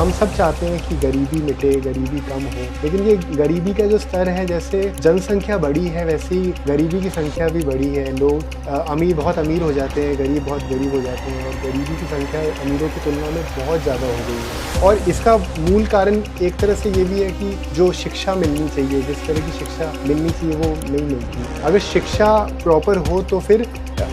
हम सब चाहते हैं कि गरीबी मिटे, गरीबी कम हो, लेकिन ये गरीबी का जो स्तर है, जैसे जनसंख्या बढ़ी है वैसे ही गरीबी की संख्या भी बढ़ी है। लोग अमीर बहुत अमीर हो जाते हैं, गरीब बहुत गरीब हो जाते हैं, और गरीबी की संख्या अमीरों की तुलना में बहुत ज़्यादा हो गई है। और इसका मूल कारण एक तरह से ये भी है कि जो शिक्षा मिलनी चाहिए, जिस तरह की शिक्षा मिलनी चाहिए वो नहीं मिलती। अगर शिक्षा प्रॉपर हो तो फिर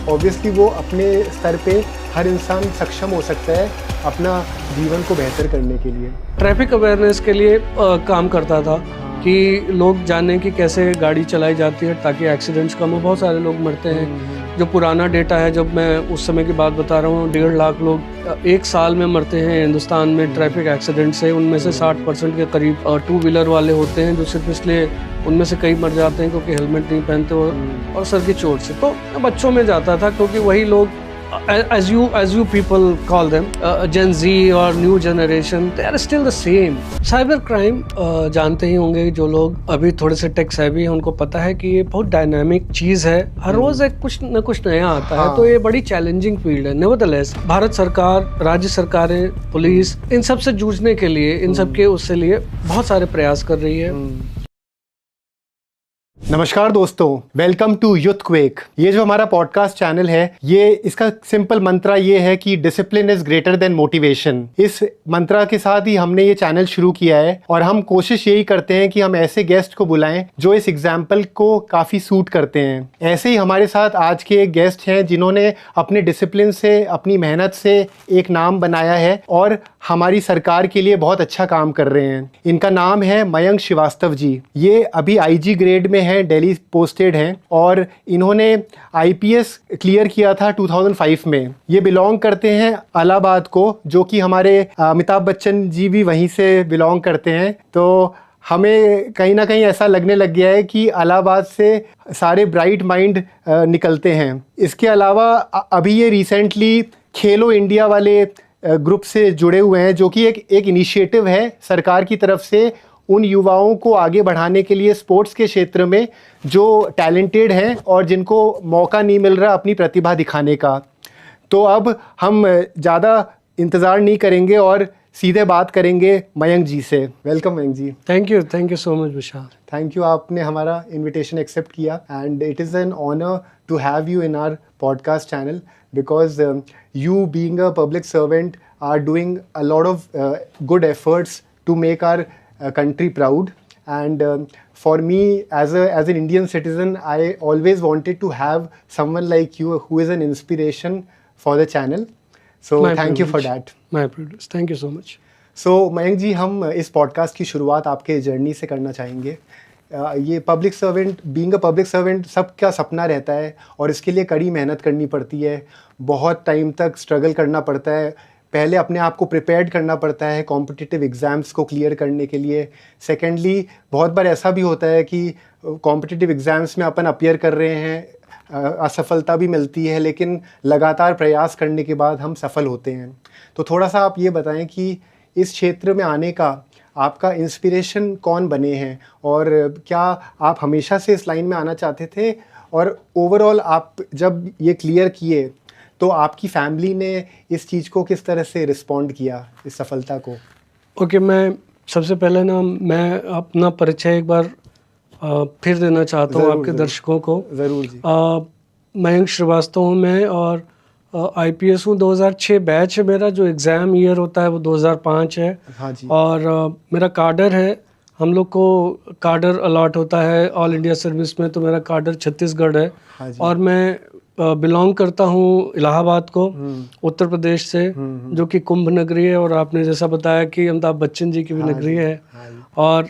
ऑब्वियसली वो अपने स्तर पे हर इंसान सक्षम हो सकता है अपना जीवन को बेहतर करने के लिए। ट्रैफिक अवेयरनेस के लिए काम करता था कि लोग जाने कि कैसे गाड़ी चलाई जाती है ताकि एक्सीडेंट्स कम हो। बहुत सारे लोग मरते हैं। जो पुराना डेटा है, जब मैं उस समय की बात बता रहा हूँ, 1.5 लाख लोग एक साल में मरते हैं हिंदुस्तान में ट्रैफिक एक्सीडेंट से। उनमें से 60% के करीब 2 व्हीलर वाले होते हैं, जो सिर्फ इसलिए उनमें से कई मर जाते हैं क्योंकि हेलमेट नहीं पहनते और सर की चोट से। तो बच्चों में जाता था क्योंकि वही लोग as you people call them Gen Z और new generation, they are still the same. Cyber crime जानते ही होंगे जो लोग अभी थोड़े से टेक सेवी हैं, उनको पता है कि ये बहुत डायनामिक चीज़ है। हर रोज एक कुछ न कुछ नया आता है। तो ये बड़ी चैलेंजिंग फील्ड है। नेवरदलेस भारत सरकार, राज्य सरकारें, पुलिस इन सब से जूझने के लिए, इन सब के उससे लिए बहुत सारे प्रयास कर रही है। नमस्कार दोस्तों, वेलकम टू यूथक्वेक। ये जो हमारा पॉडकास्ट चैनल है, ये इसका सिंपल मंत्रा ये है कि discipline is greater than motivation. इस मंत्रा के साथ ही हमने ये चैनल शुरू किया है और हम कोशिश यही करते हैं कि हम ऐसे गेस्ट को बुलाएं जो इस एग्जाम्पल को काफ़ी सूट करते हैं। ऐसे ही हमारे साथ आज के एक गेस्ट हैं जिन्होंने अपने डिसिप्लिन से, अपनी मेहनत से एक नाम बनाया है और हमारी सरकार के लिए बहुत अच्छा काम कर रहे हैं। इनका नाम है मयंक श्रीवास्तव जी। ये अभी IG ग्रेड में है, दिल्ली पोस्टेड हैं और इन्होंने IPS क्लियर किया था 2005 में। ये बिलोंग करते हैं इलाहाबाद को, जो कि हमारे अमिताभ बच्चन जी भी वहीं से बिलोंग करते हैं। तो हमें कहीं ना कहीं ऐसा लगने लग गया है कि इलाहाबाद से सारे ब्राइट माइंड निकलते हैं। इसके अलावा अभी ये रिसेंटली खेलो इंडिया वाले ग्रुप से जुड़े हुए हैं, जो कि एक इनिशिएटिव है सरकार की तरफ से उन युवाओं को आगे बढ़ाने के लिए स्पोर्ट्स के क्षेत्र में जो टैलेंटेड हैं और जिनको मौका नहीं मिल रहा अपनी प्रतिभा दिखाने का। तो अब हम ज़्यादा इंतज़ार नहीं करेंगे और सीधे बात करेंगे मयंक जी से। Welcome Mayank ji. Thank you so much Vishal. Thank you, आपने हमारा इनविटेशन एक्सेप्ट किया and it is an honour to have you in our podcast channel because you being a public servant are doing a lot of good efforts to make our country proud. And for me as an Indian citizen, I always wanted to have someone like you who is an inspiration for the channel. So thank you for that. My privilege. Thank you so much. So Mayank ji, हम इस podcast की शुरुआत आपके journey से करना चाहेंगे। ये public servant, being a public servant सबका सपना रहता है और इसके लिए कड़ी मेहनत करनी पड़ती है। बहुत टाइम तक स्ट्रगल करना पड़ता है। पहले अपने आप को प्रिपेयर्ड करना पड़ता है कॉम्पिटिटिव एग्ज़ाम्स को क्लियर करने के लिए। सेकेंडली, बहुत बार ऐसा भी होता है कि कॉम्पिटिटिव एग्ज़ाम्स में अपन अपीयर कर रहे हैं, असफलता भी मिलती है, लेकिन लगातार प्रयास करने के बाद हम सफल होते हैं। तो थोड़ा सा आप ये बताएं कि इस क्षेत्र में आने का आपका इंस्पिरेशन कौन बने हैं और क्या आप हमेशा से इस लाइन में आना चाहते थे, और ओवरऑल आप जब ये क्लियर किए तो आपकी फैमिली ने इस चीज़ को किस तरह से रिस्पॉन्ड किया, इस सफलता को? ओके, मैं सबसे पहले मैं अपना परिचय एक बार फिर देना चाहता हूँ आपके दर्शकों को। ज़रूर जी। मयंक श्रीवास्तव हूँ मैं और IPS हूँ। 2006 बैच है मेरा। जो एग्ज़ाम ईयर होता है वो 2005 है। हाँ जी। और मेरा कार्डर है, हम लोग को कार्डर अलॉट होता है ऑल इंडिया सर्विस में, तो मेरा कार्डर छत्तीसगढ़ है। हाँ जी। और मैं बिलोंग करता हूँ इलाहाबाद को, उत्तर प्रदेश से, जो कि कुंभ नगरी है और आपने जैसा बताया कि अमिताभ बच्चन जी की भी नगरी है। और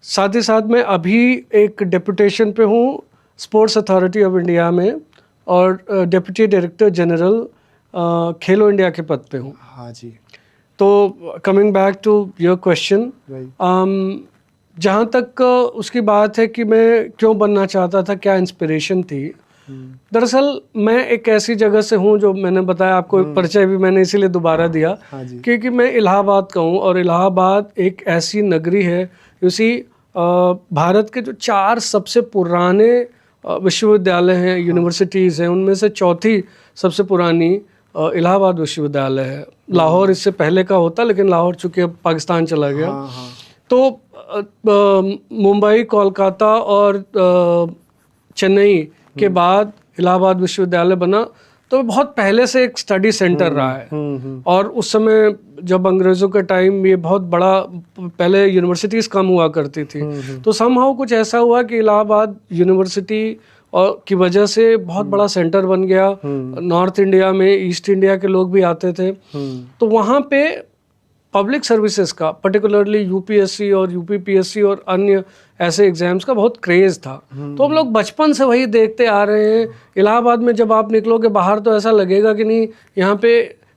साथ ही साथ मैं अभी एक डेपुटेशन पे हूँ स्पोर्ट्स अथॉरिटी ऑफ इंडिया में और deputy director general Khelo India के पद पे हूँ। हाँ जी। तो coming back to your question, जहाँ तक उसकी बात है कि मैं क्यों बनना चाहता था, क्या इंस्पिरेशन थी। दरअसल मैं एक ऐसी जगह से हूँ, जो मैंने बताया आपको, एक परिचय भी मैंने इसीलिए दोबारा दिया क्योंकि मैं इलाहाबाद का हूँ और इलाहाबाद एक ऐसी नगरी है, उसी भारत के जो 4 सबसे पुराने विश्वविद्यालय हैं, यूनिवर्सिटीज़ हैं, उनमें से चौथी सबसे पुरानी इलाहाबाद विश्वविद्यालय है। लाहौर इससे पहले का होता, लेकिन लाहौर चूंकि अब पाकिस्तान चला गया। तो मुंबई, कोलकाता और चेन्नई के बाद इलाहाबाद विश्वविद्यालय बना। तो बहुत पहले से एक स्टडी सेंटर रहा है। और उस समय जब अंग्रेज़ों के टाइम ये बहुत बड़ा, पहले यूनिवर्सिटीज़ कम हुआ करती थी, तो समहाउ कुछ ऐसा हुआ कि इलाहाबाद यूनिवर्सिटी और की वजह से बहुत बड़ा सेंटर बन गया। नॉर्थ इंडिया में, ईस्ट इंडिया के लोग भी आते थे। तो वहाँ पे पब्लिक सर्विसेज का, पर्टिकुलरली यूपीएससी और यूपीपीएससी और अन्य ऐसे एग्जाम्स का बहुत क्रेज था। तो हम लोग बचपन से वही देखते आ रहे हैं। इलाहाबाद में जब आप निकलोगे बाहर तो ऐसा लगेगा कि नहीं, यहाँ पे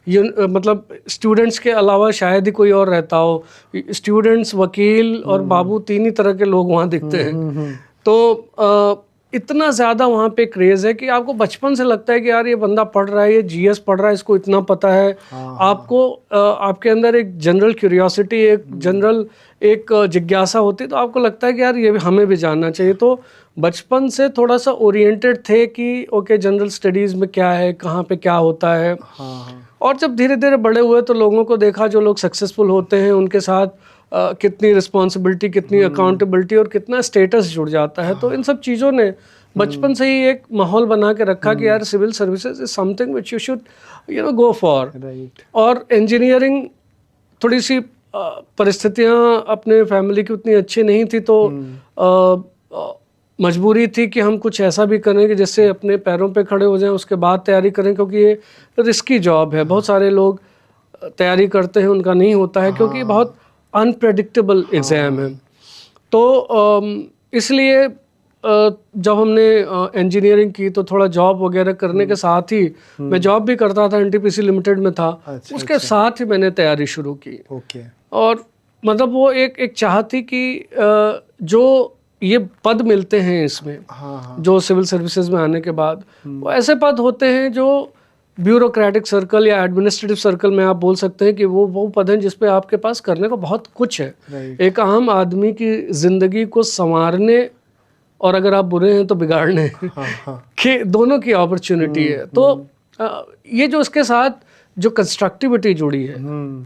मतलब स्टूडेंट्स के अलावा शायद ही कोई और रहता हो। स्टूडेंट्स, वकील और बाबू, तीन ही तरह के लोग वहाँ दिखते हैं। तो इतना ज़्यादा वहाँ पे क्रेज़ है कि आपको बचपन से लगता है कि यार ये बंदा पढ़ रहा है, ये जीएस पढ़ रहा है, इसको इतना पता है। आपको आपके अंदर एक जनरल क्यूरियोसिटी, एक जनरल एक जिज्ञासा होती है, तो आपको लगता है कि यार ये हमें भी जानना चाहिए। तो बचपन से थोड़ा सा ओरिएंटेड थे कि ओके जनरल स्टडीज़ में क्या है, कहाँ पे क्या होता है। और जब धीरे धीरे बड़े हुए तो लोगों को देखा, जो लोग सक्सेसफुल होते हैं उनके साथ कितनी रिस्पॉन्सिबिलिटी, कितनी अकाउंटेबिलिटी और कितना स्टेटस जुड़ जाता है। तो इन सब चीज़ों ने बचपन से ही एक माहौल बना के रखा कि यार civil services is something which you should go for. और इंजीनियरिंग, थोड़ी सी परिस्थितियाँ अपने फैमिली की उतनी अच्छी नहीं थी, तो मजबूरी थी कि हम कुछ ऐसा भी करें कि जिससे अपने पैरों पे खड़े हो जाएं, उसके बाद तैयारी करें, क्योंकि ये रिस्की जॉब है। बहुत सारे लोग तैयारी करते हैं, उनका नहीं होता है, क्योंकि बहुत अनप्रेडिक्टेबल एग्ज़ाम है। तो इसलिए जब हमने इंजीनियरिंग की तो थोड़ा जॉब वगैरह करने के साथ ही, मैं जॉब भी करता था, एनटीपीसी लिमिटेड में था। उसके साथ ही मैंने तैयारी शुरू की। और मतलब वो एक चाह थी कि जो ये पद मिलते हैं इसमें, जो सिविल सर्विसेज में आने के बाद, वो ऐसे पद होते हैं जो ब्यूरोक्रेटिक सर्कल या एडमिनिस्ट्रेटिव सर्कल में आप बोल सकते हैं कि वो पद हैं जिसपे आपके पास करने को बहुत कुछ है। एक आम आदमी की जिंदगी को संवारने और अगर आप बुरे हैं तो बिगाड़ने के दोनों की अपॉर्चुनिटी है। तो ये जो इसके साथ जो कंस्ट्रक्टिविटी जुड़ी है,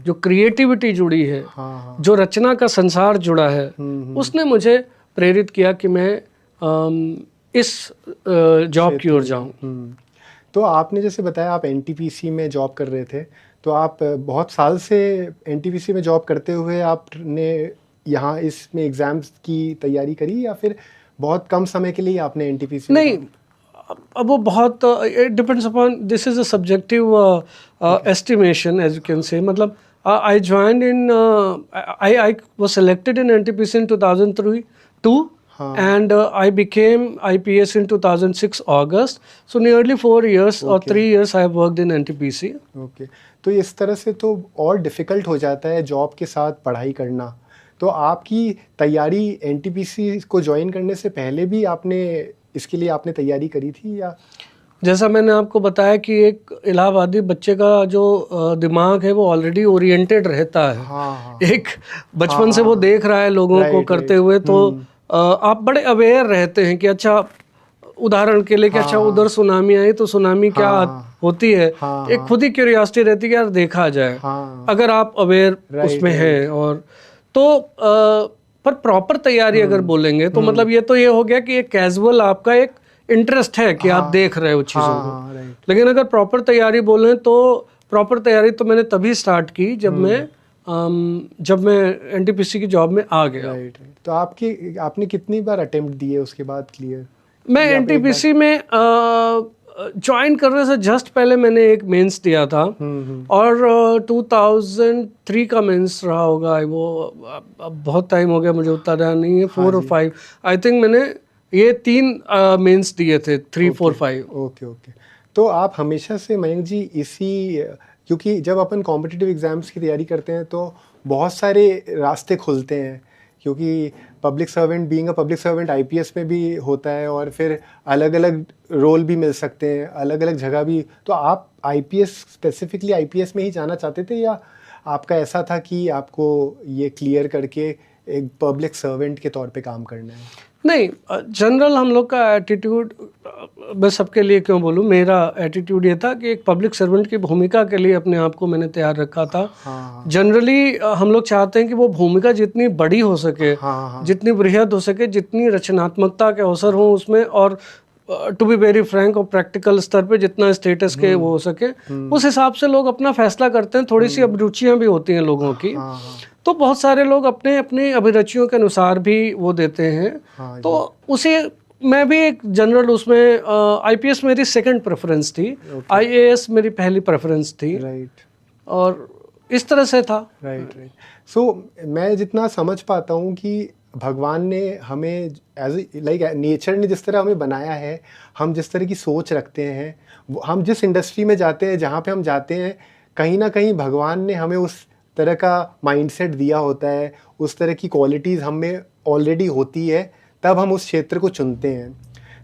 जो क्रिएटिविटी जुड़ी है, जो रचना का संसार जुड़ा है, उसने मुझे प्रेरित किया कि मैं इस जॉब की ओर जाऊं। तो आपने जैसे बताया आप एनटीपीसी में जॉब कर रहे थे, तो आप बहुत साल से एनटीपीसी में जॉब करते हुए आपने यहाँ इसमें एग्जाम्स की तैयारी करी, या फिर बहुत कम समय के लिए आपने एनटीपीसी? नहीं, अब वो बहुत it depends upon, this is a subjective estimation as you can say. मतलब I joined in, I was selected in NTPC in 2002 and I became IPS in 2006 August. So nearly 4 years or 3 years I have worked in NTPC. Okay. तो इस तरह से तो और difficult हो जाता है जॉब के साथ पढ़ाई करना। तो आपकी तैयारी एनटीपीसी को ज्वाइन करने से पहले भी आपने इसके लिए आपने तैयारी करी थी, या? जैसा मैंने आपको बताया कि एक इलाहाबादी बच्चे का जो दिमाग है वो ऑलरेडी ओरिएंटेड रहता है। एक बचपन से वो देख रहा है लोगों को करते हुए, तो आप बड़े अवेयर रहते हैं कि अच्छा, उदाहरण के लिए कि अच्छा उधर सुनामी आई तो सुनामी क्या होती है, एक खुद ही क्यूरियोसिटी रहती है कि यार देखा जाए, अगर आप अवेयर उसमें हैं। और तो पर प्रॉपर तैयारी अगर बोलेंगे तो मतलब ये तो ये हो गया कि एक कैजुअल आपका एक इंटरेस्ट है कि आप देख रहे हो चीज़ों को। लेकिन अगर प्रॉपर तैयारी बोलें तो प्रॉपर तैयारी तो मैंने तभी स्टार्ट की जब मैं एनटीपीसी की जॉब में आ गया। तो आपने कितनी बार अटेम्प्ट दिए उसके बाद क्लियर? मैं एनटीपीसी में ज्वाइन करने से जस्ट पहले मैंने एक मेंस दिया था, और 2003 का मेंस रहा होगा वो, अब बहुत टाइम हो गया मुझे उतना ध्यान नहीं है, 4 और 5 आई थिंक मैंने ये 3 मेंस दिए थे, 3, 4, 5। ओके। तो आप हमेशा से मयंक जी क्योंकि जब अपन कॉम्पिटिटिव एग्जाम्स की तैयारी करते हैं तो बहुत सारे रास्ते खुलते हैं, क्योंकि पब्लिक सर्वेंट आईपीएस में भी होता है, और फिर अलग अलग रोल भी मिल सकते हैं, अलग अलग जगह भी। तो आप स्पेसिफिकली आईपीएस में ही जाना चाहते थे, या आपका ऐसा था कि आपको ये क्लियर करके एक पब्लिक सर्वेंट के तौर पे काम करना है? नहीं, जनरल हम लोग का एटीट्यूड, मैं सबके लिए क्यों बोलूँ, मेरा एटीट्यूड ये था कि एक पब्लिक सर्वेंट की भूमिका के लिए अपने आप को मैंने तैयार रखा था। हाँ, जनरली हम लोग चाहते हैं कि वो भूमिका जितनी बड़ी हो सके, हाँ, जितनी बृहद हो सके, जितनी रचनात्मकता के अवसर हों उसमें, और टू बी वेरी फ्रैंक और प्रैक्टिकल स्तर पे जितना स्टेटस के वो हो सके उस हिसाब से लोग अपना फैसला करते हैं। थोड़ी सी अभिरुचियाँ भी होती हैं लोगों की, हाँ, तो बहुत सारे लोग अपने अपनी अभिरुचियों के अनुसार भी वो देते हैं। हाँ, तो उसे मैं भी एक जनरल उसमें आईपीएस मेरी सेकंड प्रेफरेंस थी, आईएएस मेरी पहली प्रेफरेंस थी, राइट, और इस तरह से था। राइट। सो मैं जितना समझ पाता हूँ कि भगवान ने हमें एज लाइक नेचर ने जिस तरह हमें बनाया है, हम जिस तरह की सोच रखते हैं, हम जिस इंडस्ट्री में जाते हैं, जहाँ पे हम जाते हैं, कहीं ना कहीं भगवान ने हमें उस तरह का माइंडसेट दिया होता है, उस तरह की क्वालिटीज़ हम में ऑलरेडी होती है, तब हम उस क्षेत्र को चुनते हैं।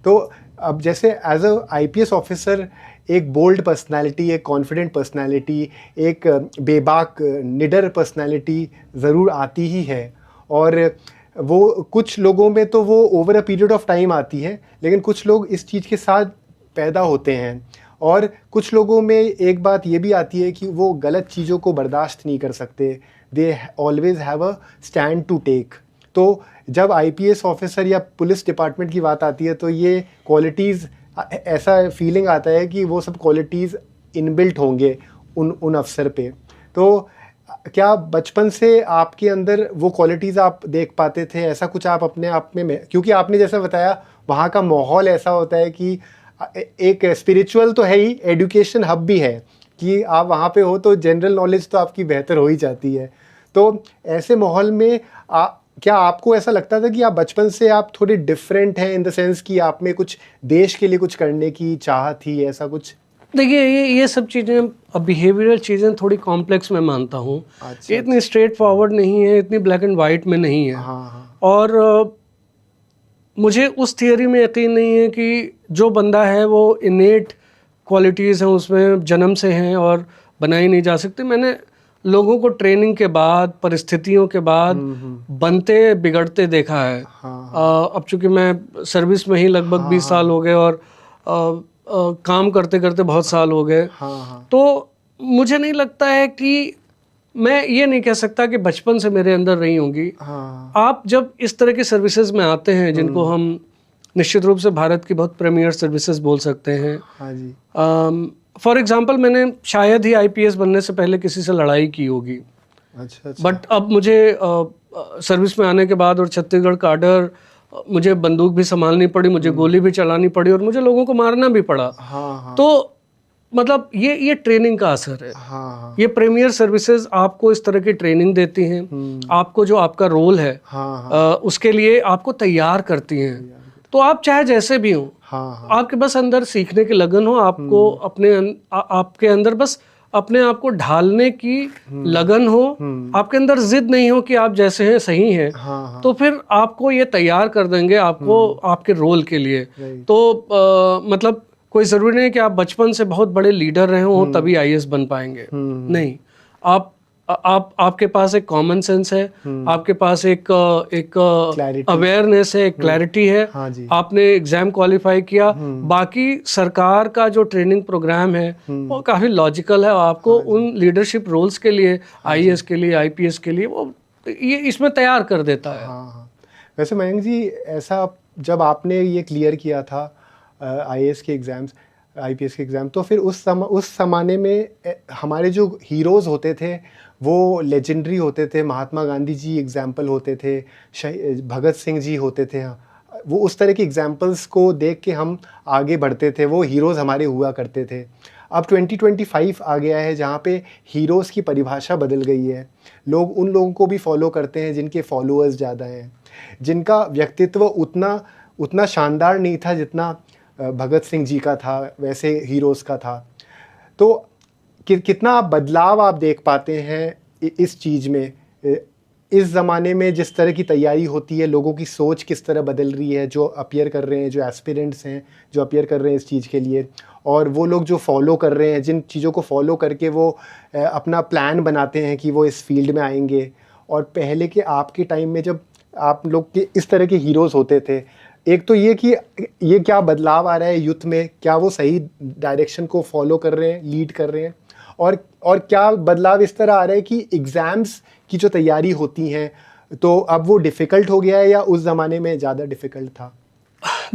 तो अब जैसे एज अ आईपीएस ऑफिसर एक बोल्ड पर्सनालिटी, एक कॉन्फिडेंट पर्सनालिटी, एक बेबाक निडर पर्सनालिटी ज़रूर आती ही है, और वो कुछ लोगों में तो वो over a period of time आती है, लेकिन कुछ लोग इस चीज़ के साथ पैदा होते हैं, और कुछ लोगों में एक बात ये भी आती है कि वो गलत चीज़ों को बर्दाश्त नहीं कर सकते, they always have a stand to take. तो जब आईपीएस ऑफिसर या पुलिस डिपार्टमेंट की बात आती है तो ये क्वालिटीज़, ऐसा फीलिंग आता है कि वो सब क्वालिटीज़ इनबिल्ट होंगे उन अफसर पे। तो क्या बचपन से आपके अंदर वो क्वालिटीज़ आप देख पाते थे? ऐसा कुछ आप अपने आप में क्योंकि आपने जैसा बताया वहाँ का माहौल ऐसा होता है कि एक स्पिरिचुअल तो है ही, एजुकेशन हब भी है कि आप वहाँ पे हो तो जनरल नॉलेज तो आपकी बेहतर हो ही जाती है। तो ऐसे माहौल में क्या आपको ऐसा लगता था कि आप बचपन से आप थोड़े डिफरेंट हैं, इन द सेंस कि आप में कुछ देश के लिए कुछ करने की चाह थी, ऐसा कुछ? देखिए, ये सब चीज़ें, बिहेवियरल चीज़ें थोड़ी कॉम्प्लेक्स मैं मानता हूँ। अच्छा, ये इतनी स्ट्रेट फॉरवर्ड नहीं है, इतनी ब्लैक एंड वाइट में नहीं है। हाँ, और मुझे उस थियरी में यकीन नहीं है कि जो बंदा है वो इनेट क्वालिटीज़ हैं उसमें जन्म से हैं और बनाई नहीं जा सकती। मैंने लोगों को ट्रेनिंग के बाद, परिस्थितियों के बाद बनते बिगड़ते देखा है। अब चूंकि मैं सर्विस में ही लगभग 20 साल हो गए और काम करते करते बहुत साल हो गए, तो मुझे नहीं लगता है कि मैं ये नहीं कह सकता कि बचपन से मेरे अंदर रही होंगी। आप जब इस तरह की सर्विसेज में आते हैं जिनको हम निश्चित रूप से भारत की बहुत प्रीमियर सर्विसेज बोल सकते हैं। हाँ जी। फॉर एग्जांपल, मैंने शायद ही आईपीएस बनने से पहले किसी से लड़ाई की होगी। अच्छा। बट अब मुझे सर्विस में आने के बाद और छत्तीसगढ़ का ऑर्डर, मुझे बंदूक भी संभालनी पड़ी, मुझे गोली भी चलानी पड़ी और मुझे लोगों को मारना भी पड़ा। तो मतलब ये ट्रेनिंग का असर है। ये प्रीमियर सर्विसेज आपको इस तरह की ट्रेनिंग देती हैं, आपको जो आपका रोल है उसके लिए आपको तैयार करती हैं। तो आप चाहे जैसे भी हो, आपके बस अंदर सीखने की लगन हो, आपको आपके अंदर बस अपने आप को ढालने की लगन हो, आपके अंदर जिद नहीं हो कि आप जैसे हैं सही हैं, तो फिर आपको ये तैयार कर देंगे आपको आपके रोल के लिए। तो मतलब कोई ज़रूरी नहीं कि आप बचपन से बहुत बड़े लीडर रहे हो तभी आईएएस बन पाएंगे। नहीं, आपके पास एक कॉमन सेंस है, आपके पास एक अवेयरनेस है, एक क्लैरिटी है। आपने एग्जाम क्वालिफाई किया, बाकी सरकार का जो ट्रेनिंग प्रोग्राम है वो काफ़ी लॉजिकल है, आपको उन लीडरशिप रोल्स के लिए, आईएएस के लिए, आईपीएस के लिए वो ये इसमें तैयार कर देता है। वैसे मयंक जी, ऐसा जब आपने ये क्लियर किया था आईएएस के एग्ज़ाम्स, आईपीएस के एग्ज़ाम, तो फिर उस ज़माने में हमारे जो हीरोज़ होते थे वो लेजेंडरी होते थे। महात्मा गांधी जी एग्जाम्पल होते थे, भगत सिंह जी होते थे। वो उस तरह के एग्जाम्पल्स को देख के हम आगे बढ़ते थे, वो हीरोज़ हमारे हुआ करते थे। अब 2025 आ गया है जहाँ पे हीरोज़ की परिभाषा बदल गई है। लोग उन लोगों को भी फॉलो करते हैं जिनके फॉलोअर्स ज़्यादा हैं, जिनका व्यक्तित्व उतना शानदार नहीं था जितना भगत सिंह जी का था, वैसे हीरोज़ का था। तो कितना बदलाव आप देख पाते हैं इस चीज़ में, इस ज़माने में जिस तरह की तैयारी होती है, लोगों की सोच किस तरह बदल रही है, जो अपीयर कर रहे हैं, जो एस्पिरेंट्स हैं जो अपीयर कर रहे हैं इस चीज़ के लिए, और वो लोग जो फॉलो कर रहे हैं, जिन चीज़ों को फॉलो करके वो अपना प्लान बनाते हैं कि वो इस फील्ड में आएंगे, और पहले के आपके टाइम में जब आप लोग के इस तरह के हीरोज़ होते थे, एक तो ये कि ये क्या बदलाव आ रहा है यूथ में, क्या वो सही डायरेक्शन को फॉलो कर रहे हैं, लीड कर रहे हैं, और क्या बदलाव इस तरह आ रहा है कि एग्ज़ाम्स की जो तैयारी होती हैं तो अब वो डिफ़िकल्ट हो गया है या उस ज़माने में ज़्यादा डिफ़िकल्ट था?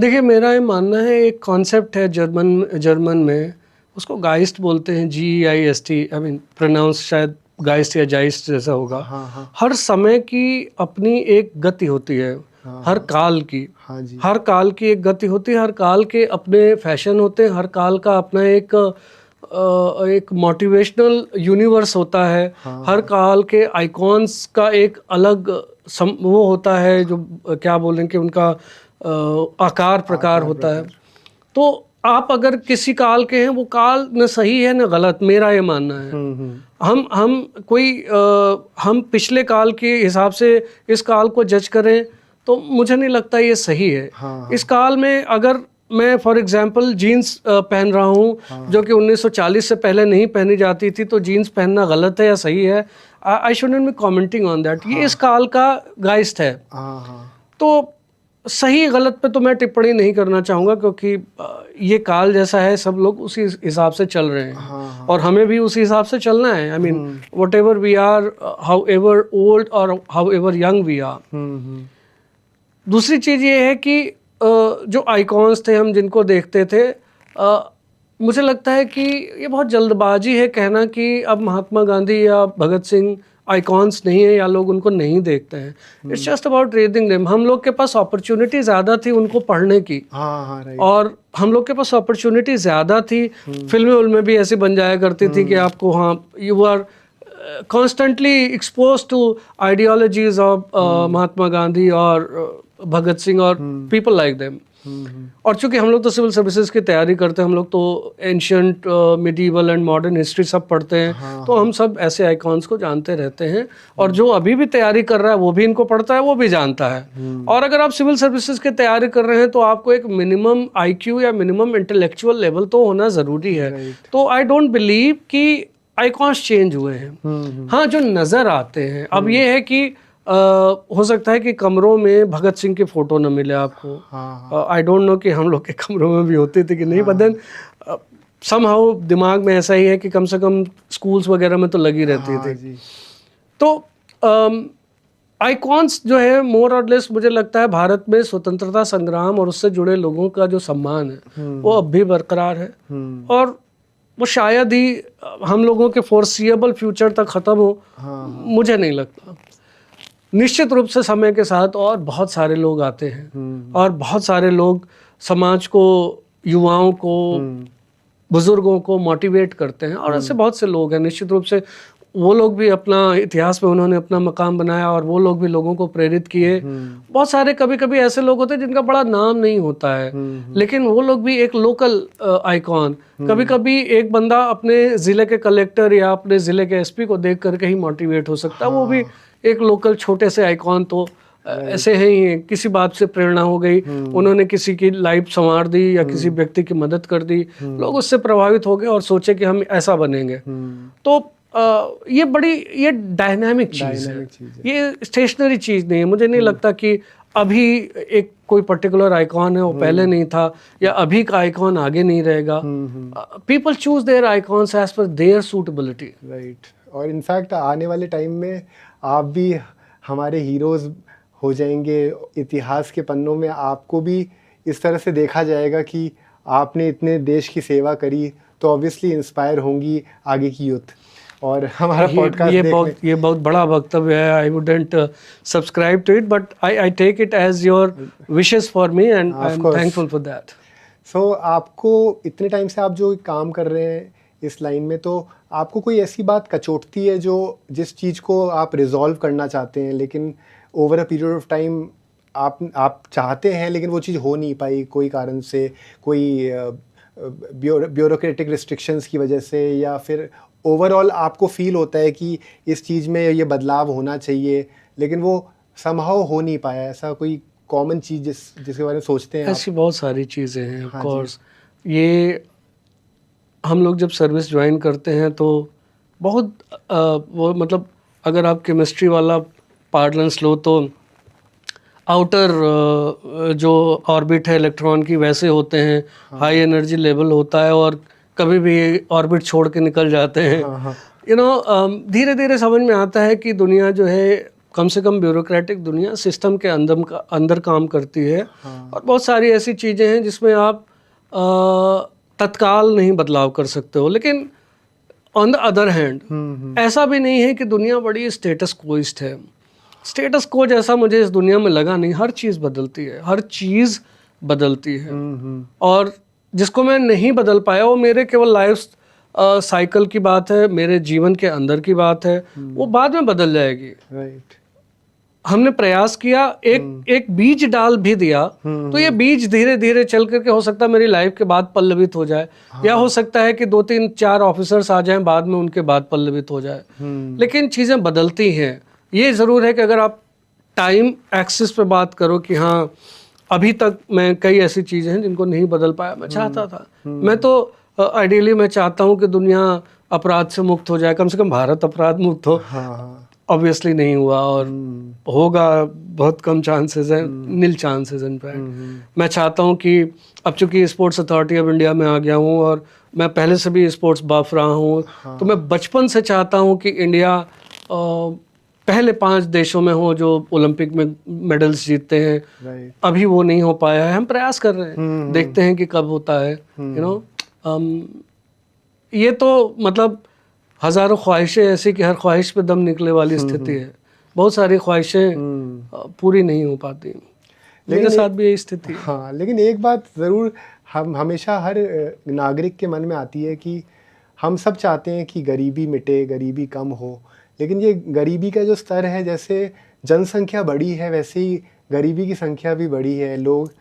देखिए, मेरा ये मानना है, एक कॉन्सेप्ट है जर्मन में, उसको गाइस्ट बोलते हैं, GEIST, आई मीन प्रोनाउंस शायद गाइस्ट या जाइस्ट जैसा होगा। हाँ। हर समय की अपनी एक गति होती है, हर काल की। हाँ जी। हर काल की एक गति होती है, हर काल के अपने फैशन होते हैं, हर काल का अपना एक मोटिवेशनल यूनिवर्स होता है। हर काल के आइकॉन्स का एक अलग वो होता है, जो क्या बोलें कि उनका आकार प्रकार होता है। तो आप अगर किसी काल के हैं, वो काल न सही है न गलत, मेरा ये मानना है। हम पिछले काल के हिसाब से इस काल को जज करें तो मुझे नहीं लगता ये सही है। इस काल में अगर मैं फॉर एग्जांपल जीन्स पहन रहा हूँ, जो कि 1940 से पहले नहीं पहनी जाती थी, तो जीन्स पहनना गलत है या सही है, I shouldn't be commenting on that. ये इस काल का गाइस्ट है। तो सही गलत पे तो मैं टिप्पणी नहीं करना चाहूँगा, क्योंकि ये काल जैसा है, सब लोग उसी हिसाब से चल रहे हैं। और हमें भी उसी हिसाब से चलना है। I mean whatever we are, however old और however young we are. दूसरी चीज़ ये है कि जो आइकॉन्स थे, हम जिनको देखते थे, मुझे लगता है कि ये बहुत जल्दबाजी है कहना कि अब महात्मा गांधी या भगत सिंह आइकॉन्स नहीं है या लोग उनको नहीं देखते हैं। It's just about reading them. हम लोग के पास अपॉर्चुनिटी ज़्यादा थी उनको पढ़ने की। और हम लोग के पास अपॉर्चुनिटी ज़्यादा थी। फिल्में भी ऐसी बन जाया करती थी कि आपको, हाँ, you are constantly exposed to ideologies of Mahatma Gandhi और भगत सिंह और people like them। और चूंकि हम लोग तो सिविल सर्विसेज की तैयारी करते हैं, हम लोग तो ancient, medieval and modern history सब पढ़ते हैं, तो हम सब ऐसे आइकॉन्स को जानते रहते हैं। और जो अभी भी तैयारी कर रहा है वो भी इनको पढ़ता है, वो भी जानता है। और अगर आप सिविल सर्विसेज की तैयारी कर रहे हैं तो आपको एक मिनिमम IQ या मिनिमम इंटेलेक्चुअल लेवल तो होना ज़रूरी है। तो आई डोंट बिलीव कि आइकॉन्स चेंज हुए हैं। हाँ, जो नज़र आते हैं अब ये है कि हो सकता है कि कमरों में भगत सिंह की फ़ोटो न मिले आपको। आई डोंट नो कि हम लोग के कमरों में भी होती थी कि नहीं, बट देन समहाउ दिमाग में ऐसा ही है कि कम से कम स्कूल्स वगैरह में तो लगी रहती थी। तो आइकॉन्स जो है मोर और लेस, मुझे लगता है भारत में स्वतंत्रता संग्राम और उससे जुड़े लोगों का जो सम्मान है वो अब भी बरकरार है। और वो शायद ही हम लोगों के फोर्सिएबल फ्यूचर तक ख़त्म हो, मुझे नहीं लगता। निश्चित रूप से समय के साथ और बहुत सारे लोग आते हैं और बहुत सारे लोग समाज को, युवाओं को, बुजुर्गों को मोटिवेट करते हैं। और ऐसे बहुत से लोग हैं, निश्चित रूप से वो लोग भी अपना इतिहास में उन्होंने अपना मकाम बनाया और वो लोग भी लोगों को प्रेरित किए। बहुत सारे कभी कभी ऐसे लोग होते हैं जिनका बड़ा नाम नहीं होता है, लेकिन वो लोग भी एक लोकल आइकॉन। कभी कभी एक बंदा अपने ज़िले के कलेक्टर या अपने ज़िले के SP को देख करके ही मोटिवेट हो सकता है। वो भी एक लोकल छोटे से आइकॉन तो ऐसे हैं ही। किसी बात से प्रेरणा हो गई, उन्होंने किसी की लाइफ संवार दी या किसी व्यक्ति की मदद कर दी, लोग उससे प्रभावित हो गए और सोचे कि हम ऐसा बनेंगे। तो ये डायनामिक चीज़ है, ये स्टेशनरी चीज़ नहीं है। मुझे नहीं लगता कि अभी एक कोई पर्टिकुलर आइकॉन है वो पहले नहीं था, या अभी का आइकॉन आगे नहीं रहेगा। People choose their icons as per their suitability. Right. और इनफैक्ट आने वाले टाइम में आप भी हमारे हीरोज़ हो जाएंगे। इतिहास के पन्नों में आपको भी इस तरह से देखा जाएगा कि आपने इतने देश की सेवा करी, तो ऑब्वियसली इंस्पायर होंगी आगे की यूथ। और हमारा पॉडकास्ट ये बहुत बड़ा वक्तव्य है। I wouldn't subscribe to it, but I take it as your wishes for me and I am thankful for that. So आपको इतने टाइम से आप जो काम कर रहे हैं इस लाइन में, तो आपको कोई ऐसी बात कचोटती है जो जिस चीज़ को आप रिजॉल्व करना चाहते हैं, लेकिन over a period of time आप चाहते हैं लेकिन वो चीज़ हो नहीं पाई कोई कारण से, कोई ब्यूरोक्रेटिक रिस्ट्रिक्शंस की वजह से, या फिर ओवरऑल आपको फील होता है कि इस चीज़ में ये बदलाव होना चाहिए लेकिन वो समहाउ हो नहीं पाया? ऐसा कोई कॉमन चीज़ जिसके बारे में सोचते हैं? ऐसी बहुत सारी चीज़ें हैं। ऑफ कोर्स ये हम लोग जब सर्विस ज्वाइन करते हैं तो बहुत वो मतलब अगर आप केमिस्ट्री वाला पार्लन्स लो तो आउटर जो ऑर्बिट है इलेक्ट्रॉन की वैसे होते हैं, हाई एनर्जी लेवल होता है और कभी भी ऑर्बिट छोड़ के निकल जाते हैं। यू नो धीरे धीरे समझ में आता है कि दुनिया जो है कम से कम ब्यूरोक्रेटिक दुनिया सिस्टम के अंदर काम करती है। और बहुत सारी ऐसी चीज़ें हैं जिसमें आप तत्काल नहीं बदलाव कर सकते हो। लेकिन ऑन द अदर हैंड ऐसा भी नहीं है कि दुनिया बड़ी स्टेटस कोइस्ट है। स्टेटस को जैसा मुझे इस दुनिया में लगा नहीं। हर चीज़ बदलती है, हर चीज़ बदलती है। और जिसको मैं नहीं बदल पाया वो मेरे केवल लाइफ साइकिल की बात है, मेरे जीवन के अंदर की बात है। वो बाद में बदल जाएगी। राइट। हमने प्रयास किया, एक बीज डाल भी दिया तो ये बीज धीरे धीरे चल करके हो सकता है मेरी लाइफ के बाद पल्लवित हो जाए। या हो सकता है कि 2-3-4 ऑफिसर्स आ जाएं बाद में, उनके बाद पल्लवित हो जाए। लेकिन चीज़ें बदलती हैं। ये ज़रूर है कि अगर आप टाइम एक्सिस पे बात करो कि हाँ अभी तक मैं कई ऐसी चीज़ें हैं जिनको नहीं बदल पाया। मैं चाहता था, मैं तो आइडियली मैं चाहता हूँ कि दुनिया अपराध से मुक्त हो जाए, कम से कम भारत अपराध मुक्त हो। ऑब्वियसली नहीं हुआ और होगा बहुत कम चांसेस हैं, नील चांसेस इनफैक्ट। मैं चाहता हूँ कि अब चूंकि स्पोर्ट्स अथॉरिटी ऑफ इंडिया में आ गया हूँ और मैं पहले से भी स्पोर्ट्स बफ रहा हूँ, तो मैं बचपन से चाहता हूँ कि इंडिया पहले 5 देशों में हो जो ओलंपिक में मेडल्स जीतते हैं। अभी वो नहीं हो पाया है, हम प्रयास कर रहे हैं, देखते हैं कि कब होता है। यू नो ये तो मतलब हजारों ख्वाहिशें ऐसी कि हर ख्वाहिश पे दम निकले वाली स्थिति है। बहुत सारी ख्वाहिशें पूरी नहीं हो पाती। मेरे साथ भी यही स्थिति है। हाँ, लेकिन एक बात ज़रूर हम हमेशा हर नागरिक के मन में आती है कि हम सब चाहते हैं कि गरीबी मिटे, गरीबी कम हो। लेकिन ये गरीबी का जो स्तर है, जैसे जनसंख्या बढ़ी है वैसे ही गरीबी की संख्या भी बढ़ी है। लोग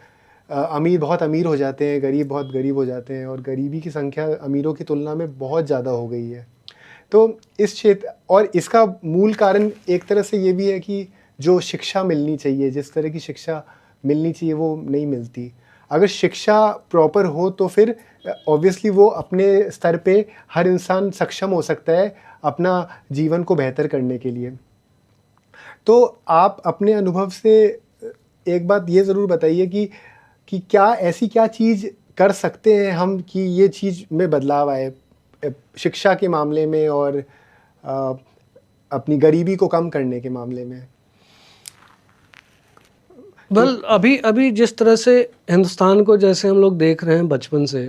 अमीर बहुत अमीर हो जाते हैं, गरीब बहुत गरीब हो जाते हैं और गरीबी की संख्या अमीरों की तुलना में बहुत ज़्यादा हो गई है। तो इस क्षेत्र और इसका मूल कारण एक तरह से ये भी है कि जो शिक्षा मिलनी चाहिए, जिस तरह की शिक्षा मिलनी चाहिए वो नहीं मिलती। अगर शिक्षा प्रॉपर हो तो फिर ऑब्वियसली वो अपने स्तर पे हर इंसान सक्षम हो सकता है अपना जीवन को बेहतर करने के लिए। तो आप अपने अनुभव से एक बात ये ज़रूर बताइए कि क्या ऐसी क्या चीज़ कर सकते हैं हम कि ये चीज़ में बदलाव आए शिक्षा के मामले में और अपनी गरीबी को कम करने के मामले में। वेल अभी जिस तरह से हिंदुस्तान को जैसे हम लोग देख रहे हैं बचपन से,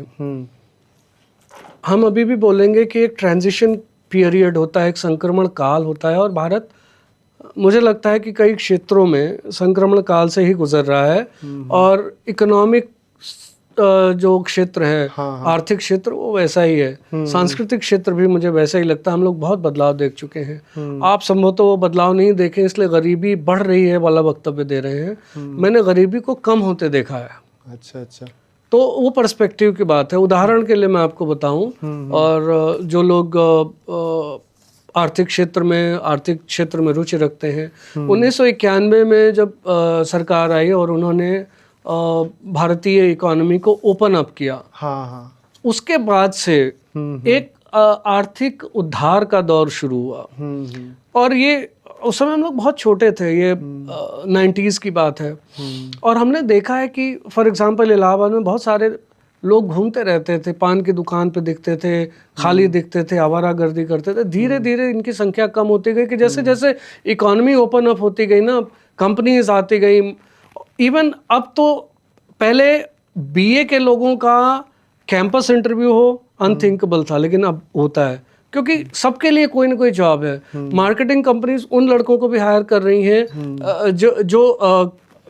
हम अभी भी बोलेंगे कि एक ट्रांजिशन पीरियड होता है, एक संक्रमण काल होता है। और भारत मुझे लगता है कि कई क्षेत्रों में संक्रमण काल से ही गुजर रहा है। और इकोनॉमिक जो क्षेत्र है, आर्थिक क्षेत्र, वो वैसा ही है। सांस्कृतिक क्षेत्र भी मुझे वैसा ही लगता है। हम लोग बहुत बदलाव देख चुके हैं। आप संभवतः वो बदलाव नहीं देखे इसलिए गरीबी बढ़ रही है वाला वक्तव्य दे रहे हैं। मैंने गरीबी को कम होते देखा है। अच्छा। तो वो पर्सपेक्टिव की बात है। उदाहरण के लिए मैं आपको बताऊं, और जो लोग आर्थिक क्षेत्र में रुचि रखते हैं, 1991 में जब सरकार आई और उन्होंने भारतीय इकोनॉमी को ओपन अप किया, उसके बाद से एक आर्थिक उद्धार का दौर शुरू हुआ। और ये उस समय हम लोग बहुत छोटे थे, ये 90s की बात है। और हमने देखा है कि फॉर एग्जांपल इलाहाबाद में बहुत सारे लोग घूमते रहते थे, पान की दुकान पे दिखते थे, खाली दिखते थे, आवारागर्दी करते थे। धीरे धीरे इनकी संख्या कम होती गई कि जैसे जैसे इकोनॉमी ओपन अप होती गई ना, कंपनीज आती गई। इवन अब तो पहले बीए के लोगों का कैंपस इंटरव्यू हो अनथिंकेबल था, लेकिन अब होता है क्योंकि सबके लिए कोई ना कोई जॉब है। मार्केटिंग कंपनीज उन लड़कों को भी हायर कर रही हैं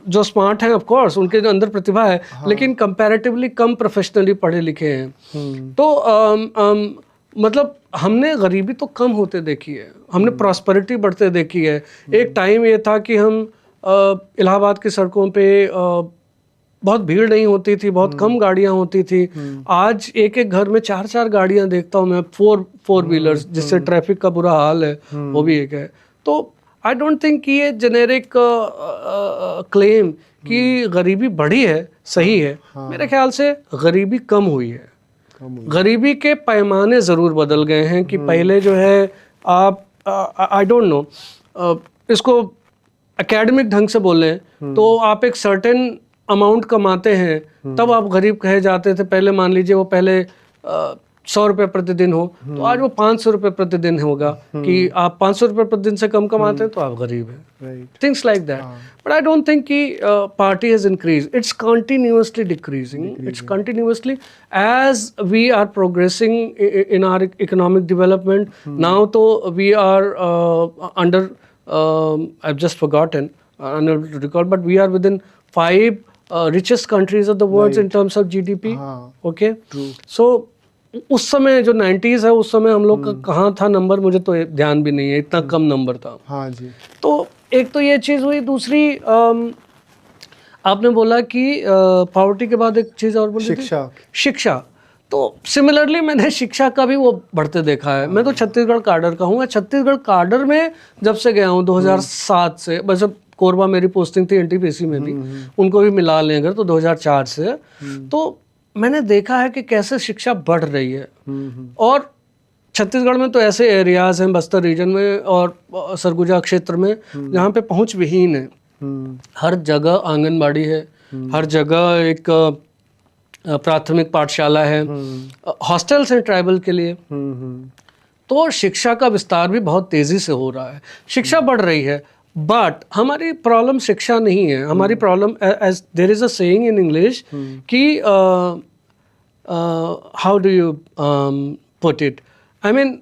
जो स्मार्ट हैं, ऑफ कोर्स उनके जो अंदर प्रतिभा है, लेकिन कंपैरेटिवली कम प्रोफेशनली पढ़े लिखे हैं। तो मतलब हमने गरीबी तो कम होते देखी है, हमने प्रॉस्पेरिटी बढ़ते देखी है। एक टाइम ये था कि हम इलाहाबाद की सड़कों पे बहुत भीड़ नहीं होती थी, बहुत कम गाड़ियां होती थी। आज एक एक घर में 4-4 गाड़ियां देखता हूं मैं, फोर व्हीलर्स, जिससे ट्रैफिक का बुरा हाल है, वो भी एक है। तो आई डोंट थिंक कि ये जेनेरिक क्लेम कि गरीबी बढ़ी है सही है। मेरे ख्याल से गरीबी कम हुई है। गरीबी के पैमाने ज़रूर बदल गए हैं कि पहले जो है आप आई डोंट नो, इसको एकेडमिक ढंग से बोले तो आप एक सर्टेन अमाउंट कमाते हैं तब आप गरीब कहे जाते थे। पहले मान लीजिए वो पहले 100 रुपये प्रतिदिन हो तो आज वो 500 रुपये प्रतिदिन होगा कि आप 500 रुपये प्रतिदिन से कम कमाते हैं तो आप गरीब हैं। Things like that. But I don't think कि party has increase, it's continuously decreasing, it's continuously as we are progressing in our economic development. Now तो we are under I have just forgotten unable to recall, but we are within 5 richest countries of the world in terms of GDP. Okay, so उस समय जो 90s है उस समय हम लोग का कहाँ था नंबर, मुझे तो ध्यान भी नहीं है, इतना कम नंबर था। हाँ जी। तो एक तो ये चीज़ हुई। दूसरी आपने बोला कि पॉवर्टी के बाद एक चीज़ और बोली, शिक्षा। तो सिमिलरली मैंने शिक्षा का भी वो बढ़ते देखा है। मैं तो छत्तीसगढ़ काडर का हूँ। छत्तीसगढ़ काडर में जब से गया हूँ 2007 से, वैसे कोरबा मेरी पोस्टिंग थी एनटीपीसी में भी, उनको भी मिला लें अगर तो 2004 से, तो मैंने देखा है कि कैसे शिक्षा बढ़ रही है। और छत्तीसगढ़ में तो ऐसे एरियाज हैं बस्तर रीजन में और सरगुजा क्षेत्र में जहाँ पे पहुँच विहीन है। हर जगह आंगनबाड़ी है, हर जगह एक प्राथमिक पाठशाला है, हॉस्टल्स हैं ट्राइबल के लिए। तो शिक्षा का विस्तार भी बहुत तेजी से हो रहा है, शिक्षा बढ़ रही है। बट हमारी प्रॉब्लम शिक्षा नहीं है, हमारी problem, as there is a saying in English कि how do you put it, I mean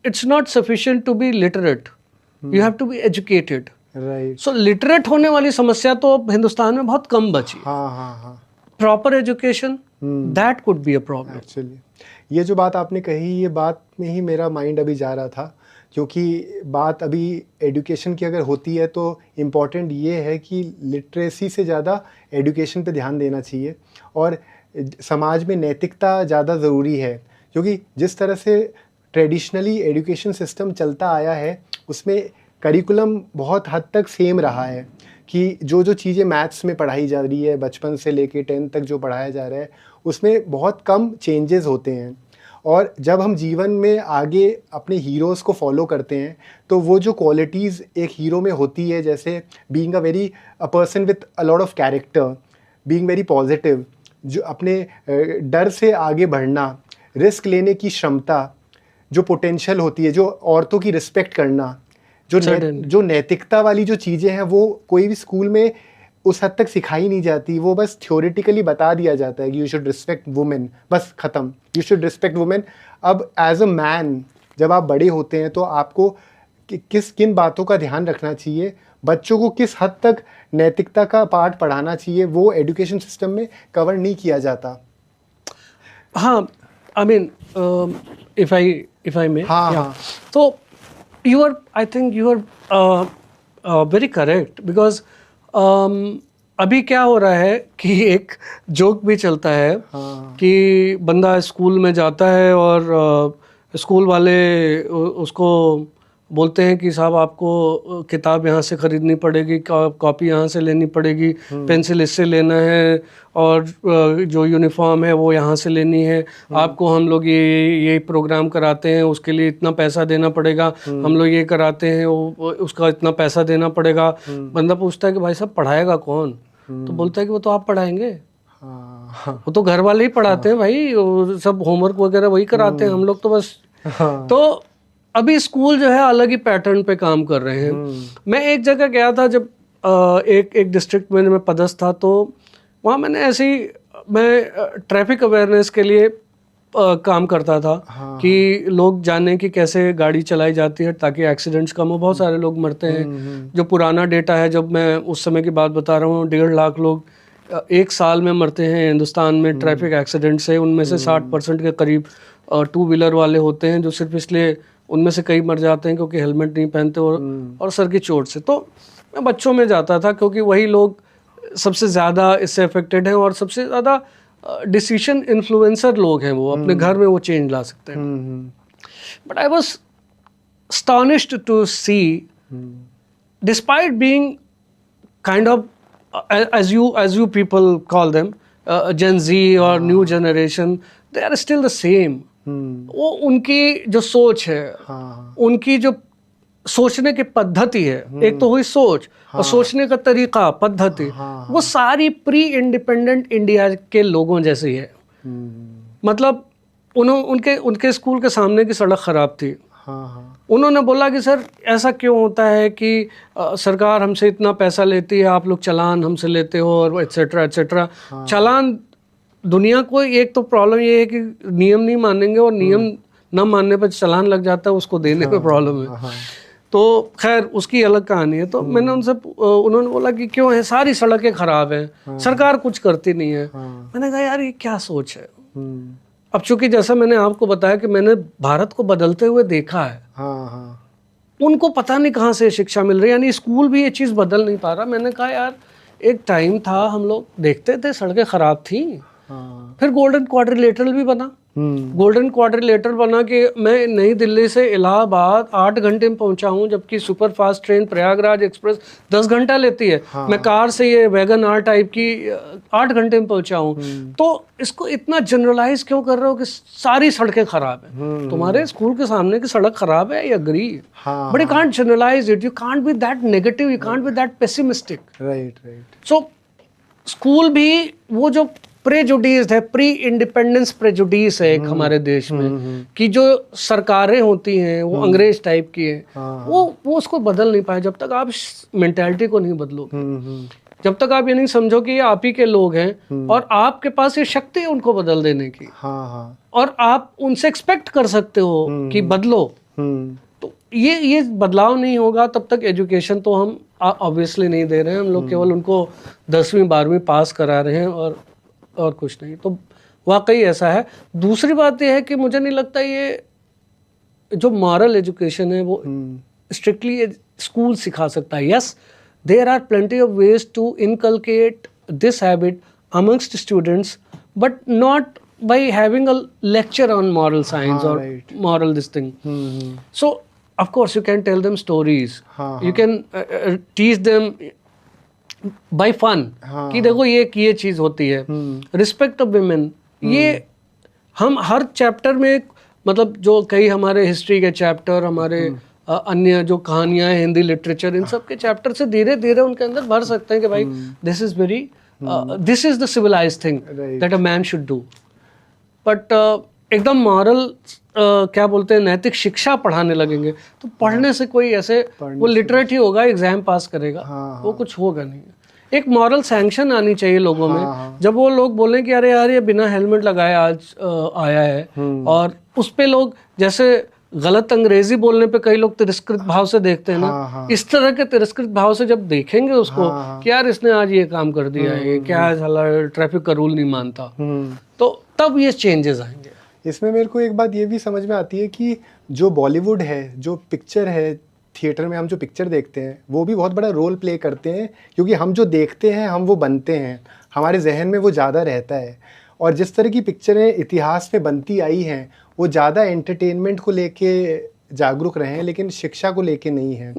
it's not sufficient to be literate, you have to be educated. Right. So literate होने वाली समस्या तो अब हिंदुस्तान में बहुत कम बची। Proper education, that could be a problem. Actually ये जो बात आपने कही, ये बात में ही मेरा माइंड अभी जा रहा था, क्योंकि बात अभी एजुकेशन की अगर होती है तो इम्पॉर्टेंट ये है कि लिटरेसी से ज़्यादा एजुकेशन पे ध्यान देना चाहिए और समाज में नैतिकता ज़्यादा ज़रूरी है। क्योंकि जिस तरह से ट्रेडिशनली एजुकेशन सिस्टम चलता आया है उसमें करिकुलम बहुत हद तक सेम रहा है कि जो चीज़ें मैथ्स में पढ़ाई जा रही है बचपन से लेके 10th तक जो पढ़ाया जा रहा है उसमें बहुत कम चेंजेस होते हैं। और जब हम जीवन में आगे अपने हीरोज़ को फॉलो करते हैं तो वो जो क्वालिटीज़ एक हीरो में होती है, जैसे being a person with a lot of character, being very positive, जो अपने डर से आगे बढ़ना, रिस्क लेने की क्षमता, जो पोटेंशियल होती है, जो औरतों की रिस्पेक्ट करना, जो नैतिकता वाली जो चीज़ें हैं वो कोई भी स्कूल में उस हद तक सिखाई नहीं जाती। वो बस थ्योरेटिकली बता दिया जाता है कि यू शुड रिस्पेक्ट वुमेन, बस ख़त्म, यू शुड रिस्पेक्ट वुमेन। अब एज अ मैन जब आप बड़े होते हैं तो आपको किन बातों का ध्यान रखना चाहिए, बच्चों को किस हद तक नैतिकता का पाठ पढ़ाना चाहिए, वो एजुकेशन सिस्टम में कवर नहीं किया जाता। हाँ, I mean if I may, हाँ, तो you are, I think you are very correct, because अभी क्या हो रहा है कि एक जोक भी चलता है कि बंदा स्कूल में जाता है और स्कूल वाले उसको बोलते हैं कि साहब आपको किताब यहाँ से ख़रीदनी पड़ेगी, कॉपी यहाँ से लेनी पड़ेगी, पेंसिल इससे लेना है और जो यूनिफॉर्म है वो यहाँ से लेनी है, आपको हम लोग ये प्रोग्राम कराते हैं उसके लिए इतना पैसा देना पड़ेगा, हम लोग ये कराते हैं उसका इतना पैसा देना पड़ेगा। बंदा पूछता है कि भाई साहब पढ़ाएगा कौन? तो बोलता है कि वो तो आप पढ़ाएंगे, वो तो घर वाले ही पढ़ाते हैं भाई, सब होमवर्क वगैरह वही कराते हैं, हम लोग तो बस। तो अभी स्कूल जो है अलग ही पैटर्न पे काम कर रहे हैं। मैं एक जगह गया था जब एक डिस्ट्रिक्ट में मैं पदस्थ था, तो वहाँ मैंने ऐसे ही मैं ट्रैफिक अवेयरनेस के लिए काम करता था कि लोग जाने कि कैसे गाड़ी चलाई जाती है ताकि एक्सीडेंट्स कम हो। बहुत सारे लोग मरते हैं, जो पुराना डेटा है, जब मैं उस समय की बात बता रहा हूँ, 1.5 लाख लोग एक साल में मरते हैं हिंदुस्तान में ट्रैफिक एक्सीडेंट से। उनमें से 60% के करीब 2 व्हीलर वाले होते हैं, जो सिर्फ इसलिए, उनमें से कई मर जाते हैं क्योंकि हेलमेट नहीं पहनते और सर की चोट से। तो मैं बच्चों में जाता था क्योंकि वही लोग सबसे ज़्यादा इससे अफेक्टेड हैं और सबसे ज़्यादा डिसीजन इन्फ्लुएंसर लोग हैं, वो अपने घर में वो चेंज ला सकते हैं। But I was astonished to see, despite being kind of as you people call them Gen Z or new generation, they are still the same. वो उनकी जो सोच है, उनकी जो सोचने की पद्धति है, एक तो हुई सोच और सोचने का तरीका, पद्धति, वो सारी प्री इंडिपेंडेंट इंडिया के लोगों जैसी है। मतलब उनके स्कूल के सामने की सड़क खराब थी। उन्होंने बोला कि सर ऐसा क्यों होता है कि सरकार हमसे इतना पैसा लेती है, आप लोग चालान हमसे लेते हो और एटसेट्रा एटसेट्रा। चालान, दुनिया को एक तो प्रॉब्लम ये है कि नियम नहीं मानेंगे और नियम न मानने पर चालान लग जाता है, उसको देने पे प्रॉब्लम है। तो खैर उसकी अलग कहानी है। तो मैंने उन्होंने बोला कि क्यों है, सारी सड़कें खराब हैं, सरकार कुछ करती नहीं है। मैंने कहा यार ये क्या सोच है। अब चूंकि जैसा मैंने आपको बताया कि मैंने भारत को बदलते हुए देखा है, उनको पता नहीं कहाँ से शिक्षा मिल रही है, यानी स्कूल भी ये चीज़ बदल नहीं पा रहा। मैंने कहा यार एक टाइम था हम लोग देखते थे सड़कें खराब थी, फिर गोल्डन क्वाड्रिलेटरल भी बना। गोल्डन क्वाड्रिलेटरल बना कि मैं नई दिल्ली से इलाहाबाद 8 घंटे में पहुंचा हूं, जबकि super fast train Prayagraj express 10 घंटा लेती है। मैं कार से ये वैगन आर टाइप की 8 घंटे में पहुंचा हूं। तो इसको इतना जनरलाइज क्यों कर रहे हो कि सारी सड़कें खराब है? तुम्हारे स्कूल के सामने की सड़क खराब है, I agree, but you can't generalise it, you can't be that negative, you can't be that pessimistic. Right. So school भी वो जो प्रेजुडिस है, प्री इंडिपेंडेंस प्रेजुडिस है एक हमारे देश में, कि जो सरकारें होती हैं वो अंग्रेज टाइप की है, वो उसको बदल नहीं पाए। जब तक आप मेंटालिटी को नहीं बदलोगे, जब तक आप ये नहीं समझो कि ये आप ही के लोग हैं और आपके पास ये शक्ति है उनको बदल देने की, और आप उनसे एक्सपेक्ट कर सकते हो कि बदलो, तो ये बदलाव नहीं होगा तब तक एजुकेशन तो हम ऑब्वियसली नहीं दे रहे हैं। हम लोग केवल उनको 10वीं 12वीं पास करा रहे हैं और कुछ नहीं। तो वाकई ऐसा है। दूसरी बात यह है कि मुझे नहीं लगता ये जो मॉरल एजुकेशन है वो स्ट्रिक्टली स्कूल सिखा सकता है। Yes, there are plenty of ways to inculcate this habit amongst students, but not by having a lecture on moral science और moral this thing. So of course you can tell them stories, you can teach them by fun कि देखो ये चीज होती है, respect of women. ये हम हर chapter में, मतलब जो कई हमारे हिस्ट्री के चैप्टर, हमारे अन्य जो कहानियां हैं, हिंदी लिटरेचर, इन सब के चैप्टर से धीरे धीरे उनके अंदर भर सकते हैं कि भाई this is the civilised thing that a man should do. But एकदम मॉरल क्या बोलते हैं, नैतिक शिक्षा पढ़ाने लगेंगे तो पढ़ने से कोई ऐसे वो लिटरेट ही होगा, एग्जाम पास करेगा, वो कुछ होगा नहीं। एक मॉरल सैंक्शन आनी चाहिए लोगों में। जब वो लोग बोले कि अरे यार ये बिना हेलमेट लगाए आज आया है, और उस पे लोग जैसे गलत अंग्रेजी बोलने पे कई लोग तिरस्कृत भाव से देखते हैं ना, इस तरह के तिरस्कृत भाव से जब देखेंगे उसको कि यार इसने आज ये काम कर दिया है, ये क्या साला ट्रैफिक का रूल नहीं मानता, तो तब ये चेंजेस आएंगे। इसमें मेरे को एक बात ये भी समझ में आती है कि जो बॉलीवुड है, जो पिक्चर है, थिएटर में हम जो पिक्चर देखते हैं वो भी बहुत बड़ा रोल प्ले करते हैं, क्योंकि हम जो देखते हैं हम वो बनते हैं, हमारे जहन में वो ज़्यादा रहता है। और जिस तरह की पिक्चरें इतिहास में बनती आई हैं वो ज़्यादा एंटरटेनमेंट को लेके जागरूक रहे हैं, लेकिन शिक्षा को लेके नहीं है।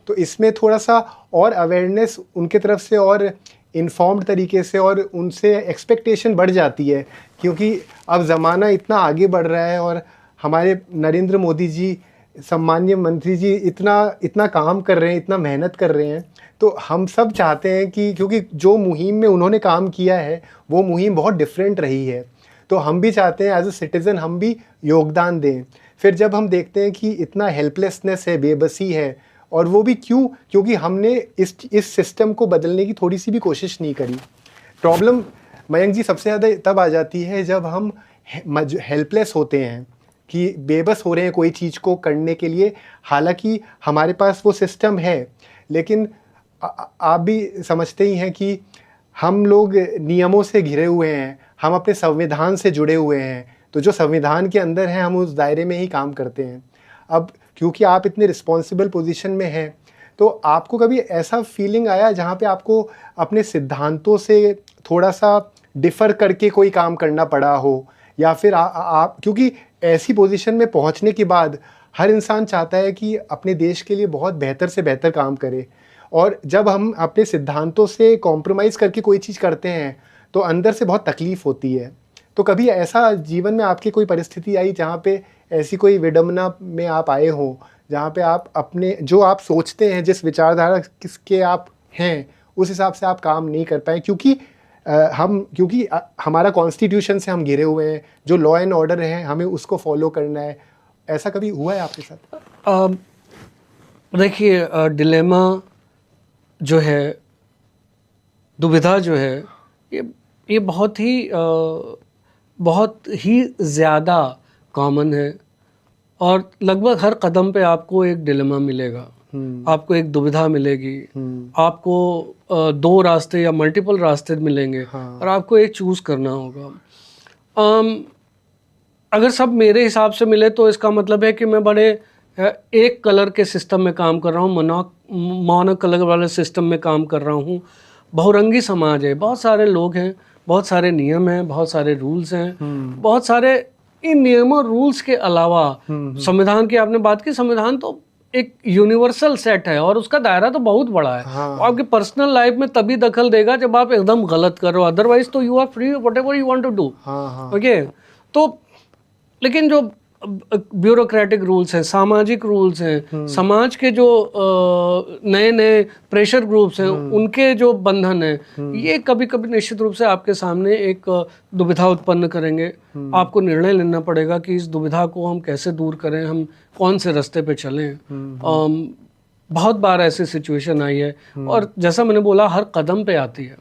तो इसमें थोड़ा सा और अवेयरनेस उनके तरफ से और इन्फॉर्म्ड तरीके से, और उनसे एक्सपेक्टेशन बढ़ जाती है, क्योंकि अब ज़माना इतना आगे बढ़ रहा है और हमारे नरेंद्र मोदी जी, सम्माननीय मंत्री जी इतना काम कर रहे हैं, इतना मेहनत कर रहे हैं। तो हम सब चाहते हैं कि, क्योंकि जो मुहिम में उन्होंने काम किया है वो मुहिम बहुत डिफरेंट रही है, तो हम भी चाहते हैं एज अ सिटीज़न हम भी योगदान दें। फिर जब हम देखते हैं कि इतना हेल्पलेसनेस है, बेबसी है, और वो भी क्यों, क्योंकि हमने इस सिस्टम को बदलने की थोड़ी सी भी कोशिश नहीं करी। प्रॉब्लम मयंक जी सबसे ज़्यादा तब आ जाती है जब हम हेल्पलेस होते हैं, कि बेबस हो रहे हैं कोई चीज़ को करने के लिए, हालांकि हमारे पास वो सिस्टम है। लेकिन आप भी समझते ही हैं कि हम लोग नियमों से घिरे हुए हैं, हम अपने संविधान से जुड़े हुए हैं, तो जो संविधान के अंदर है हम उस दायरे में ही काम करते हैं। अब क्योंकि आप इतने रिस्पॉन्सिबल पोजीशन में हैं, तो आपको कभी ऐसा फीलिंग आया जहाँ पे आपको अपने सिद्धांतों से थोड़ा सा डिफ़र करके कोई काम करना पड़ा हो, या फिर आप क्योंकि ऐसी पोजीशन में पहुँचने के बाद हर इंसान चाहता है कि अपने देश के लिए बहुत बेहतर से बेहतर काम करे, और जब हम अपने सिद्धांतों से कॉम्प्रोमाइज़ करके कोई चीज़ करते हैं तो अंदर से बहुत तकलीफ़ होती है। तो कभी ऐसा जीवन में आपकी कोई परिस्थिति आई जहाँ पे ऐसी कोई विडंबना में आप आए हो, जहाँ पे आप अपने जो आप सोचते हैं, जिस विचारधारा किसके आप हैं, उस हिसाब से आप काम नहीं कर पाए, क्योंकि हमारा कॉन्स्टिट्यूशन से हम घिरे हुए हैं, जो लॉ एंड ऑर्डर है हमें उसको फॉलो करना है। ऐसा कभी हुआ है आपके साथ? देखिए, डिलेमा जो है, दुविधा जो है, ये बहुत ही ज़्यादा कॉमन है, और लगभग हर कदम पे आपको एक डिलेमा मिलेगा, आपको एक दुविधा मिलेगी, आपको दो रास्ते या मल्टीपल रास्ते मिलेंगे, और आपको एक चूज़ करना होगा। अगर सब मेरे हिसाब से मिले तो इसका मतलब है कि मैं बड़े एक कलर के सिस्टम में काम कर रहा हूँ, मोनो कलर वाले सिस्टम में काम कर रहा हूँ। बहुरंगी समाज है, बहुत सारे लोग हैं, बहुत सारे नियम हैं, बहुत सारे रूल्स हैं, बहुत सारे इन नियमों रूल्स के अलावा संविधान की आपने बात की, संविधान तो एक यूनिवर्सल सेट है और उसका दायरा तो बहुत बड़ा है। आपकी पर्सनल लाइफ में तभी दखल देगा जब आप एकदम गलत कर रहे हो, अदरवाइज तो you are free whatever you want to do. Okay, तो लेकिन जो ब्यूरोक्रेटिक रूल्स हैं, सामाजिक रूल्स हैं, समाज के जो नए नए प्रेशर ग्रुप्स हैं, उनके जो बंधन हैं, ये कभी कभी निश्चित रूप से आपके सामने एक दुविधा उत्पन्न करेंगे। आपको निर्णय लेना पड़ेगा कि इस दुविधा को हम कैसे दूर करें, हम कौन से रास्ते पे चलें। बहुत बार ऐसी सिचुएशन आई है, और जैसा मैंने बोला, हर कदम पे आती है,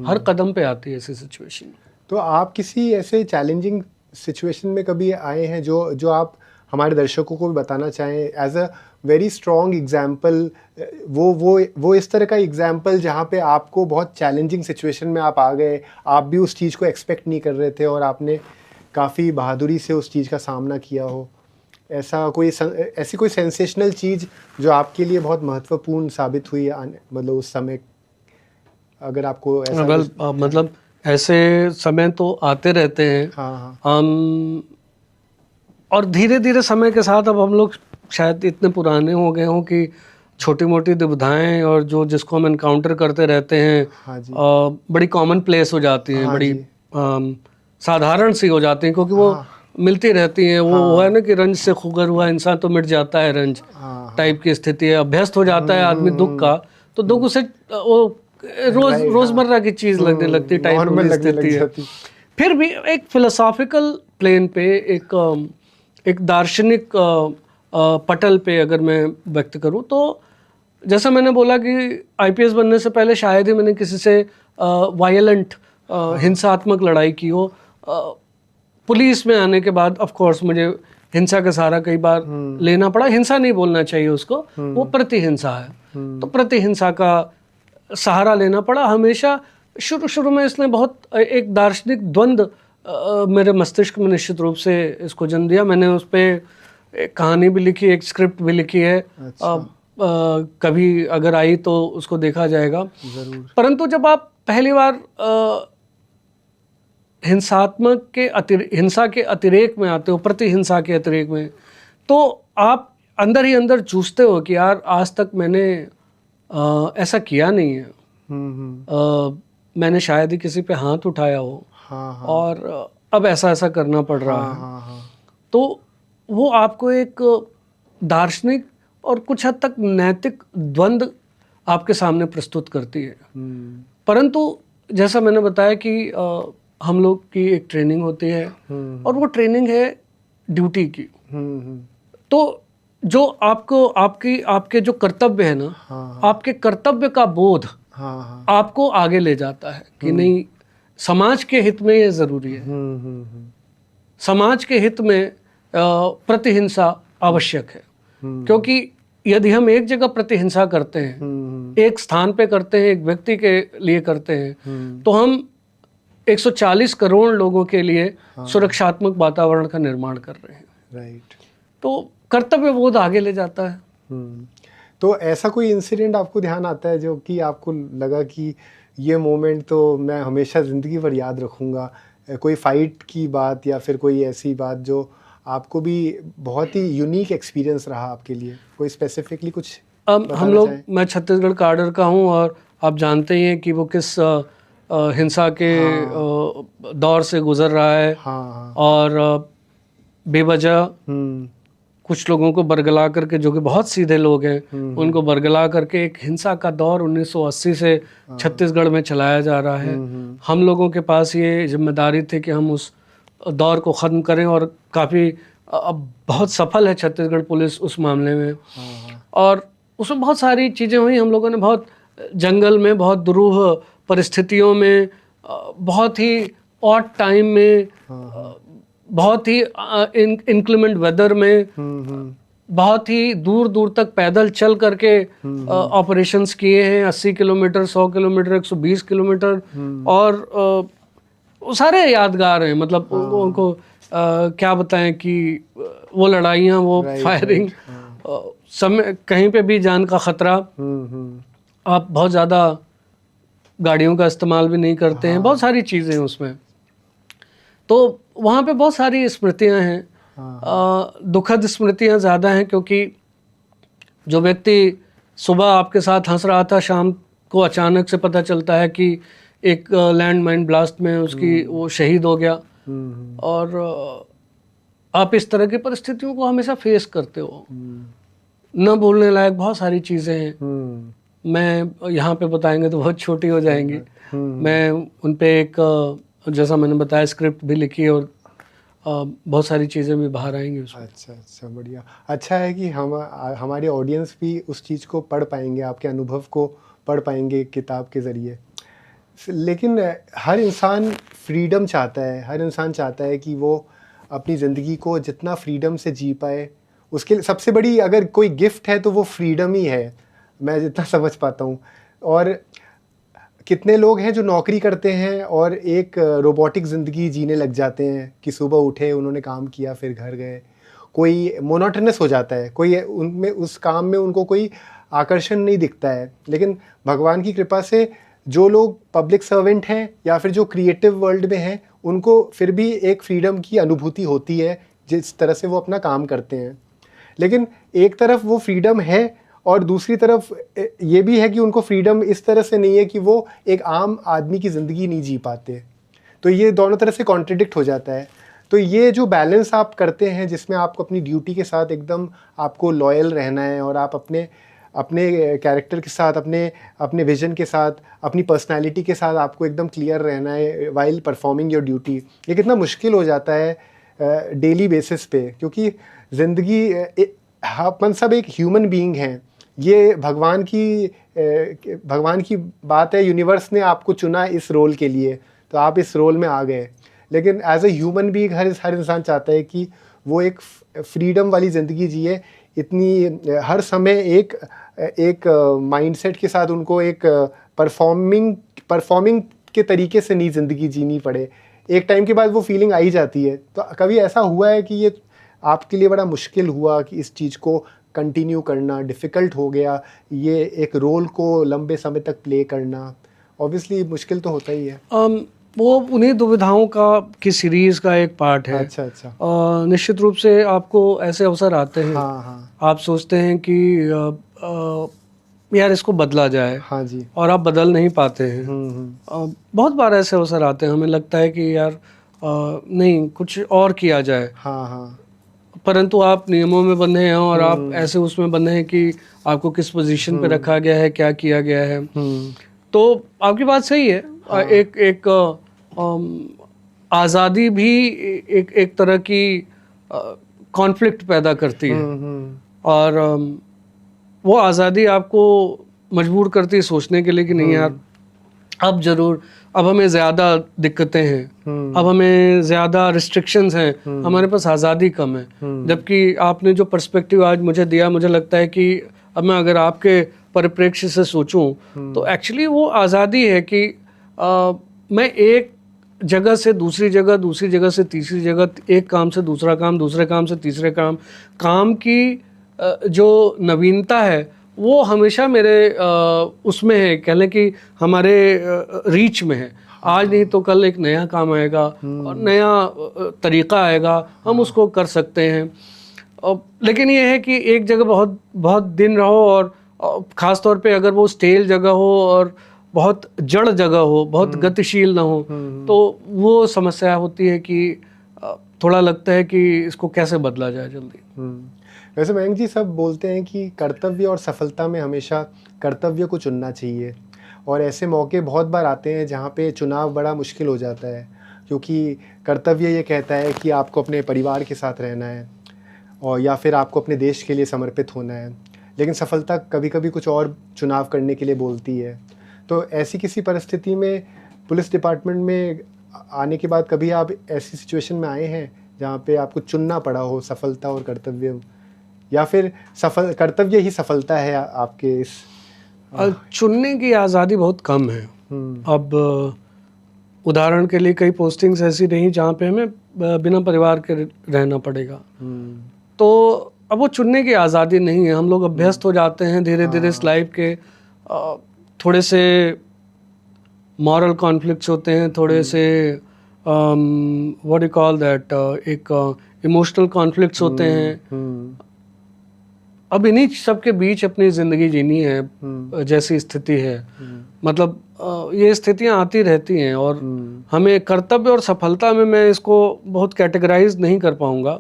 हर कदम पे आती है ऐसी सिचुएशन। तो आप किसी ऐसे चैलेंजिंग सिचुएशन में कभी आए हैं जो आप हमारे दर्शकों को भी बताना चाहें, as a very strong example, वो इस तरह का एग्जाम्पल जहाँ पे आपको बहुत चैलेंजिंग सिचुएशन में आप आ गए, आप भी उस चीज़ को एक्सपेक्ट नहीं कर रहे थे और आपने काफ़ी बहादुरी से उस चीज़ का सामना किया हो? ऐसी कोई सेंसेशनल चीज़ जो आपके लिए बहुत महत्वपूर्ण साबित हुई, मतलब उस समय, अगर आपको ऐसा मतलब ऐसे समय तो आते रहते हैं। और धीरे धीरे समय के साथ अब हम लोग शायद इतने पुराने हो गए हों कि छोटी मोटी दुविधाएं और जिसको हम एनकाउंटर करते रहते हैं, बड़ी कॉमन प्लेस हो जाती हैं, बड़ी साधारण सी हो जाती हैं, क्योंकि वो मिलती रहती हैं। वो है ना कि रंज से खुगर हुआ इंसान तो मिट जाता है रंज टाइप की स्थिति है। अभ्यस्त हो जाता है आदमी दुख का, तो दुख उसे वो रोजमर्रा की चीज लगने लगती, टाइप की स्थिति है। फिर भी एक फिलोसॉफिकल प्लेन पे, एक दार्शनिक पटल पे अगर मैं व्यक्त करूं, तो जैसा मैंने बोला कि आईपीएस बनने से पहले शायद ही मैंने किसी से वायलेंट हिंसात्मक लड़ाई की हो। पुलिस में आने के बाद ऑफ कोर्स मुझे हिंसा का सहारा कई बार लेना पड़ा। हिंसा नहीं बोलना चाहिए उसको, वो प्रतिहिंसा है। तो प्रतिहिंसा का सहारा लेना पड़ा हमेशा। शुरू में इसने बहुत एक दार्शनिक द्वंद्व मेरे मस्तिष्क में निश्चित रूप से इसको जन्म दिया। मैंने उस पर एक कहानी भी लिखी, एक स्क्रिप्ट भी लिखी है। अच्छा। कभी अगर आई तो उसको देखा जाएगा जरूर। परंतु जब आप पहली बार हिंसा के अतिरेक में आते हो, प्रतिहिंसा के अतिरेक में, तो आप अंदर ही अंदर चूसते हो कि यार आज तक मैंने ऐसा किया नहीं है। मैंने शायद ही किसी पे हाथ उठाया हो। और अब ऐसा करना पड़ रहा है। तो वो आपको एक दार्शनिक और कुछ हद तक नैतिक द्वंद्व आपके सामने प्रस्तुत करती है। परंतु जैसा मैंने बताया कि हम लोग की एक ट्रेनिंग होती है, और वो ट्रेनिंग है ड्यूटी की। तो जो आपके जो कर्तव्य है ना, आपके कर्तव्य का बोध आपको आगे ले जाता है कि नहीं, समाज के हित में ये जरूरी है। समाज के हित में प्रतिहिंसा आवश्यक है, क्योंकि यदि हम एक जगह प्रतिहिंसा करते हैं, एक स्थान पे करते हैं, एक व्यक्ति के लिए करते हैं, तो हम 140 करोड़ लोगों के लिए सुरक्षात्मक वातावरण का निर्माण कर रहे हैं। राइट। तो कर्तव्य बोध आगे ले जाता है। तो ऐसा कोई इंसिडेंट आपको ध्यान आता है जो कि आपको लगा कि ये मोमेंट तो मैं हमेशा ज़िंदगी भर याद रखूँगा? कोई फाइट की बात या फिर कोई ऐसी बात जो आपको भी बहुत ही यूनिक एक्सपीरियंस रहा आपके लिए, कोई स्पेसिफिकली कुछ? मैं छत्तीसगढ़ काडर का हूँ, और आप जानते ही हैं कि वो किस हिंसा के दौर से गुजर रहा है। और बेवजह कुछ लोगों को बरगला करके, जो कि बहुत सीधे लोग हैं, उनको बरगला करके एक हिंसा का दौर 1980 से छत्तीसगढ़ में चलाया जा रहा है। हम लोगों के पास ये जिम्मेदारी थी कि हम उस दौर को ख़त्म करें, और काफ़ी अब बहुत सफल है छत्तीसगढ़ पुलिस उस मामले में। और उसमें बहुत सारी चीज़ें हुई। हम लोगों ने बहुत जंगल में, बहुत दुरूह परिस्थितियों में, बहुत ही ऑड टाइम में, बहुत ही इंक्लेमेंट वेदर में, बहुत ही दूर दूर तक पैदल चल करके ऑपरेशंस किए हैं। 80 किलोमीटर, 100 किलोमीटर, 120 किलोमीटर, और सारे यादगार हैं। मतलब उनको क्या बताएं कि वो लड़ाइयाँ, वो फायरिंग, समय कहीं पे भी जान का खतरा। आप बहुत ज़्यादा गाड़ियों का इस्तेमाल भी नहीं करते हैं, बहुत सारी चीज़ें हैं उसमें। तो वहाँ पे बहुत सारी स्मृतियाँ हैं। दुखद स्मृतियाँ ज़्यादा हैं, क्योंकि जो व्यक्ति सुबह आपके साथ हंस रहा था, शाम को अचानक से पता चलता है कि एक लैंड माइन ब्लास्ट में उसकी वो शहीद हो गया। और आप इस तरह की परिस्थितियों को हमेशा फेस करते हो। न भूलने लायक बहुत सारी चीज़ें हैं। मैं यहाँ पे बताएंगे तो बहुत छोटी हो जाएंगी। मैं उन पे एक, जैसा मैंने बताया, स्क्रिप्ट भी लिखी, और बहुत सारी चीज़ें भी बाहर आएंगी उसमें। अच्छा, बढ़िया। अच्छा है कि हमारे ऑडियंस भी उस चीज़ को पढ़ पाएंगे, आपके अनुभव को पढ़ पाएंगे किताब के ज़रिए। लेकिन हर इंसान फ्रीडम चाहता है, हर इंसान चाहता है कि वो अपनी ज़िंदगी को जितना फ्रीडम से जी पाए। उसके लिए सबसे बड़ी अगर कोई गिफ्ट है तो वो फ्रीडम ही है, मैं जितना समझ पाता हूँ। और कितने लोग हैं जो नौकरी करते हैं और एक रोबोटिक ज़िंदगी जीने लग जाते हैं कि सुबह उठे, उन्होंने काम किया, फिर घर गए। कोई मोनोटोनस हो जाता है, कोई उनमें उस काम में उनको कोई आकर्षण नहीं दिखता है। लेकिन भगवान की कृपा से जो लोग पब्लिक सर्वेंट हैं या फिर जो क्रिएटिव वर्ल्ड में हैं, उनको फिर भी एक फ्रीडम की अनुभूति होती है जिस तरह से वो अपना काम करते हैं। लेकिन एक तरफ वो फ्रीडम है और दूसरी तरफ ये भी है कि उनको फ्रीडम इस तरह से नहीं है कि वो एक आम आदमी की ज़िंदगी नहीं जी पाते। तो ये दोनों तरफ से कॉन्ट्रडिक्ट हो जाता है। तो ये जो बैलेंस आप करते हैं, जिसमें आपको अपनी ड्यूटी के साथ एकदम आपको लॉयल रहना है और आप अपने कैरेक्टर के साथ, अपने विजन के साथ, अपनी पर्सनालिटी के साथ आपको एकदम क्लियर रहना है वाइल परफॉर्मिंग योर ड्यूटी, ये कितना मुश्किल हो जाता है डेली बेसिस पे। क्योंकि ज़िंदगी, अपन सब एक ह्यूमन बीइंग हैं। ये भगवान की बात है, यूनिवर्स ने आपको चुना इस रोल के लिए, तो आप इस रोल में आ गए। लेकिन एज ए ह्यूमन बीइंग हर इंसान चाहता है कि वो एक फ्रीडम वाली ज़िंदगी जिए। इतनी हर समय एक माइंडसेट के साथ उनको एक परफॉर्मिंग के तरीके से नहीं ज़िंदगी जीनी पड़े। एक टाइम के बाद वो फीलिंग आ ही जाती है। तो कभी ऐसा हुआ है कि ये आपके लिए बड़ा मुश्किल हुआ कि इस चीज़ को कंटिन्यू करना डिफ़िकल्ट हो गया, ये एक रोल को लंबे समय तक प्ले करना? ऑब्वियसली मुश्किल तो होता ही है। वो उन्हीं दुविधाओं की सीरीज़ का एक पार्ट है। अच्छा। निश्चित रूप से आपको ऐसे अवसर आते हैं। हाँ। आप सोचते हैं कि यार इसको बदला जाए। हाँ जी। और आप बदल नहीं पाते हैं। बहुत बार ऐसे अवसर आते हैं, हमें लगता है कि यार नहीं, कुछ और किया जाए। हाँ। परंतु आप नियमों में बंधे हैं और आप ऐसे उसमें बंधे हैं कि आपको किस पोजीशन पे रखा गया है, क्या किया गया है। तो आपकी बात सही है। हाँ। एक आज़ादी भी एक तरह की कॉन्फ्लिक्ट पैदा करती है। और वो आज़ादी आपको मजबूर करती है सोचने के लिए कि नहीं यार, अब हमें ज़्यादा दिक्कतें हैं, अब हमें ज़्यादा रिस्ट्रिक्शंस हैं, हमारे पास आज़ादी कम है। जबकि आपने जो पर्सपेक्टिव आज मुझे दिया, मुझे लगता है कि अब मैं अगर आपके परिप्रेक्ष्य से सोचूं तो एक्चुअली वो आज़ादी है कि मैं एक जगह से दूसरी जगह, दूसरी जगह से तीसरी जगह, एक काम से दूसरा काम, दूसरे काम से तीसरे काम की जो नवीनता है वो हमेशा मेरे उसमें है, कह लें कि हमारे रीच में है। आज नहीं तो कल एक नया काम आएगा और नया तरीका आएगा, हम उसको कर सकते हैं। लेकिन ये है कि एक जगह बहुत बहुत दिन रहो, और ख़ास तौर पे अगर वो स्टेल जगह हो और बहुत जड़ जगह हो, बहुत गतिशील ना हो, तो वो समस्या होती है कि थोड़ा लगता है कि इसको कैसे बदला जाए जल्दी। वैसे मयंक जी, सब बोलते हैं कि कर्तव्य और सफलता में हमेशा कर्तव्य को चुनना चाहिए, और ऐसे मौके बहुत बार आते हैं जहाँ पे चुनाव बड़ा मुश्किल हो जाता है, क्योंकि कर्तव्य ये कहता है कि आपको अपने परिवार के साथ रहना है और या फिर आपको अपने देश के लिए समर्पित होना है, लेकिन सफलता कभी कभी कुछ और चुनाव करने के लिए बोलती है। तो ऐसी किसी परिस्थिति में पुलिस डिपार्टमेंट में आने के बाद कभी आप ऐसी सिचुएशन में आए हैं जहाँ पे आपको चुनना पड़ा हो सफलता और कर्तव्य, या फिर कर्तव्य ही सफलता है आपके इस? चुनने की आज़ादी बहुत कम है। अब उदाहरण के लिए कई पोस्टिंग्स ऐसी रही जहाँ पे हमें बिना परिवार के रहना पड़ेगा, तो अब वो चुनने की आज़ादी नहीं है। हम लोग अभ्यस्त हो जाते हैं धीरे धीरे इस लाइफ के। थोड़े से मॉरल कॉन्फ्लिक्ट्स होते हैं, थोड़े से व्हाट यू कॉल दैट, एक इमोशनल कॉन्फ्लिक्ट्स होते हैं। अब इन्हीं सब के बीच अपनी ज़िंदगी जीनी है जैसी स्थिति है। मतलब ये स्थितियां आती रहती हैं, और हमें कर्तव्य और सफलता में मैं इसको बहुत कैटेगराइज नहीं कर पाऊंगा।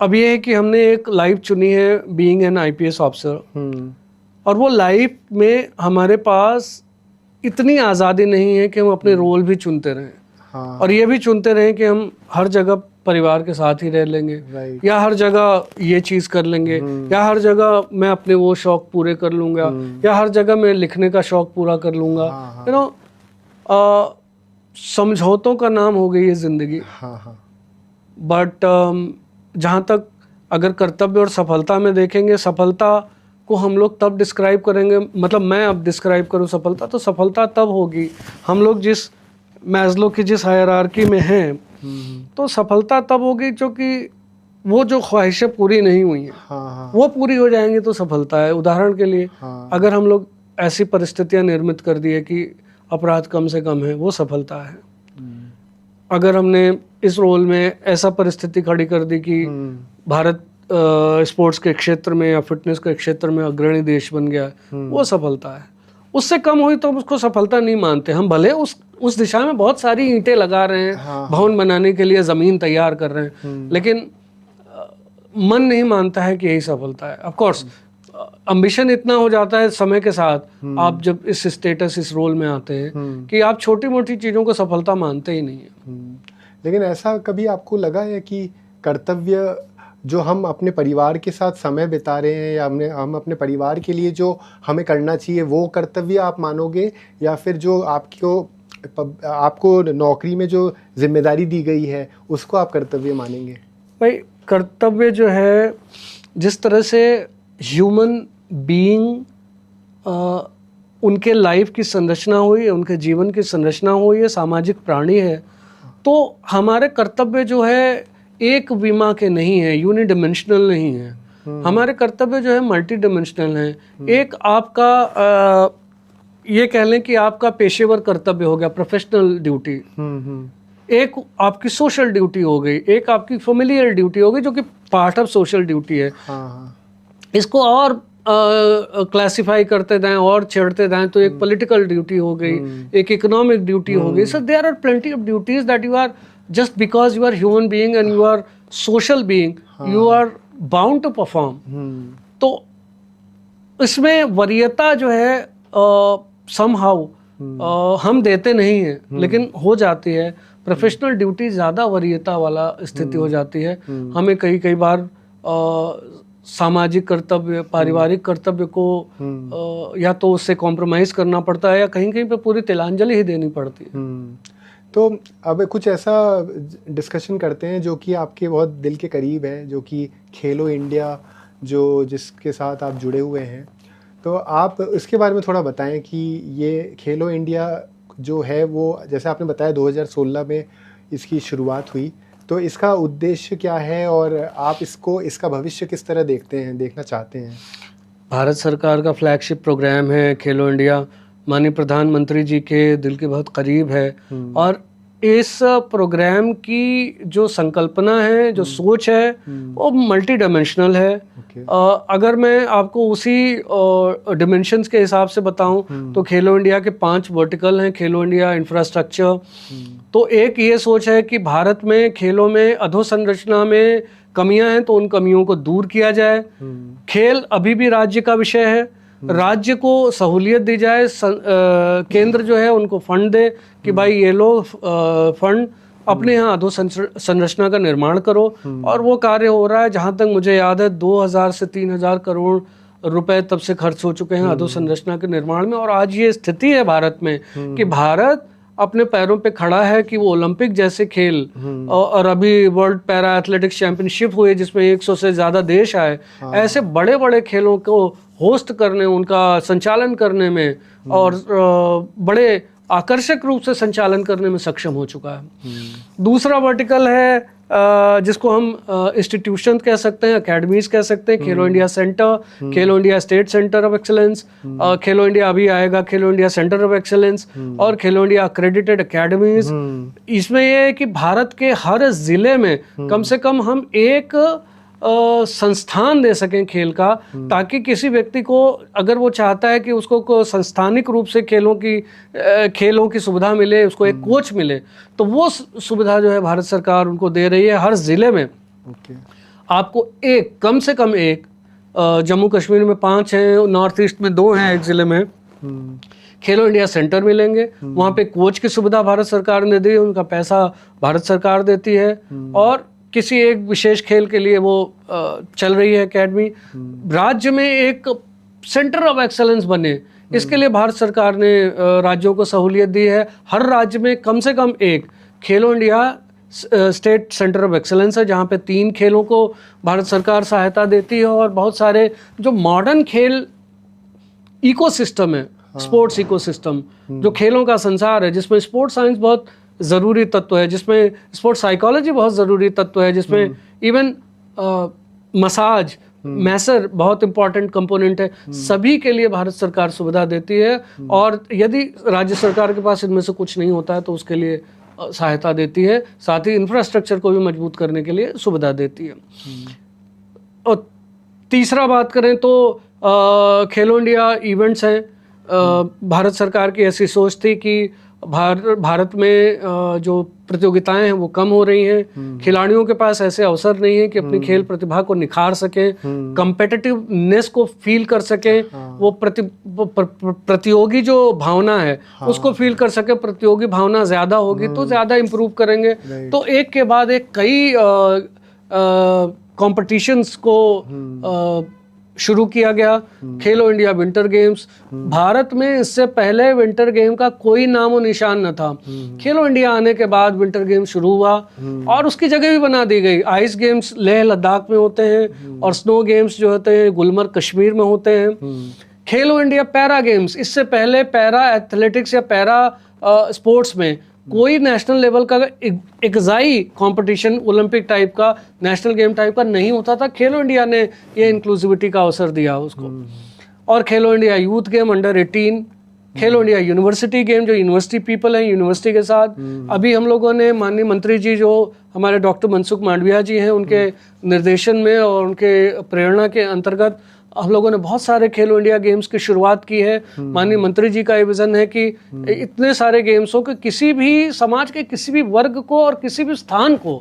अब ये है कि हमने एक लाइफ चुनी है बीइंग एन IPS ऑफिसर, और वो लाइफ में हमारे पास इतनी आज़ादी नहीं है कि हम अपने रोल भी चुनते रहें, और ये भी चुनते रहें कि हम हर जगह परिवार के साथ ही रह लेंगे, या हर जगह ये चीज़ कर लेंगे, या हर जगह मैं अपने वो शौक पूरे कर लूँगा, या हर जगह मैं लिखने का शौक पूरा कर लूँगा। यू नो, समझौतों का नाम हो गई है ज़िंदगी। बट जहाँ तक अगर कर्तव्य और सफलता में देखेंगे, सफलता को हम लोग तब डिस्क्राइब करेंगे, मतलब मैं अब डिस्क्राइब करूँ सफलता, तो सफलता तब होगी हम लोग जिस मैस्लो की जिस हायरार्की में हैं, तो सफलता तब होगी जो कि वो जो ख्वाहिशें पूरी नहीं हुई हैं वो पूरी हो जाएंगी तो सफलता है। उदाहरण के लिए अगर हम लोग ऐसी परिस्थितियां निर्मित कर दी है कि अपराध कम से कम है, वो सफलता है। अगर हमने इस रोल में ऐसा परिस्थिति खड़ी कर दी कि भारत स्पोर्ट्स के क्षेत्र में या फिटनेस के क्षेत्र में अग्रणी देश बन गया, वो सफलता है। उससे कम हुई तो उसको सफलता नहीं मानते हम। भले उस दिशा में बहुत सारी ईंटें लगा रहे हैं, भवन बनाने के लिए जमीन तैयार कर रहे हैं, लेकिन मन नहीं मानता है कि यही सफलता है। ऑफ कोर्स एम्बिशन इतना हो जाता है समय के साथ, आप जब इस स्टेटस इस रोल में आते हैं कि आप छोटी मोटी चीज़ों को सफलता मानते ही नहीं है। लेकिन ऐसा कभी आपको लगा है कि कर्तव्य जो हम अपने परिवार के साथ समय बिता रहे हैं, या हम अपने परिवार के लिए जो हमें करना चाहिए वो कर्तव्य आप मानोगे, या फिर जो आपको नौकरी में जो जिम्मेदारी दी गई है उसको आप कर्तव्य मानेंगे? भाई, कर्तव्य जो है, जिस तरह से ह्यूमन बीइंग उनके लाइफ की संरचना हुई है, उनके जीवन की संरचना हुई है, सामाजिक प्राणी है, तो हमारे कर्तव्य जो है एक विमा के नहीं है, यूनिडिमेंशनल नहीं है। हमारे कर्तव्य जो है मल्टी डिमेंशनल हैं। एक आपका ये कह लें कि आपका पेशेवर कर्तव्य हो गया, प्रोफेशनल ड्यूटी, एक आपकी सोशल ड्यूटी हो गई, एक आपकी फेमिलियर ड्यूटी हो गई जो कि पार्ट ऑफ सोशल ड्यूटी है। इसको और क्लासिफाई करते जाएं और छेड़ते जाएं तो एक पॉलिटिकल ड्यूटी हो गई, एक इकोनॉमिक ड्यूटी हो गई। So there are plenty of duties that you are just because you are human being and you are social being, you are bound to perform. तो इसमें वरीयता जो है somehow हम देते नहीं हैं, लेकिन हो जाती है। प्रोफेशनल ड्यूटी ज़्यादा वरीयता वाला स्थिति हो जाती है। हमें कई बार सामाजिक कर्तव्य, पारिवारिक कर्तव्य को या तो उससे कॉम्प्रोमाइज़ करना पड़ता है, या कहीं पे पूरी तिलांजलि ही देनी पड़ती है। तो अब कुछ ऐसा डिस्कशन करते हैं जो कि आपके बहुत दिल के करीब है, जो कि खेलो इंडिया, जो जिसके साथ आप जुड़े हुए हैं। तो आप इसके बारे में थोड़ा बताएं कि ये खेलो इंडिया जो है वो, जैसे आपने बताया 2016 में इसकी शुरुआत हुई, तो इसका उद्देश्य क्या है और आप इसका भविष्य किस तरह देखना चाहते हैं? भारत सरकार का फ्लैगशिप प्रोग्राम है खेलो इंडिया, माननीय प्रधानमंत्री जी के दिल के बहुत करीब है, और इस प्रोग्राम की जो संकल्पना है, जो सोच है, वो मल्टी डायमेंशनल है। अगर मैं आपको उसी डिमेंशंस के हिसाब से बताऊं तो खेलो इंडिया के 5 वर्टिकल हैं। खेलो इंडिया इंफ्रास्ट्रक्चर, तो एक ये सोच है कि भारत में खेलों में अधोसंरचना में कमियां हैं तो उन कमियों को दूर किया जाए। खेल अभी भी राज्य का विषय है, राज्य को सहूलियत दी जाए, केंद्र जो है उनको फंड दे कि भाई ये लोग फंड अपने यहाँ अधोसंरचना का निर्माण करो, और वो कार्य हो रहा है। जहाँ तक मुझे याद है 2000 से 3000 करोड़ रुपए तब से खर्च हो चुके हैं अधोसंरचना के निर्माण में। और आज ये स्थिति है भारत में कि भारत अपने पैरों पे खड़ा है कि वो ओलंपिक जैसे खेल, और अभी वर्ल्ड पैरा एथलेटिक्स चैंपियनशिप हुए जिसमें 100 से ज्यादा देश आए, ऐसे बड़े बड़े खेलों को होस्ट करने, उनका संचालन करने में और बड़े आकर्षक रूप से संचालन करने में सक्षम हो चुका है। दूसरा वर्टिकल है जिसको हम इंस्टीट्यूशन कह सकते हैं, अकेडमीज कह सकते हैं। खेलो India centre, Khelo India state centre of excellence, Khelo India अभी आएगा खेलो इंडिया सेंटर ऑफ एक्सेलेंस, और खेलो इंडिया अक्रेडिटेड अकेडमीज। इसमें यह है कि भारत के हर जिले में कम से कम हम एक संस्थान दे सकें खेल का, ताकि किसी व्यक्ति को अगर वो चाहता है कि उसको संस्थानिक रूप से खेलों की सुविधा मिले, उसको एक कोच मिले, तो वो सुविधा जो है भारत सरकार उनको दे रही है। हर जिले में आपको एक, कम से कम एक, जम्मू कश्मीर में 5 हैं, नॉर्थ ईस्ट में 2 हैं, एक जिले में खेलो इंडिया सेंटर मिलेंगे। वहाँ पे कोच की सुविधा भारत सरकार ने दी है, उनका पैसा भारत सरकार देती है, और किसी एक विशेष खेल के लिए वो चल रही है एकेडमी। राज्य में एक सेंटर ऑफ एक्सेलेंस बने, इसके लिए भारत सरकार ने राज्यों को सहूलियत दी है। हर राज्य में कम से कम एक खेलो India state centre of excellence है, जहाँ पे 3 खेलों को भारत सरकार सहायता देती है। और बहुत सारे जो मॉडर्न खेल इकोसिस्टम है, स्पोर्ट्स इकोसिस्टम, जो खेलों का संसार है, जिसमें स्पोर्ट्स साइंस बहुत ज़रूरी तत्व है, जिसमें स्पोर्ट्स साइकोलॉजी बहुत ज़रूरी तत्व है, जिसमें इवन मसाज, मैसर बहुत इंपॉर्टेंट कंपोनेंट है, सभी के लिए भारत सरकार सुविधा देती है। और यदि राज्य सरकार के पास इनमें से कुछ नहीं होता है तो उसके लिए सहायता देती है, साथ ही इंफ्रास्ट्रक्चर को भी मजबूत करने के लिए सुविधा देती है। और तीसरा बात करें तो खेलो इंडिया इवेंट्स हैं। भारत सरकार की ऐसी सोच थी कि भारत में जो प्रतियोगिताएं हैं वो कम हो रही हैं, खिलाड़ियों के पास ऐसे अवसर नहीं है कि अपनी खेल प्रतिभा को निखार सकें, कम्पिटिटिवनेस को फील कर सकें, वो प्रतियोगी जो भावना है उसको फील कर सके। प्रतियोगी भावना ज्यादा होगी तो ज्यादा इम्प्रूव करेंगे। तो एक के बाद एक कई कॉम्पिटिशन्स को शुरू किया गया। खेलो इंडिया विंटर गेम्स, भारत में इससे पहले विंटर गेम का कोई नामो निशान न था। खेलो इंडिया आने के बाद विंटर गेम शुरू हुआ और उसकी जगह भी बना दी गई। आइस गेम्स लेह लद्दाख में होते हैं और स्नो गेम्स जो होते हैं गुलमर्ग कश्मीर में होते हैं। खेलो इंडिया पैरा गेम्स, इससे पहले पैरा एथलेटिक्स या पैरा स्पोर्ट्स में कोई नेशनल लेवल का एग्जाई कंपटीशन ओलंपिक टाइप का, नेशनल गेम टाइप का नहीं होता था। खेलो इंडिया ने ये इंक्लूसिविटी का अवसर दिया उसको। और खेलो इंडिया यूथ गेम अंडर 18, खेलो इंडिया यूनिवर्सिटी गेम जो यूनिवर्सिटी पीपल हैं यूनिवर्सिटी के साथ। अभी हम लोगों ने माननीय मंत्री जी जो हमारे डॉक्टर मनसुख मांडविया जी हैं, उनके निर्देशन में और उनके प्रेरणा के अंतर्गत हम लोगों ने बहुत सारे खेलो इंडिया गेम्स की शुरुआत की है। माननीय मंत्री जी का ये विजन है कि इतने सारे गेम्स हो कि किसी भी समाज के किसी भी वर्ग को और किसी भी स्थान को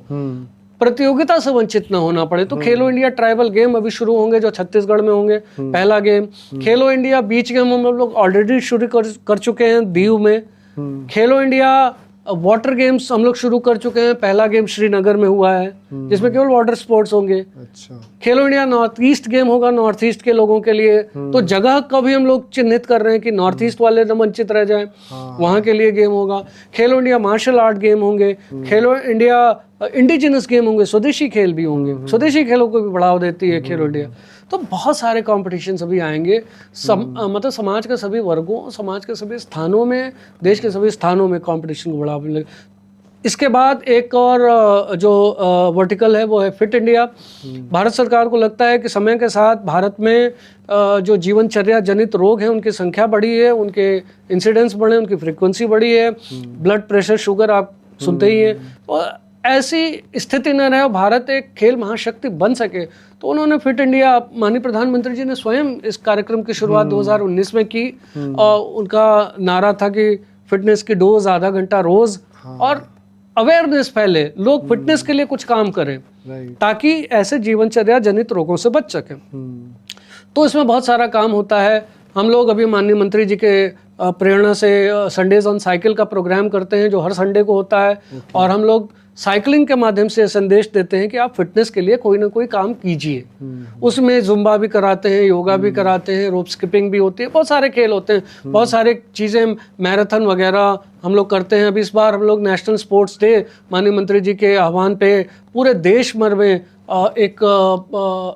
प्रतियोगिता से वंचित न होना पड़े। तो खेलो इंडिया ट्राइबल गेम अभी शुरू होंगे जो छत्तीसगढ़ में होंगे, पहला गेम। खेलो इंडिया बीच गेम हम लोग ऑलरेडी शुरू कर चुके हैं दीव में। खेलो इंडिया वाटर गेम्स हम लोग शुरू कर चुके हैं, पहला गेम श्रीनगर में हुआ है जिसमें केवल वाटर स्पोर्ट्स होंगे। अच्छा। खेलो इंडिया नॉर्थ ईस्ट गेम होगा नॉर्थ ईस्ट के लोगों के लिए, तो जगह का भी हम लोग चिन्हित कर रहे हैं कि नॉर्थ ईस्ट वाले न वंचित रह जाएं, वहां के लिए गेम होगा। खेलो इंडिया मार्शल आर्ट गेम होंगे, खेलो इंडिया इंडिजिनस गेम होंगे, स्वदेशी खेल भी होंगे, स्वदेशी खेलों को भी बढ़ावा देती है खेलो इंडिया। तो बहुत सारे कॉम्पिटिशन अभी आएंगे। मतलब समाज के सभी वर्गों, समाज के सभी स्थानों में, देश के सभी स्थानों में कंपटीशन को बढ़ावा मिलेगा। इसके बाद एक और जो वर्टिकल है वो है फिट इंडिया। भारत सरकार को लगता है कि समय के साथ भारत में जो जीवनचर्या जनित रोग हैं उनकी संख्या बढ़ी है, उनके इंसिडेंस बढ़े, उनकी फ्रीक्वेंसी बढ़ी है। ब्लड प्रेशर, शुगर आप सुनते ही हैं। तो ऐसी स्थिति न रहे और भारत एक खेल महाशक्ति बन सके, तो उन्होंने फिट इंडिया, माननीय प्रधानमंत्री जी ने स्वयं इस कार्यक्रम की शुरुआत 2019 में की। और उनका नारा था कि फिटनेस की डोज आधा घंटा रोज, और अवेयरनेस फैले, लोग फिटनेस के लिए कुछ काम करें ताकि ऐसे जीवनचर्या जनित रोगों से बच सकें। तो इसमें बहुत सारा काम होता है। हम लोग अभी माननीय मंत्री जी के प्रेरणा से संडेज ऑन साइकिल का प्रोग्राम करते हैं, जो हर संडे को होता है। और हम लोग साइकिलिंग के माध्यम से संदेश देते हैं कि आप फिटनेस के लिए कोई ना कोई काम कीजिए। उसमें जुम्बा भी कराते हैं, योगा भी कराते हैं, रोप स्किपिंग भी होती है, बहुत सारे खेल होते हैं, बहुत सारे चीज़ें, मैराथन वगैरह हम लोग करते हैं। अभी इस बार हम लोग नेशनल स्पोर्ट्स डे माननीय मंत्री जी के आह्वान पे पूरे देश भर में एक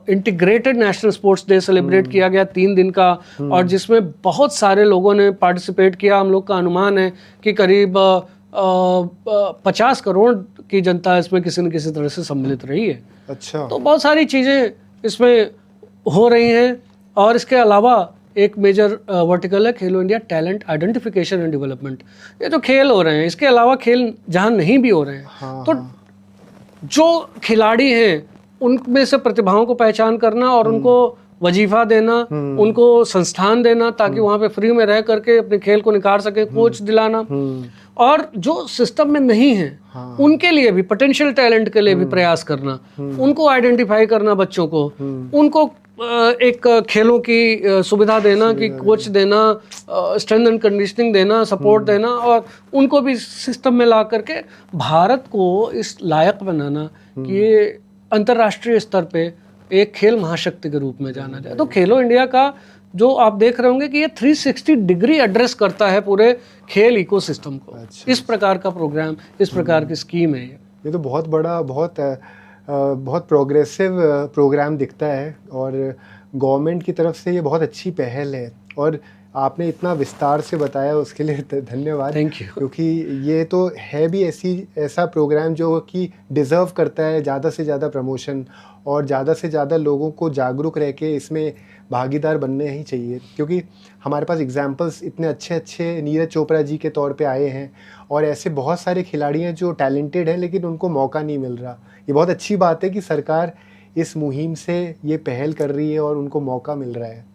integrated national sports day celebrate किया गया 3 दिन का, और जिसमें बहुत सारे लोगों ने पार्टिसिपेट किया। हम लोग का अनुमान है कि करीब 50 करोड़ की जनता इसमें किसी न किसी तरह से सम्मिलित रही है। अच्छा। तो बहुत सारी चीज़ें इसमें हो रही हैं। और इसके अलावा एक मेजर वर्टिकल है खेलो India talent identification and development. ये जो खेल हो रहे हैं, इसके अलावा खेल जहाँ नहीं भी हो रहे हैं, तो जो खिलाड़ी हैं उनमें से प्रतिभाओं को पहचान करना और उनको वजीफा देना, उनको संस्थान देना ताकि वहाँ पे फ्री में रह करके अपने खेल को निखार सके, कोच दिलाना। और जो सिस्टम में नहीं है उनके लिए भी, पोटेंशियल टैलेंट के लिए भी प्रयास करना, उनको आइडेंटिफाई करना, बच्चों को, उनको एक खेलों की सुविधा देना, कि कोच देना, स्ट्रेंथ एंड कंडीशनिंग देना, सपोर्ट देना, और उनको भी सिस्टम में ला करके भारत को इस लायक बनाना कि ये अंतर्राष्ट्रीय स्तर पे एक खेल महाशक्ति के रूप में जाना जाए। तो खेलो इंडिया का जो आप देख रहे होंगे कि ये 360 डिग्री एड्रेस करता है पूरे खेल इकोसिस्टम को। अच्छा। इस प्रकार का प्रोग्राम, इस प्रकार की स्कीम है ये तो बहुत बड़ा, बहुत प्रोग्रेसिव प्रोग्राम दिखता है, और गवर्नमेंट की तरफ से ये बहुत अच्छी पहल है। और आपने इतना विस्तार से बताया उसके लिए धन्यवाद। Thank you. क्योंकि ये तो है भी ऐसा प्रोग्राम जो कि डिज़र्व करता है ज़्यादा से ज़्यादा प्रमोशन, और ज़्यादा से ज़्यादा लोगों को जागरूक रह के इसमें भागीदार बनने ही चाहिए। क्योंकि हमारे पास एग्जाम्पल्स इतने अच्छे अच्छे नीरज चोपड़ा जी के तौर पे आए हैं, और ऐसे बहुत सारे खिलाड़ी हैं जो टैलेंटेड हैं लेकिन उनको मौका नहीं मिल रहा। ये बहुत अच्छी बात है कि सरकार इस मुहिम से ये पहल कर रही है और उनको मौका मिल रहा है।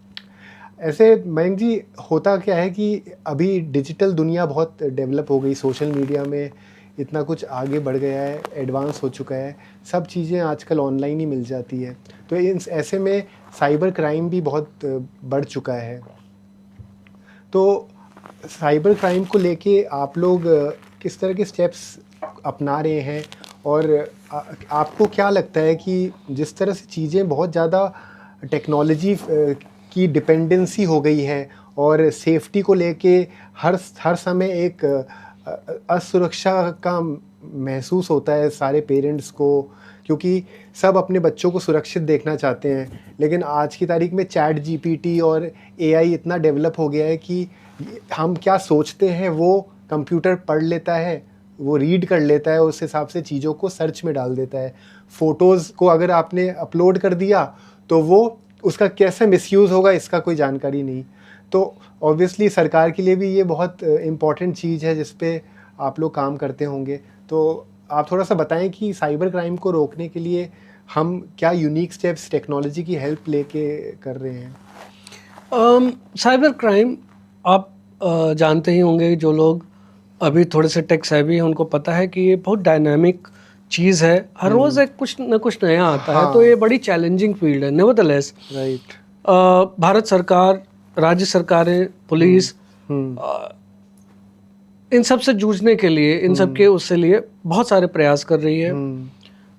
ऐसे मयंक जी, होता क्या है कि अभी डिजिटल दुनिया बहुत डेवलप हो गई, सोशल मीडिया में इतना कुछ आगे बढ़ गया है, एडवांस हो चुका है, सब चीज़ें आजकल ऑनलाइन ही मिल जाती है। तो ऐसे में साइबर क्राइम भी बहुत बढ़ चुका है। तो साइबर क्राइम को लेके आप लोग किस तरह के स्टेप्स अपना रहे हैं, और आपको क्या लगता है कि जिस तरह से चीज़ें बहुत ज़्यादा टेक्नोलॉजी की डिपेंडेंसी हो गई है, और सेफ्टी को लेके हर समय एक असुरक्षा का महसूस होता है सारे पेरेंट्स को, क्योंकि सब अपने बच्चों को सुरक्षित देखना चाहते हैं। लेकिन आज की तारीख में चैट जीपीटी और एआई इतना डेवलप हो गया है कि हम क्या सोचते हैं वो कंप्यूटर पढ़ लेता है, वो रीड कर लेता है, उस हिसाब से चीज़ों को सर्च में डाल देता है। फ़ोटोज़ को अगर आपने अपलोड कर दिया तो वो उसका कैसे मिसयूज़ होगा इसका कोई जानकारी नहीं। तो ऑब्वियसली सरकार के लिए भी ये बहुत इम्पॉर्टेंट चीज़ है जिस पे आप लोग काम करते होंगे। तो आप थोड़ा सा बताएं कि साइबर क्राइम को रोकने के लिए हम क्या यूनिक स्टेप्स टेक्नोलॉजी की हेल्प लेके कर रहे हैं। साइबर क्राइम आप जानते ही होंगे, जो लोग अभी थोड़े से टेक सेवी हैं उनको पता है कि ये बहुत डायनामिक चीज़ है, हर रोज़ एक कुछ न कुछ नया आता है। तो ये बड़ी चैलेंजिंग फील्ड है। नेवरदलेस राइट, भारत सरकार, राज्य सरकारें, पुलिस, इन सब से जूझने के लिए, इन सब के उससे लिए बहुत सारे प्रयास कर रही है।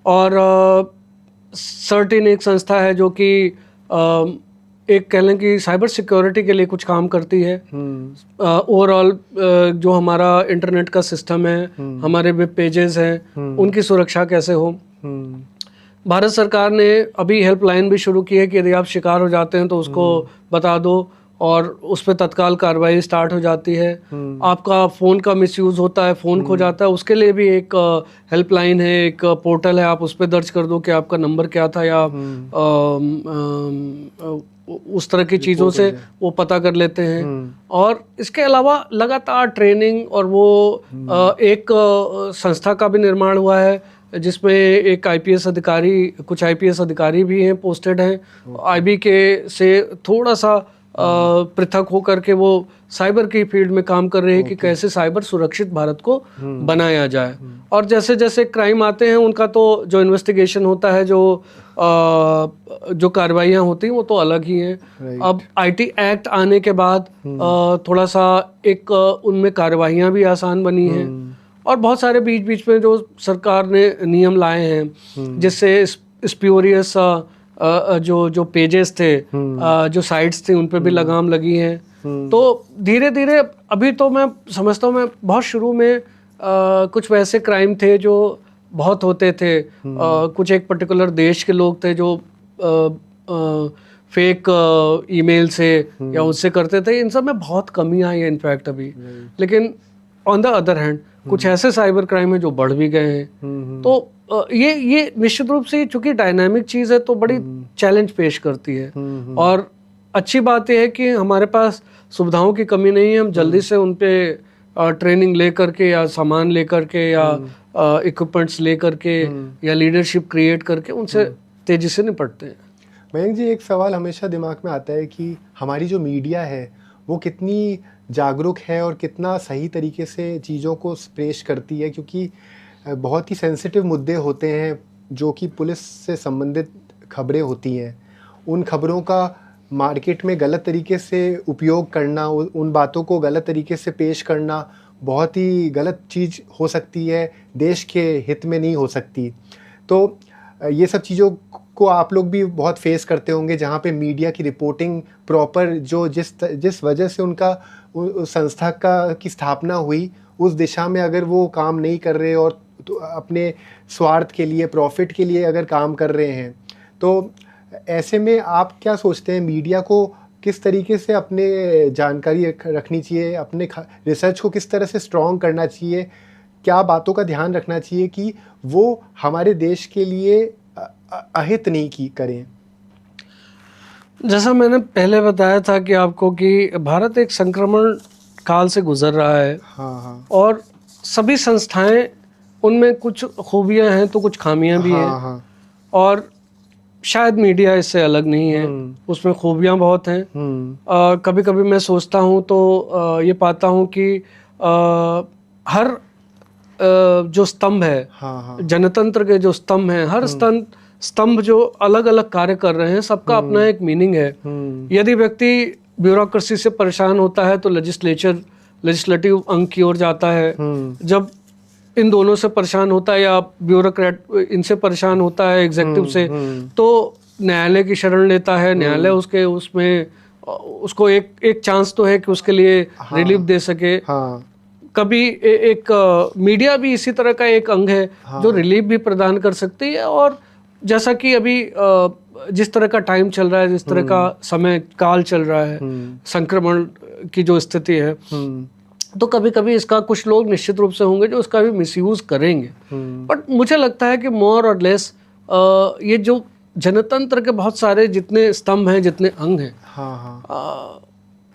और सर्टेन एक संस्था है जो कि एक कह लें कि साइबर सिक्योरिटी के लिए कुछ काम करती है। ओवरऑल जो हमारा इंटरनेट का सिस्टम है, हमारे वेब पेजेस हैं, उनकी सुरक्षा कैसे हो। भारत सरकार ने अभी हेल्पलाइन भी शुरू की है कि यदि आप शिकार हो जाते हैं तो उसको बता दो, और उस पर तत्काल कार्रवाई स्टार्ट हो जाती है। आपका फ़ोन का मिसयूज़ होता है, फ़ोन खो जाता है, उसके लिए भी एक हेल्पलाइन है, एक पोर्टल है, आप उस पर दर्ज कर दो कि आपका नंबर क्या था, या उस तरह की चीज़ों से वो पता कर लेते हैं। और इसके अलावा लगातार ट्रेनिंग, और वो एक संस्था का भी निर्माण हुआ है जिसमें एक आईपीएस अधिकारी, कुछ आईपीएस अधिकारी भी हैं, पोस्टेड हैं आईबी के से थोड़ा सा पृथक होकर के, वो साइबर की फील्ड में काम कर रहे हैं कि कैसे साइबर सुरक्षित भारत को बनाया जाए। और जैसे जैसे क्राइम आते हैं उनका तो जो इन्वेस्टिगेशन होता है, जो कार्रवाइयाँ होती हैं वो तो अलग ही हैं। अब आईटी एक्ट आने के बाद थोड़ा सा एक उनमें कार्रवाइयाँ भी आसान बनी हैं, और बहुत सारे बीच बीच में जो सरकार ने नियम लाए हैं जिससे स्प्यूरियस जो पेजेस थे, जो साइट्स थे, उन पे भी लगाम लगी है। तो धीरे धीरे, अभी तो मैं समझता हूँ, मैं बहुत शुरू में कुछ वैसे क्राइम थे जो बहुत होते थे, कुछ एक पर्टिकुलर देश के लोग थे जो फेक ईमेल से या उससे करते थे, इन सब में बहुत कमी आई है इनफैक्ट अभी। लेकिन ऑन द अदर हैंड कुछ ऐसे साइबर क्राइम है जो बढ़ भी गए हैं। तो ये निश्चित रूप से, चूंकि डायनामिक चीज है तो बड़ी चैलेंज पेश करती है। और अच्छी बात यह है कि हमारे पास सुविधाओं की कमी नहीं है, हम जल्दी से उन पे ट्रेनिंग ले करके, या सामान ले करके, या इक्विपमेंट्स ले करके, या लीडरशिप क्रिएट करके उनसे तेजी से निपटते हैं। मयंक जी, एक सवाल हमेशा दिमाग में आता है कि हमारी जो मीडिया है वो कितनी जागरूक है और कितना सही तरीके से चीज़ों को पेश करती है, क्योंकि बहुत ही सेंसिटिव मुद्दे होते हैं जो कि पुलिस से संबंधित खबरें होती हैं। उन खबरों का मार्केट में गलत तरीके से उपयोग करना, उन बातों को गलत तरीके से पेश करना बहुत ही गलत चीज़ हो सकती है, देश के हित में नहीं हो सकती। तो ये सब चीज़ों को आप लोग भी बहुत फेस करते होंगे, जहाँ पे मीडिया की रिपोर्टिंग प्रॉपर, जो जिस वजह से उनका उस संस्था की स्थापना हुई, उस दिशा में अगर वो काम नहीं कर रहे और तो अपने स्वार्थ के लिए, प्रॉफिट के लिए अगर काम कर रहे हैं, तो ऐसे में आप क्या सोचते हैं मीडिया को किस तरीके से अपने जानकारी रखनी चाहिए, अपने रिसर्च को किस तरह से स्ट्रॉन्ग करना चाहिए, क्या बातों का ध्यान रखना चाहिए कि वो हमारे देश के लिए अहित नहीं करें? जैसा मैंने पहले बताया था कि आपको, कि भारत एक संक्रमण काल से गुजर रहा है। हाँ। और सभी संस्थाएं, उनमें कुछ खूबियां हैं तो कुछ खामियां भी हैं। और शायद मीडिया इससे अलग नहीं है, उसमें खूबियां बहुत हैं। कभी कभी मैं सोचता हूं तो ये पाता हूं कि हर जो स्तंभ है, जनतंत्र के जो स्तंभ हैं, हर स्तंभ जो अलग अलग कार्य कर रहे हैं, सबका अपना एक मीनिंग है। यदि व्यक्ति ब्यूरोक्रेसी से परेशान होता है तो लेजिस्लेटिव अंग की ओर जाता है। जब इन दोनों से परेशान होता है, या ब्यूरोक्रेट इनसे परेशान होता है एग्जीक्यूटिव से, तो न्यायालय की शरण लेता है। न्यायालय उसको एक चांस तो है कि उसके लिए रिलीफ दे सके। कभी एक मीडिया भी इसी तरह का एक अंग है जो रिलीफ भी प्रदान कर सकती है। और जैसा कि अभी जिस तरह का टाइम चल रहा है, जिस तरह का समय काल चल रहा है, संक्रमण की जो स्थिति है, तो कभी कभी इसका कुछ लोग निश्चित रूप से होंगे जो इसका भी मिसयूज करेंगे। बट मुझे लगता है कि मोर और लेस ये जो जनतंत्र के बहुत सारे जितने स्तंभ हैं, जितने अंग हैं,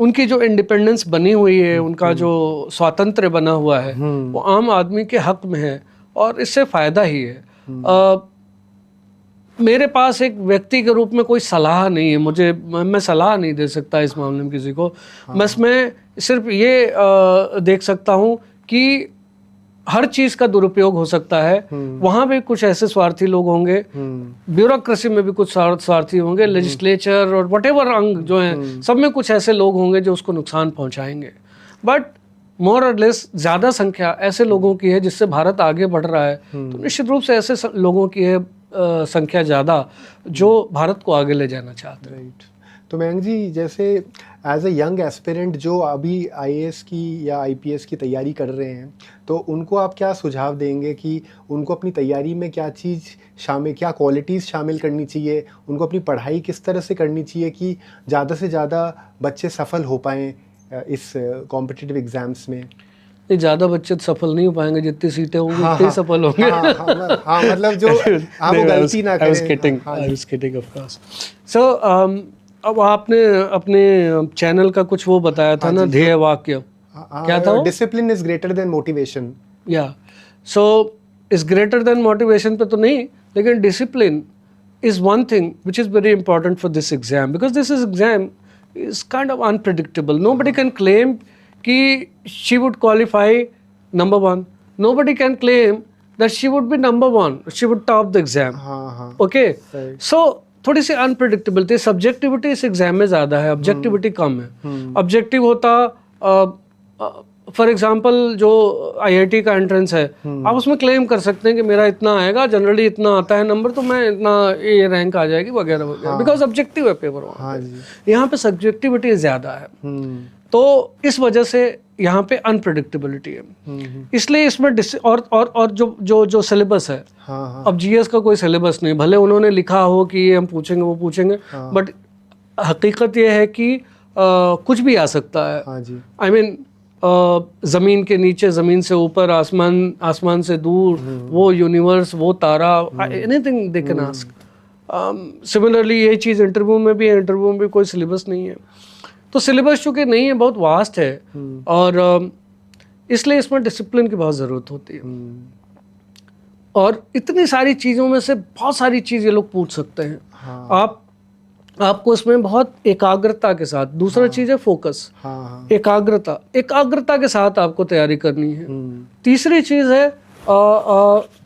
उनकी जो इंडिपेंडेंस बनी हुई है, उनका जो स्वातंत्र्य बना हुआ है, वो आम आदमी के हक में है, और इससे फायदा ही है। मेरे पास एक व्यक्ति के रूप में कोई सलाह नहीं है, मैं सलाह नहीं दे सकता इस मामले में किसी को। बस मैं सिर्फ ये देख सकता हूँ कि हर चीज का दुरुपयोग हो सकता है। वहां भी कुछ ऐसे स्वार्थी लोग होंगे, ब्यूरोक्रेसी में भी कुछ स्वार्थी होंगे, लेजिस्लेचर और व्हाटएवर अंग जो हैं, सब में कुछ ऐसे लोग होंगे जो उसको नुकसान पहुंचाएंगे। बट मोर और लेस ज्यादा संख्या ऐसे लोगों की है जिससे भारत आगे बढ़ रहा है। तो निश्चित रूप से ऐसे लोगों की है संख्या ज़्यादा जो भारत को आगे ले जाना चाहते हैं। राइट। तो मयंक जी, जैसे एज अ यंग एस्पिरेंट जो अभी आईएएस की या आईपीएस की तैयारी कर रहे हैं, तो उनको आप क्या सुझाव देंगे कि उनको अपनी तैयारी में क्या चीज़ शामिल, क्या क्वालिटीज़ शामिल करनी चाहिए, उनको अपनी पढ़ाई किस तरह से करनी चाहिए कि ज़्यादा से ज़्यादा बच्चे सफल हो पाएँ इस कॉम्पिटिटिव एग्ज़ाम्स में? नहीं, ज़्यादा बच्चे सफल नहीं हो पाएंगे, जितनी सीटें होंगी उतने ही सफल होंगे। हाँ, मतलब जो आप वो गलती ना करें। I was kidding, of course. So, अब आपने अपने चैनल का कुछ वो बताया था ना, ध्येय वाक्य क्या था वो? Discipline is greater than motivation. या so is greater than motivation पे तो नहीं, लेकिन discipline is one thing which is very important for this exam, because this exam is kind of unpredictable. Nobody can claim कि she would qualify number one. Nobody can claim that she would be number one. She would top the exam. Okay. So थोड़ी सी unpredictability, subjectivity इस exam में ज़्यादा है, objectivity कम है। Objective होता for example जो IIT का एंट्रेंस है, आप उसमें क्लेम कर सकते हैं कि मेरा इतना आएगा, जनरली इतना आता है नंबर, तो मैं इतना ये रैंक आ जाएगी वगैरह वगैरह, बिकॉज ऑब्जेक्टिव है पेपर। यहाँ पे सब्जेक्टिविटी ज़्यादा है, तो इस वजह से यहाँ पे अनप्रेडिक्टेबिलिटी है। इसलिए इसमें और जो सिलेबस है, अब जीएस का कोई सिलेबस नहीं, भले उन्होंने लिखा हो कि ये हम पूछेंगे वो पूछेंगे, बट हकीकत ये है कि कुछ भी आ सकता है। आई मीन जमीन के नीचे, जमीन से ऊपर, आसमान से दूर, वो यूनिवर्स, वो तारा, anything they can ask. Similarly ये चीज़ इंटरव्यू में भी है, इंटरव्यू में भी कोई सिलेबस नहीं है, तो सिलेबस चूँकि नहीं है, बहुत वास्ट है, और इसलिए इसमें डिसिप्लिन की बहुत ज़रूरत होती है। और इतनी सारी चीज़ों में से बहुत सारी चीज़ ये लोग पूछ सकते हैं। आपको इसमें बहुत एकाग्रता के साथ, दूसरा चीज़ है फोकस, एकाग्रता के साथ आपको तैयारी करनी है। तीसरी चीज़ है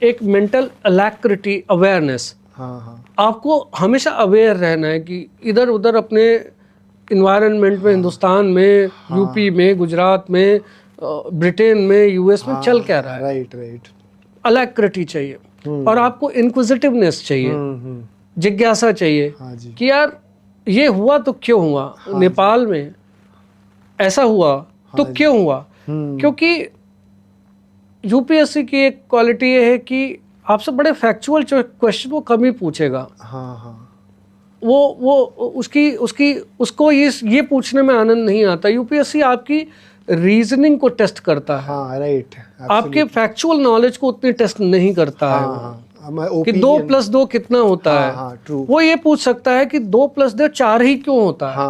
एक मेंटल अलैक्रिटी, अवेयरनेस। आपको हमेशा अवेयर रहना है कि इधर उधर अपने इन्वायरमेंट में, हिंदुस्तान में, यूपी में, गुजरात में, ब्रिटेन में, यूएस में चल क्या रहा है। राइट। अलैक्रिटी चाहिए, और आपको इंक्विजिटिवनेस चाहिए, जिज्ञासा चाहिए कि यार ये हुआ तो क्यों हुआ, नेपाल में ऐसा हुआ तो क्यों हुआ। क्योंकि यूपीएससी की एक क्वालिटी ये है कि आपसे बड़े फैक्चुअल क्वेश्चन वो कम ही पूछेगा। वो उसको ये पूछने में आनंद नहीं आता। यूपीएससी आपकी रीजनिंग को टेस्ट करता है, राइट, आपके फैक्चुअल नॉलेज को उतनी टेस्ट नहीं करता है कि 2+2 कितना होता है। वो ये पूछ सकता है कि 2+2 4 ही क्यों होता है।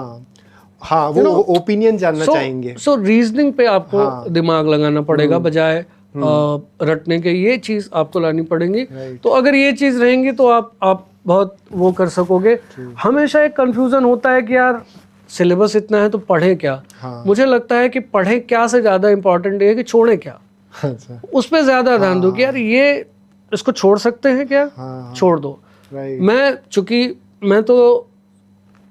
वो ओपिनियन जानना चाहेंगे। सो रीजनिंग पे आपको दिमाग लगाना पड़ेगा बजाय रटने के, ये चीज आपको लानी पड़ेगी। तो अगर ये चीज रहेंगी तो आप बहुत वो कर सकोगे। हमेशा एक कंफ्यूजन होता है कि यार सिलेबस इतना है तो पढ़ें क्या। मुझे लगता है कि पढ़ें क्या से ज्यादा इम्पोर्टेंट है कि छोड़ें क्या। उस पर ज्यादा ध्यान दो कि यार ये इसको छोड़ सकते हैं क्या, छोड़ दो। मैं तो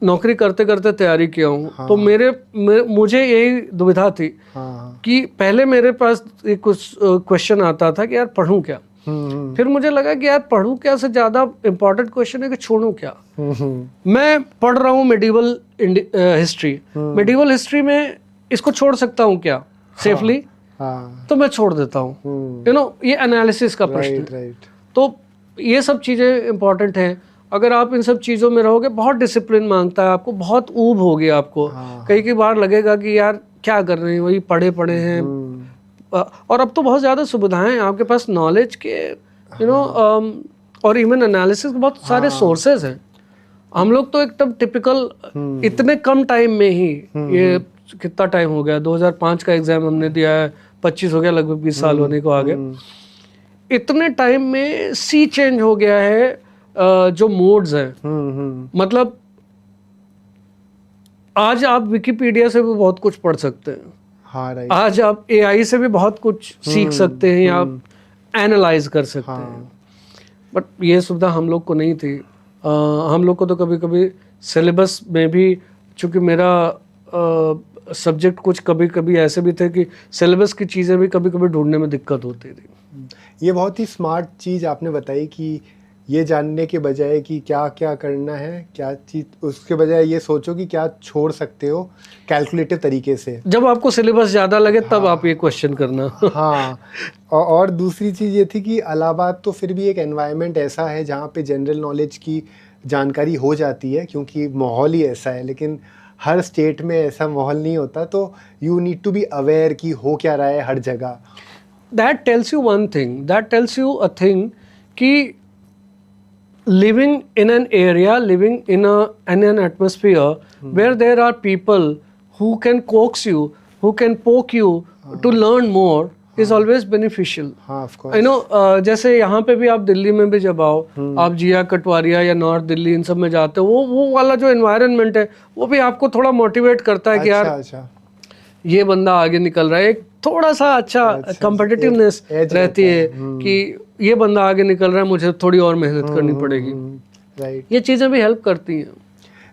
नौकरी करते करते तैयारी किया हूँ, तो मुझे यही दुविधा थी कि पहले मेरे पास एक कुछ क्वेश्चन आता था कि यार पढ़ूं क्या, फिर मुझे लगा कि यार पढ़ूं क्या से ज्यादा इम्पोर्टेंट क्वेश्चन है कि छोड़ूं क्या। मैं पढ़ रहा हूँ मेडिवल हिस्ट्री में, इसको छोड़ सकता हूँ क्या सेफली, तो मैं छोड़ देता हूँ। ये एनालिसिस का प्रश्न है। तो ये सब चीजें इंपॉर्टेंट हैं। अगर आप इन सब चीज़ों में रहोगे, बहुत डिसिप्लिन मांगता है आपको, बहुत ऊब होगी आपको। कई बार लगेगा कि यार क्या कर रहे हैं, वही पढ़े हैं। और अब तो बहुत ज़्यादा सुविधाएं हैं आपके पास, नॉलेज के और इवन एनालिसिस के बहुत सारे सोर्सेज हैं। हम लोग तो एकदम टिपिकल इतने कम टाइम में ही, ये कितना टाइम हो गया, 2005 का एग्जाम हमने दिया है, 25 हो गया, लगभग 20 साल होने को आगे। इतने टाइम में सी चेंज हो गया है। जो मोड्स हैं, मतलब आज आप विकिपीडिया से भी बहुत कुछ पढ़ सकते हैं। आज आप एआई से भी बहुत कुछ सीख सकते हैं, या आप एनालाइज कर सकते हैं। बट ये सुविधा हम लोग को नहीं थी। हम लोग को तो कभी कभी सिलेबस में भी, चूंकि मेरा सब्जेक्ट कुछ कभी कभी ऐसे भी थे कि सिलेबस की चीज़ें भी कभी कभी ढूंढने में दिक्कत होती थी। ये बहुत ही स्मार्ट चीज़ आपने बताई कि ये जानने के बजाय कि क्या क्या करना है, क्या चीज़, उसके बजाय ये सोचो कि क्या छोड़ सकते हो कैलकुलेटिव तरीके से। जब आपको सिलेबस ज़्यादा लगे तब आप ये क्वेश्चन करना। हाँ, और दूसरी चीज़ ये थी कि इलाहाबाद तो फिर भी एक एनवायरनमेंट ऐसा है जहाँ पे जनरल नॉलेज की जानकारी हो जाती है क्योंकि माहौल ही ऐसा है, लेकिन हर स्टेट में ऐसा माहौल नहीं होता, तो you need to be aware कि हो क्या रहा है हर जगह। That tells you one thing, that tells you a thing कि living in an area, living in an atmosphere where there are people who can coax you, who can poke you to learn more is always beneficial. हाँ, of course. I know, जैसे यहाँ पे भी आप दिल्ली में भी जब आओ, आप जिया कटवारिया या नॉर्थ दिल्ली इन सब में जाते हो, वो वाला जो एनवायरनमेंट है वो भी आपको थोड़ा मोटिवेट करता है कि यार अच्छा, ये बंदा आगे निकल रहा है। एक थोड़ा सा अच्छा कंपेटिटिवनेस रहती है कि ये बंदा आगे निकल रहा है, मुझे थोड़ी और मेहनत करनी पड़ेगी। राइट। ये चीज़ें भी हेल्प करती हैं।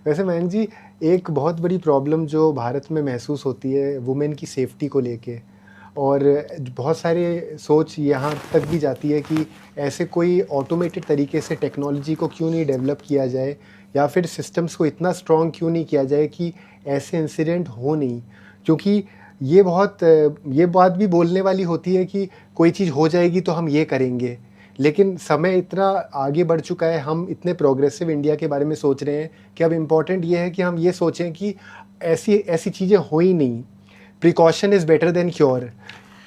वैसे मयंक जी, एक बहुत बड़ी प्रॉब्लम जो भारत में महसूस होती है वुमेन की सेफ्टी को लेके, और बहुत सारे सोच यहाँ तक भी जाती है कि ऐसे कोई ऑटोमेटेड तरीके से टेक्नोलॉजी को क्यों नहीं डेवलप किया जाए, या फिर सिस्टम्स को इतना स्ट्रॉन्ग क्यों नहीं किया जाए कि ऐसे इंसिडेंट हो नहीं। क्योंकि ये बात भी बोलने वाली होती है कि कोई चीज़ हो जाएगी तो हम ये करेंगे, लेकिन समय इतना आगे बढ़ चुका है, हम इतने प्रोग्रेसिव इंडिया के बारे में सोच रहे हैं कि अब इम्पॉर्टेंट ये है कि हम ये सोचें कि ऐसी चीज़ें हो ही नहीं। Precaution is better than cure.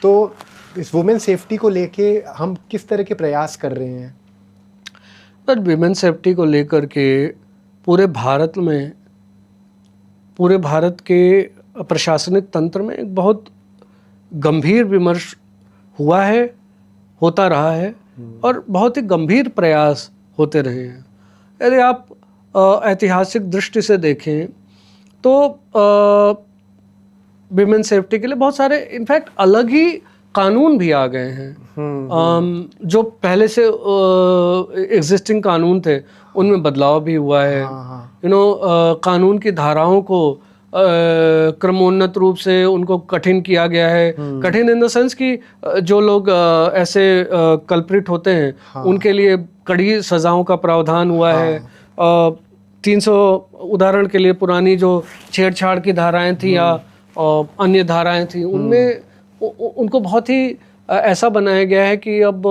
तो इस वुमेन सेफ्टी को लेके हम किस तरह के प्रयास कर रहे हैं? पर वुमेन सेफ्टी को लेकर के पूरे भारत के प्रशासनिक तंत्र में एक बहुत गंभीर विमर्श हुआ है, होता रहा है, और बहुत ही गंभीर प्रयास होते रहे हैं। यदि आप ऐतिहासिक दृष्टि से देखें तो विमेन सेफ्टी के लिए बहुत सारे इनफैक्ट अलग ही कानून भी आ गए हैं। जो पहले से एग्जिस्टिंग कानून थे उनमें बदलाव भी हुआ है। कानून की धाराओं को क्रमोन्नत रूप से उनको कठिन किया गया है। कठिन इन द सेंस कि जो लोग ऐसे कल्प्रिट होते हैं उनके लिए कड़ी सजाओं का प्रावधान हुआ है। 300 उदाहरण के लिए पुरानी जो छेड़छाड़ की धाराएं थी या अन्य धाराएं थी, उनमें उनको बहुत ही ऐसा बनाया गया है कि अब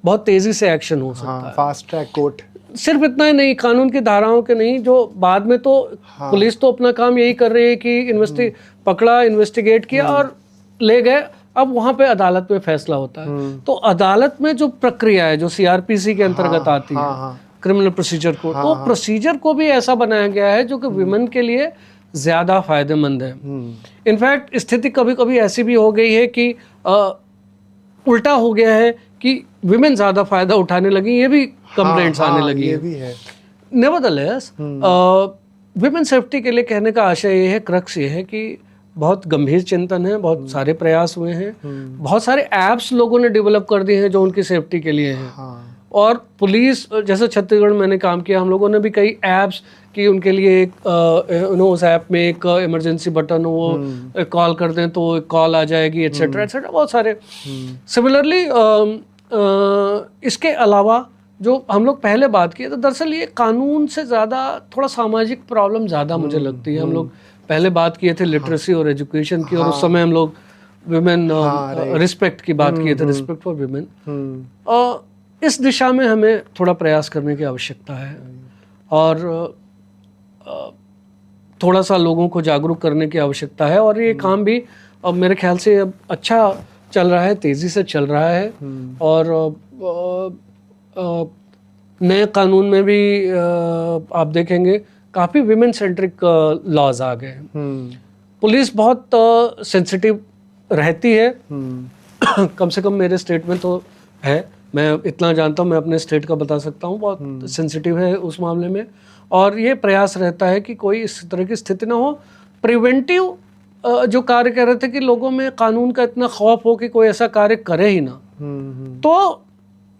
बहुत तेजी से एक्शन हो सकता है। Fast track court. सिर्फ इतना ही नहीं, कानून की धाराओं के नहीं, जो बाद में तो पुलिस तो अपना काम यही कर रही है कि पकड़ा, इन्वेस्टिगेट किया और ले गए। अब वहां पे अदालत में फैसला होता है। तो अदालत में जो प्रक्रिया है जो सीआरपीसी के अंतर्गत आती है, क्रिमिनल प्रोसीजर कोड, तो प्रोसीजर को भी ऐसा बनाया गया है जो कि विमेन के लिए ज्यादा फायदेमंद है। इनफैक्ट स्थिति कभी कभी ऐसी भी हो गई है कि उल्टा हो गया है कि विमेन ज्यादा फायदा उठाने लगी, ये भी कंप्लेंट्स आने लगी ये भी है। नेवरदलेस विमेन सेफ्टी के लिए कहने का आशय ये है, क्रक्स ये है कि बहुत गंभीर चिंतन है, बहुत सारे प्रयास हुए हैं, बहुत सारे ऐप्स लोगों ने डेवलप कर दिए हैं जो उनकी सेफ्टी के लिए हैं। और पुलिस, जैसे छत्तीसगढ़ में मैंने काम किया, हम लोगों ने भी कई ऐप्स की उनके लिए एक उस ऐप में एक इमरजेंसी बटन हो, वो कॉल कर दें तो कॉल आ जाएगी, एटसेट्रा एटसेट्रा, बहुत सारे। सिमिलरली इसके अलावा जो हम लोग पहले बात की, तो दरअसल ये कानून से ज़्यादा थोड़ा सामाजिक प्रॉब्लम ज़्यादा मुझे लगती है। हम लोग पहले बात किए थे लिटरेसी और एजुकेशन की, और उस समय हम लोग विमेन रिस्पेक्ट की बात किए थे, रिस्पेक्ट फॉर विमेन। इस दिशा में हमें थोड़ा प्रयास करने की आवश्यकता है, और थोड़ा सा लोगों को जागरूक करने की आवश्यकता है। और ये काम भी अब मेरे ख्याल से अब अच्छा चल रहा है, तेज़ी से चल रहा है। और नए कानून में भी आप देखेंगे काफ़ी विमेन सेंट्रिक लॉज आ गए हैं। पुलिस बहुत सेंसिटिव रहती है, कम से कम मेरे स्टेट में तो है, मैं इतना जानता हूँ, मैं अपने स्टेट का बता सकता हूँ, बहुत सेंसिटिव है उस मामले में। और ये प्रयास रहता है कि कोई इस तरह की स्थिति ना हो। प्रिवेंटिव जो कार्य कर रहे थे कि लोगों में कानून का इतना खौफ हो कि कोई ऐसा कार्य करे ही ना, तो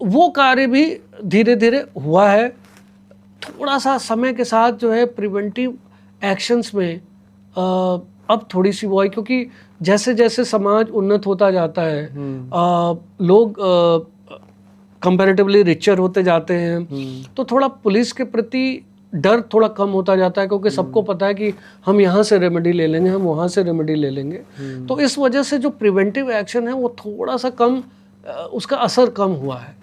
वो कार्य भी धीरे धीरे हुआ है। थोड़ा सा समय के साथ जो है प्रिवेंटिव एक्शंस में अब थोड़ी सी वो है, क्योंकि जैसे जैसे समाज उन्नत होता जाता है, लोग कंपैरेटिवली रिचर होते जाते हैं, तो थोड़ा पुलिस के प्रति डर थोड़ा कम होता जाता है, क्योंकि सबको पता है कि हम यहाँ से रेमेडी ले लेंगे, हम वहाँ से रेमेडी ले लेंगे। तो इस वजह से जो प्रिवेंटिव एक्शन है वो थोड़ा सा कम, उसका असर कम हुआ है।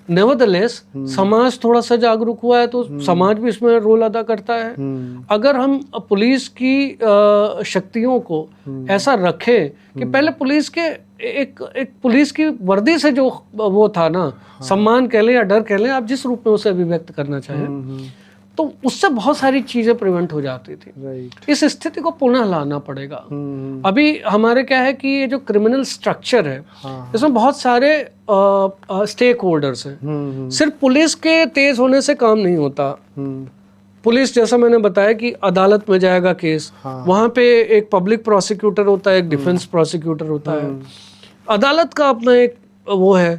नेवरदलेस समाज थोड़ा सा जागरूक हुआ है, तो समाज भी इसमें रोल अदा करता है। अगर हम पुलिस की शक्तियों को ऐसा रखें कि पहले पुलिस के एक पुलिस की वर्दी से जो वो था ना, सम्मान कह लें या डर कह लें, आप जिस रूप में उसे अभिव्यक्त करना चाहें, तो उससे बहुत सारी चीजें प्रिवेंट हो जाती थी। इस स्थिति को पुनः लाना पड़ेगा। अभी हमारे क्या है कि ये जो क्रिमिनल स्ट्रक्चर है, इसमें बहुत सारे स्टेक होल्डर्स हैं। सिर्फ पुलिस के तेज होने से काम नहीं होता। पुलिस, जैसा मैंने बताया कि अदालत में जाएगा केस, वहां पे एक पब्लिक प्रोसिक्यूटर होता है, एक डिफेंस प्रोसिक्यूटर होता है। अदालत का अपना एक वो है,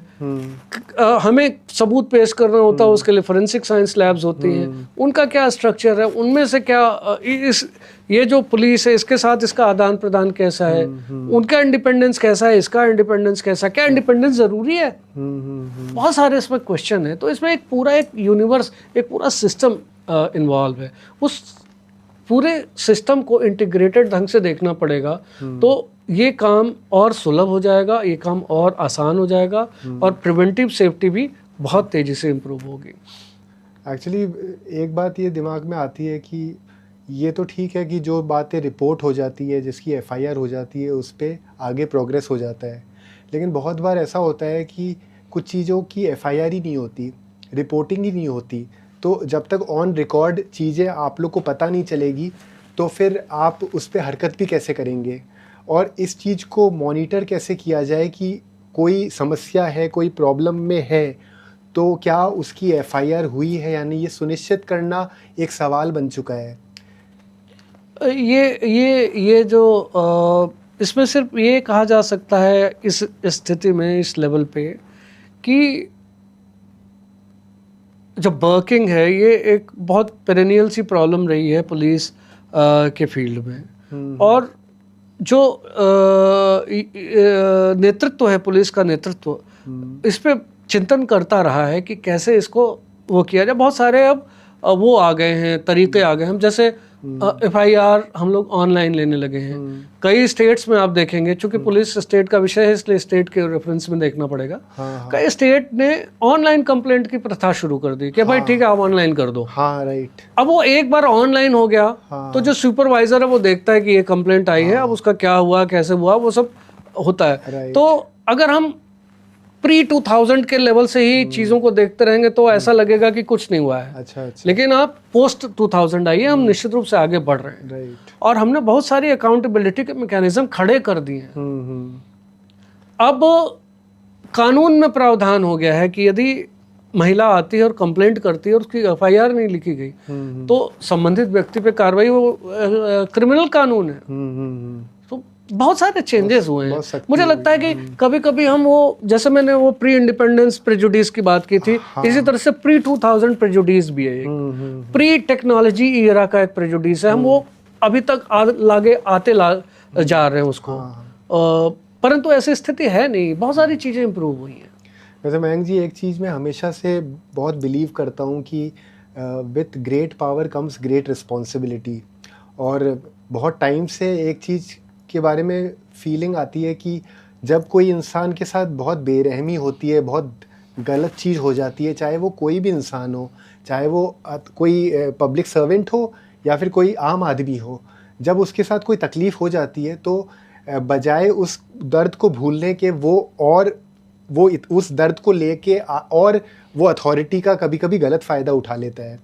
हमें सबूत पेश करना होता है, उसके लिए फोरेंसिक साइंस लैब्स होती हैं, उनका क्या स्ट्रक्चर है, उनमें से क्या ये जो पुलिस है इसके साथ इसका आदान प्रदान कैसा है, उनका इंडिपेंडेंस कैसा है, इसका इंडिपेंडेंस कैसा, क्या इंडिपेंडेंस जरूरी है, बहुत सारे इसमें क्वेश्चन है। तो इसमें एक पूरा एक यूनिवर्स, एक पूरा सिस्टम इन्वॉल्व है। उस पूरे सिस्टम को इंटीग्रेटेड ढंग से देखना पड़ेगा, तो ये काम और सुलभ हो जाएगा, ये काम और आसान हो जाएगा, और प्रिवेंटिव सेफ्टी भी बहुत तेज़ी से इम्प्रूव होगी। एक्चुअली एक बात ये दिमाग में आती है कि ये तो ठीक है कि जो बातें रिपोर्ट हो जाती है, जिसकी एफआईआर हो जाती है, उस पर आगे प्रोग्रेस हो जाता है, लेकिन बहुत बार ऐसा होता है कि कुछ चीज़ों की एफआईआर ही नहीं होती, रिपोर्टिंग ही नहीं होती। तो जब तक ऑन रिकॉर्ड चीज़ें आप लोग को पता नहीं चलेगी, तो फिर आप उस पर हरकत भी कैसे करेंगे, और इस चीज़ को मॉनिटर कैसे किया जाए कि कोई समस्या है, कोई प्रॉब्लम में है, तो क्या उसकी एफआईआर हुई है यानी ये सुनिश्चित करना एक सवाल बन चुका है। ये जो इसमें सिर्फ ये कहा जा सकता है इस स्थिति में, इस लेवल पे, कि जो बर्किंग है ये एक बहुत पेरेनियल सी प्रॉब्लम रही है पुलिस के फील्ड में। और जो नेतृत्व है, पुलिस का नेतृत्व, इस पे चिंतन करता रहा है कि कैसे इसको वो किया जाए। बहुत सारे अब वो आ गए हैं, तरीके आ गए हैं। हम जैसे एफआईआर हम लोग ऑनलाइन लेने लगे हैं। कई स्टेट्स में आप देखेंगे, चूंकि पुलिस स्टेट का विषय है इसलिए स्टेट के रेफरेंस में देखना पड़ेगा। कई स्टेट ने ऑनलाइन कंप्लेंट की प्रथा शुरू कर दी कि भाई ठीक है आप ऑनलाइन कर दो। राइट। अब वो एक बार ऑनलाइन हो गया, तो जो सुपरवाइजर है वो देखता है कि ये कंप्लेंट आई है, अब उसका क्या हुआ, कैसे हुआ, वो सब होता है। तो अगर हम प्री 2000 के लेवल से ही चीजों को देखते रहेंगे तो ऐसा लगेगा कि कुछ नहीं हुआ है। अच्छा। लेकिन आप पोस्ट 2000 आइए, हम निश्चित रूप से आगे बढ़ रहे हैं। और हमने बहुत सारी अकाउंटेबिलिटी के मैकेनिज्म खड़े कर दिए हैं। अब कानून में प्रावधान हो गया है कि यदि महिला आती है और कंप्लेंट करती है और उसकी एफआईआर नहीं लिखी गई, तो संबंधित व्यक्ति पे कार्रवाई, वो क्रिमिनल कानून है। बहुत सारे चेंजेस हुए हैं। मुझे लगता है कि कभी कभी हम वो, जैसे मैंने वो प्री इंडिपेंडेंस प्रेजुडिस की बात की थी, इसी तरह से प्री 2000 प्रेजुडिस भी है। प्री टेक्नोलॉजी ईरा का एक प्रेजुडिस है, हम वो अभी तक आगे आते जा रहे हैं उसको। परंतु ऐसी स्थिति है नहीं, बहुत सारी चीजें इंप्रूव हुई हैं। वैसे मयंक जी, एक चीज़ मैं हमेशा से बहुत बिलीव करता हूँ कि with great power comes great responsibility. और बहुत टाइम से एक चीज़ के बारे में फीलिंग आती है कि जब कोई इंसान के साथ बहुत बेरहमी होती है, बहुत गलत चीज़ हो जाती है, चाहे वो कोई भी इंसान हो, चाहे वो कोई पब्लिक सर्वेंट हो या फिर कोई आम आदमी हो, जब उसके साथ कोई तकलीफ़ हो जाती है तो बजाय उस दर्द को भूलने के वो उस दर्द को लेके और वो अथॉरिटी का कभी कभी गलत फ़ायदा उठा लेता है।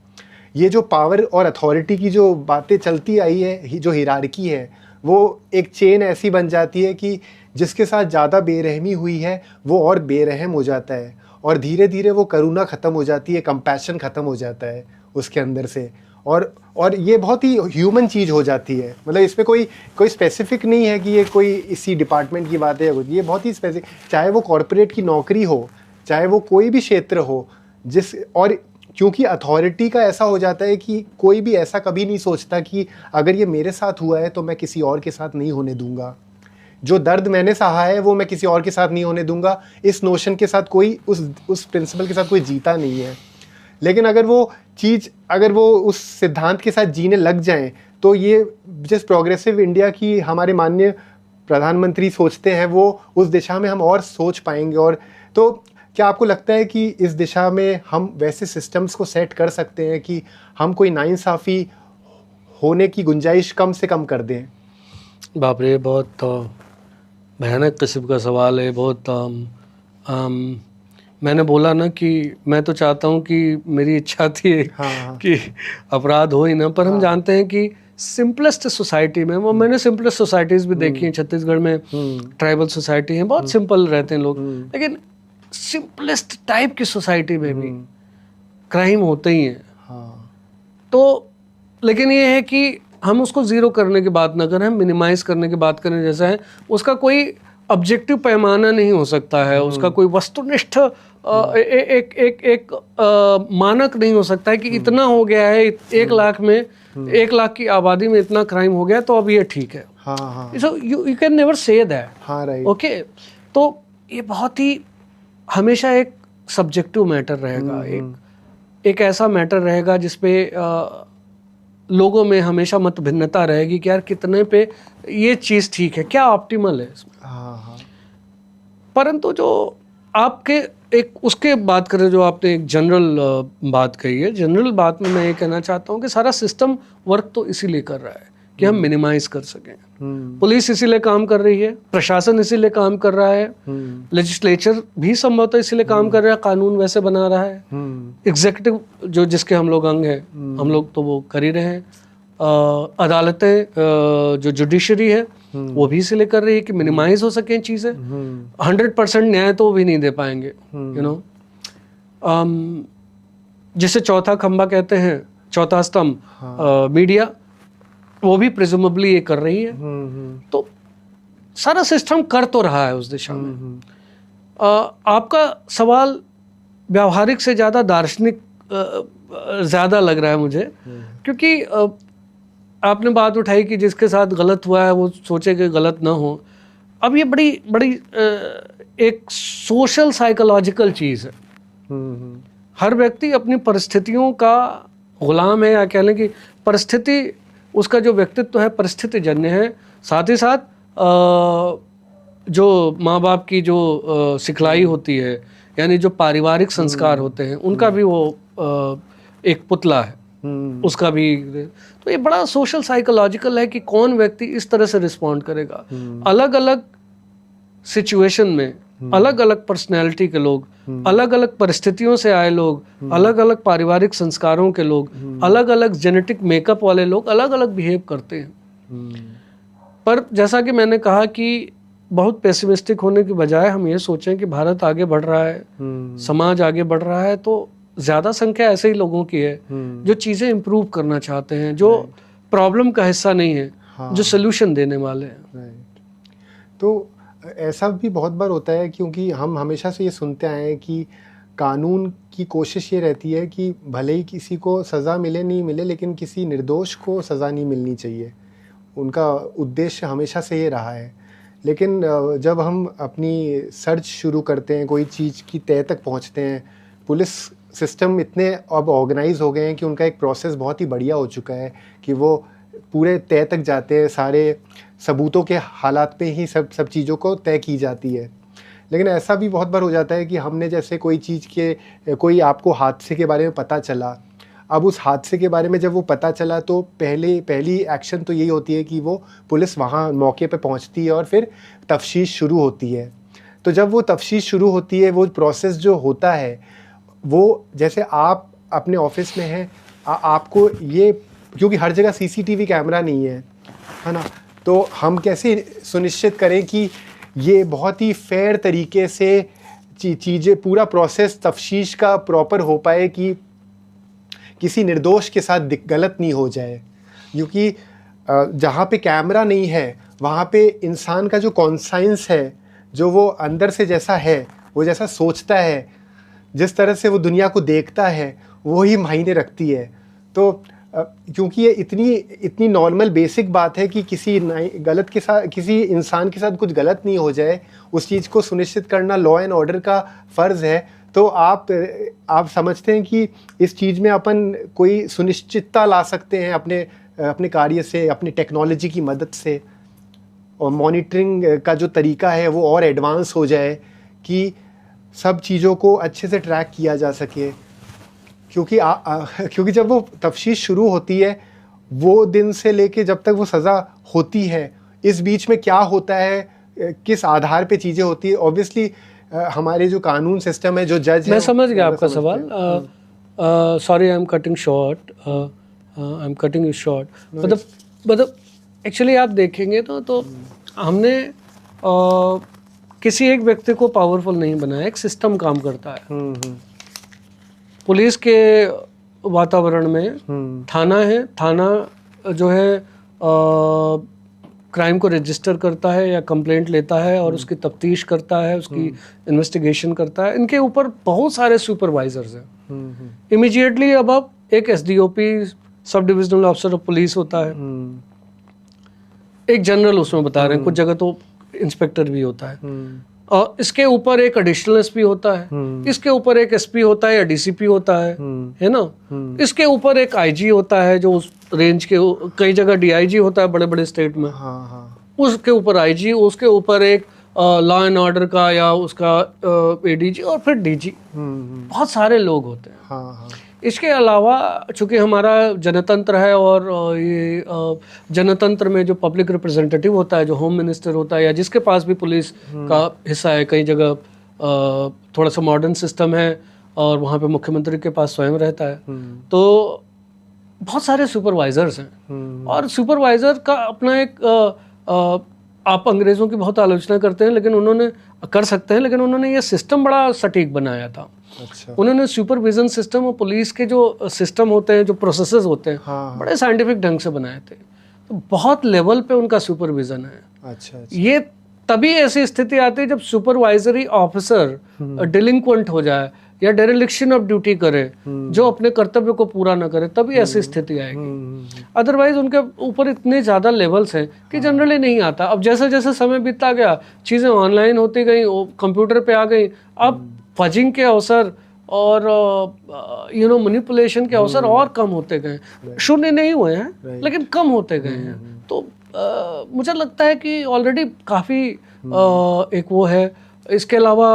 ये जो पावर और अथॉरिटी की जो बातें चलती आई है, जो हिरार्की है, वो एक चेन ऐसी बन जाती है कि जिसके साथ ज़्यादा बेरहमी हुई है वो और बेरहम हो जाता है, और धीरे धीरे वो करुणा ख़त्म हो जाती है, कंपैशन ख़त्म हो जाता है उसके अंदर से। और ये बहुत ही ह्यूमन चीज़ हो जाती है। मतलब इसमें कोई स्पेसिफिक नहीं है कि ये कोई इसी डिपार्टमेंट की बात है या कुछ, ये बहुत ही स्पेसिफिक, चाहे वो कॉरपोरेट की नौकरी हो, चाहे वो कोई भी क्षेत्र हो, और क्योंकि अथॉरिटी का ऐसा हो जाता है कि कोई भी ऐसा कभी नहीं सोचता कि अगर ये मेरे साथ हुआ है तो मैं किसी और के साथ नहीं होने दूंगा। जो दर्द मैंने सहा है वो मैं किसी और के साथ नहीं होने दूंगा, इस नोशन के साथ कोई उस प्रिंसिपल के साथ कोई जीता नहीं है। लेकिन अगर वो उस सिद्धांत के साथ जीने लग जाएं तो ये जिस प्रोग्रेसिव इंडिया की हमारे माननीय प्रधानमंत्री सोचते हैं वो उस दिशा में हम और सोच पाएंगे। और तो क्या आपको लगता है कि इस दिशा में हम वैसे सिस्टम्स को सेट कर सकते हैं कि हम कोई नाइंसाफ़ी होने की गुंजाइश कम से कम कर दें? बाप रे, बहुत भयानक किस्म का सवाल है। बहुत मैंने बोला ना कि मैं तो चाहता हूँ कि मेरी इच्छा थी कि अपराध हो ही ना, पर हम जानते हैं कि सिंपलेस्ट सोसाइटी में, वो मैंने सिंपलेस्ट सोसाइटीज़ भी देखी हैं, छत्तीसगढ़ में ट्राइबल सोसाइटी हैं, बहुत सिंपल रहते हैं लोग, लेकिन सिंपलेस्ट टाइप की सोसाइटी में भी क्राइम होते ही हैं। तो लेकिन ये है कि हम उसको ज़ीरो करने की बात ना करें, हम मिनिमाइज़ करने की बात करें। जैसा है उसका कोई ऑब्जेक्टिव पैमाना नहीं हो सकता है, उसका कोई वस्तुनिष्ठ एक मानक नहीं हो सकता है कि इतना हो गया है, 1 लाख में 1 लाख की आबादी में इतना क्राइम हो गया तो अब ये ठीक है। So you can never say that. Okay, तो ये बहुत ही हमेशा एक सब्जेक्टिव मैटर रहेगा, एक ऐसा मैटर रहेगा जिसपे लोगों में हमेशा मत भिन्नता रहेगी कि यार कितने पे ये चीज़ ठीक है, क्या ऑप्टिमल है इसमें। परंतु जो आपके एक उसके बात करें, जो आपने एक जनरल बात कही है, जनरल बात में मैं ये कहना चाहता हूँ कि सारा सिस्टम वर्क तो इसीलिए कर रहा है कि हम मिनिमाइज कर सकें। पुलिस इसीलिए काम कर रही है, प्रशासन इसीलिए काम कर रहा है, लेजिस्लेचर भी संभवतः इसीलिए काम कर रहा है, कानून वैसे बना रहा है, एग्जीक्यूटिव जो जिसके हम लोग अंग हैं, हम लोग तो वो कर ही रहे हैं, अदालतें जो जुडिशरी है वो भी इसीलिए कर रही है कि मिनिमाइज हो सकें चीज़ें। 100% न्याय तो वो भी नहीं दे पाएंगे, यू नो। जिसे चौथा खंबा कहते हैं, चौथा स्तंभ, मीडिया, वो भी प्रिजुमेबली ये कर रही है। तो सारा सिस्टम कर तो रहा है उस दिशा में। आपका सवाल व्यावहारिक से ज़्यादा दार्शनिक ज़्यादा लग रहा है मुझे, क्योंकि आपने बात उठाई कि जिसके साथ गलत हुआ है वो सोचे कि गलत ना हो। अब ये बड़ी एक सोशल साइकोलॉजिकल चीज़ है। हर व्यक्ति अपनी परिस्थितियों का गुलाम है, या कह लें कि परिस्थिति, उसका जो व्यक्तित्व है परिस्थिति जन्य है। साथ ही साथ जो माँ बाप की जो सिखलाई होती है, यानी जो पारिवारिक संस्कार होते हैं, उनका भी वो एक पुतला है, उसका भी। तो ये बड़ा सोशल साइकोलॉजिकल है कि कौन व्यक्ति इस तरह से रिस्पॉन्ड करेगा। अलग अलग सिचुएशन में अलग अलग पर्सनैलिटी के लोग, अलग अलग परिस्थितियों से आए लोग, अलग अलग पारिवारिक संस्कारों के लोग, अलग अलग जेनेटिक मेकअप वाले लोग अलग अलग बिहेव करते हैं। पर जैसा कि मैंने कहा कि बहुत पेसिमिस्टिक होने की बजाय हम ये सोचें कि भारत आगे बढ़ रहा है, समाज आगे बढ़ रहा है, तो ज़्यादा संख्या ऐसे ही लोगों की है जो चीज़ें इम्प्रूव करना चाहते हैं, जो प्रॉब्लम का हिस्सा नहीं है, जो सोल्यूशन देने वाले हैं। तो ऐसा भी बहुत बार होता है, क्योंकि हम हमेशा से ये सुनते आए हैं कि कानून की कोशिश ये रहती है कि भले ही किसी को सज़ा मिले नहीं मिले, लेकिन किसी निर्दोष को सज़ा नहीं मिलनी चाहिए। उनका उद्देश्य हमेशा से ये रहा है। लेकिन जब हम अपनी सर्च शुरू करते हैं, कोई चीज़ की तह तक पहुंचते हैं, पुलिस सिस्टम इतने अब ऑर्गेनाइज हो गए हैं कि उनका एक प्रोसेस बहुत ही बढ़िया हो चुका है कि वो पूरे तय तक जाते हैं, सारे सबूतों के हालात पे ही सब चीज़ों को तय की जाती है। लेकिन ऐसा भी बहुत बार हो जाता है कि हमने जैसे कोई चीज़ के, कोई आपको हादसे के बारे में पता चला, अब उस हादसे के बारे में जब वो पता चला तो पहली एक्शन तो यही होती है कि वो पुलिस वहाँ मौके पे पहुँचती है और फिर तफ्तीश शुरू होती है। तो जब वो तफ्तीश शुरू होती है, वो प्रोसेस जो होता है, वो जैसे आप अपने ऑफिस में हैं, आपको ये, क्योंकि हर जगह सीसीटीवी कैमरा नहीं है ना, तो हम कैसे सुनिश्चित करें कि ये बहुत ही फेयर तरीके से चीज़ें, पूरा प्रोसेस तफ्तीश का प्रॉपर हो पाए कि किसी निर्दोष के साथ गलत नहीं हो जाए। क्योंकि जहाँ पे कैमरा नहीं है वहाँ पे इंसान का जो कॉन्साइंस है, जो वो अंदर से जैसा है, वो जैसा सोचता है, जिस तरह से वो दुनिया को देखता है, वो ही मायने रखती है। तो क्योंकि ये इतनी नॉर्मल बेसिक बात है कि किसी गलत के साथ, किसी इंसान के साथ कुछ गलत नहीं हो जाए, उस चीज़ को सुनिश्चित करना लॉ एंड ऑर्डर का फ़र्ज़ है। तो आप समझते हैं कि इस चीज़ में अपन कोई सुनिश्चितता ला सकते हैं अपने कार्य से, अपनी टेक्नोलॉजी की मदद से, और मॉनिटरिंग का जो तरीका है वो और एडवांस हो जाए कि सब चीज़ों को अच्छे से ट्रैक किया जा सके। क्योंकि जब वो तफ्तीश शुरू होती है, वो दिन से लेके जब तक वो सज़ा होती है, इस बीच में क्या होता है, किस आधार पे चीज़ें होती है, ऑब्वियसली हमारे जो कानून सिस्टम है, जो जज है। मैं समझ गया आपका सवाल। Sorry, I am cutting short, I am cutting you short. मतलब एक्चुअली आप देखेंगे तो हमने किसी एक व्यक्ति को पावरफुल नहीं बनाया, एक सिस्टम काम करता है। पुलिस के वातावरण में थाना है, थाना जो है क्राइम को रजिस्टर करता है या कंप्लेंट लेता है और उसकी तफ्तीश करता है, उसकी इन्वेस्टिगेशन करता है। इनके ऊपर बहुत सारे सुपरवाइजर्स हैं। इमीडिएटली अब आप एक SDOP, sub divisional officer of police होता है, एक जनरल उसमें बता रहे हैं, कुछ जगह तो इंस्पेक्टर भी होता है, और इसके ऊपर एक एडिशनल एसपी होता है, इसके ऊपर एक एसपी होता है या डीसीपी होता है ना। इसके ऊपर एक आईजी होता है जो उस रेंज के, कई जगह डीआईजी होता है बड़े बड़े स्टेट में। उसके ऊपर आईजी, उसके ऊपर एक लॉ एंड ऑर्डर का या उसका एडीजी, और फिर डीजी। बहुत सारे लोग होते हैं। इसके अलावा चूंकि हमारा जनतंत्र है, और ये जनतंत्र में जो पब्लिक रिप्रेजेंटेटिव होता है, जो होम मिनिस्टर होता है, या जिसके पास भी पुलिस का हिस्सा है, कई जगह थोड़ा सा मॉडर्न सिस्टम है और वहाँ पे मुख्यमंत्री के पास स्वयं रहता है, तो बहुत सारे सुपरवाइजर्स हैं। और सुपरवाइजर का अपना एक आप अंग्रेज़ों की बहुत आलोचना करते हैं, लेकिन उन्होंने कर सकते हैं, लेकिन उन्होंने ये सिस्टम बड़ा सटीक बनाया था। अच्छा। उन्होंने सुपरविजन सिस्टम और पुलिस के जो सिस्टम होते हैं, जो प्रोसेसेस होते हैं, बड़े साइंटिफिक ढंग से बनाए थे। तो बहुत लेवल पे उनका सुपरविजन है। अच्छा। ये तभी ऐसी स्थिति आती है जब सुपरवाइजरी ऑफिसर डिलिंक्वेंट हो जाए या डेरिलिक्शन ऑफ ड्यूटी करे, जो अपने कर्तव्य को पूरा न करे, तभी ऐसी स्थिति आएगी। अदरवाइज उनके ऊपर इतने ज्यादा लेवल्स हैं कि जनरली नहीं आता। अब जैसे जैसे समय बीतता गया, चीजें ऑनलाइन होती गई, कंप्यूटर पे आ गई, अब फजिंग के अवसर और मैनिपुलेशन के अवसर और कम होते गए। शून्य नहीं हुए हैं, लेकिन कम होते गए हैं। तो मुझे लगता है कि ऑलरेडी काफी एक वो है। इसके अलावा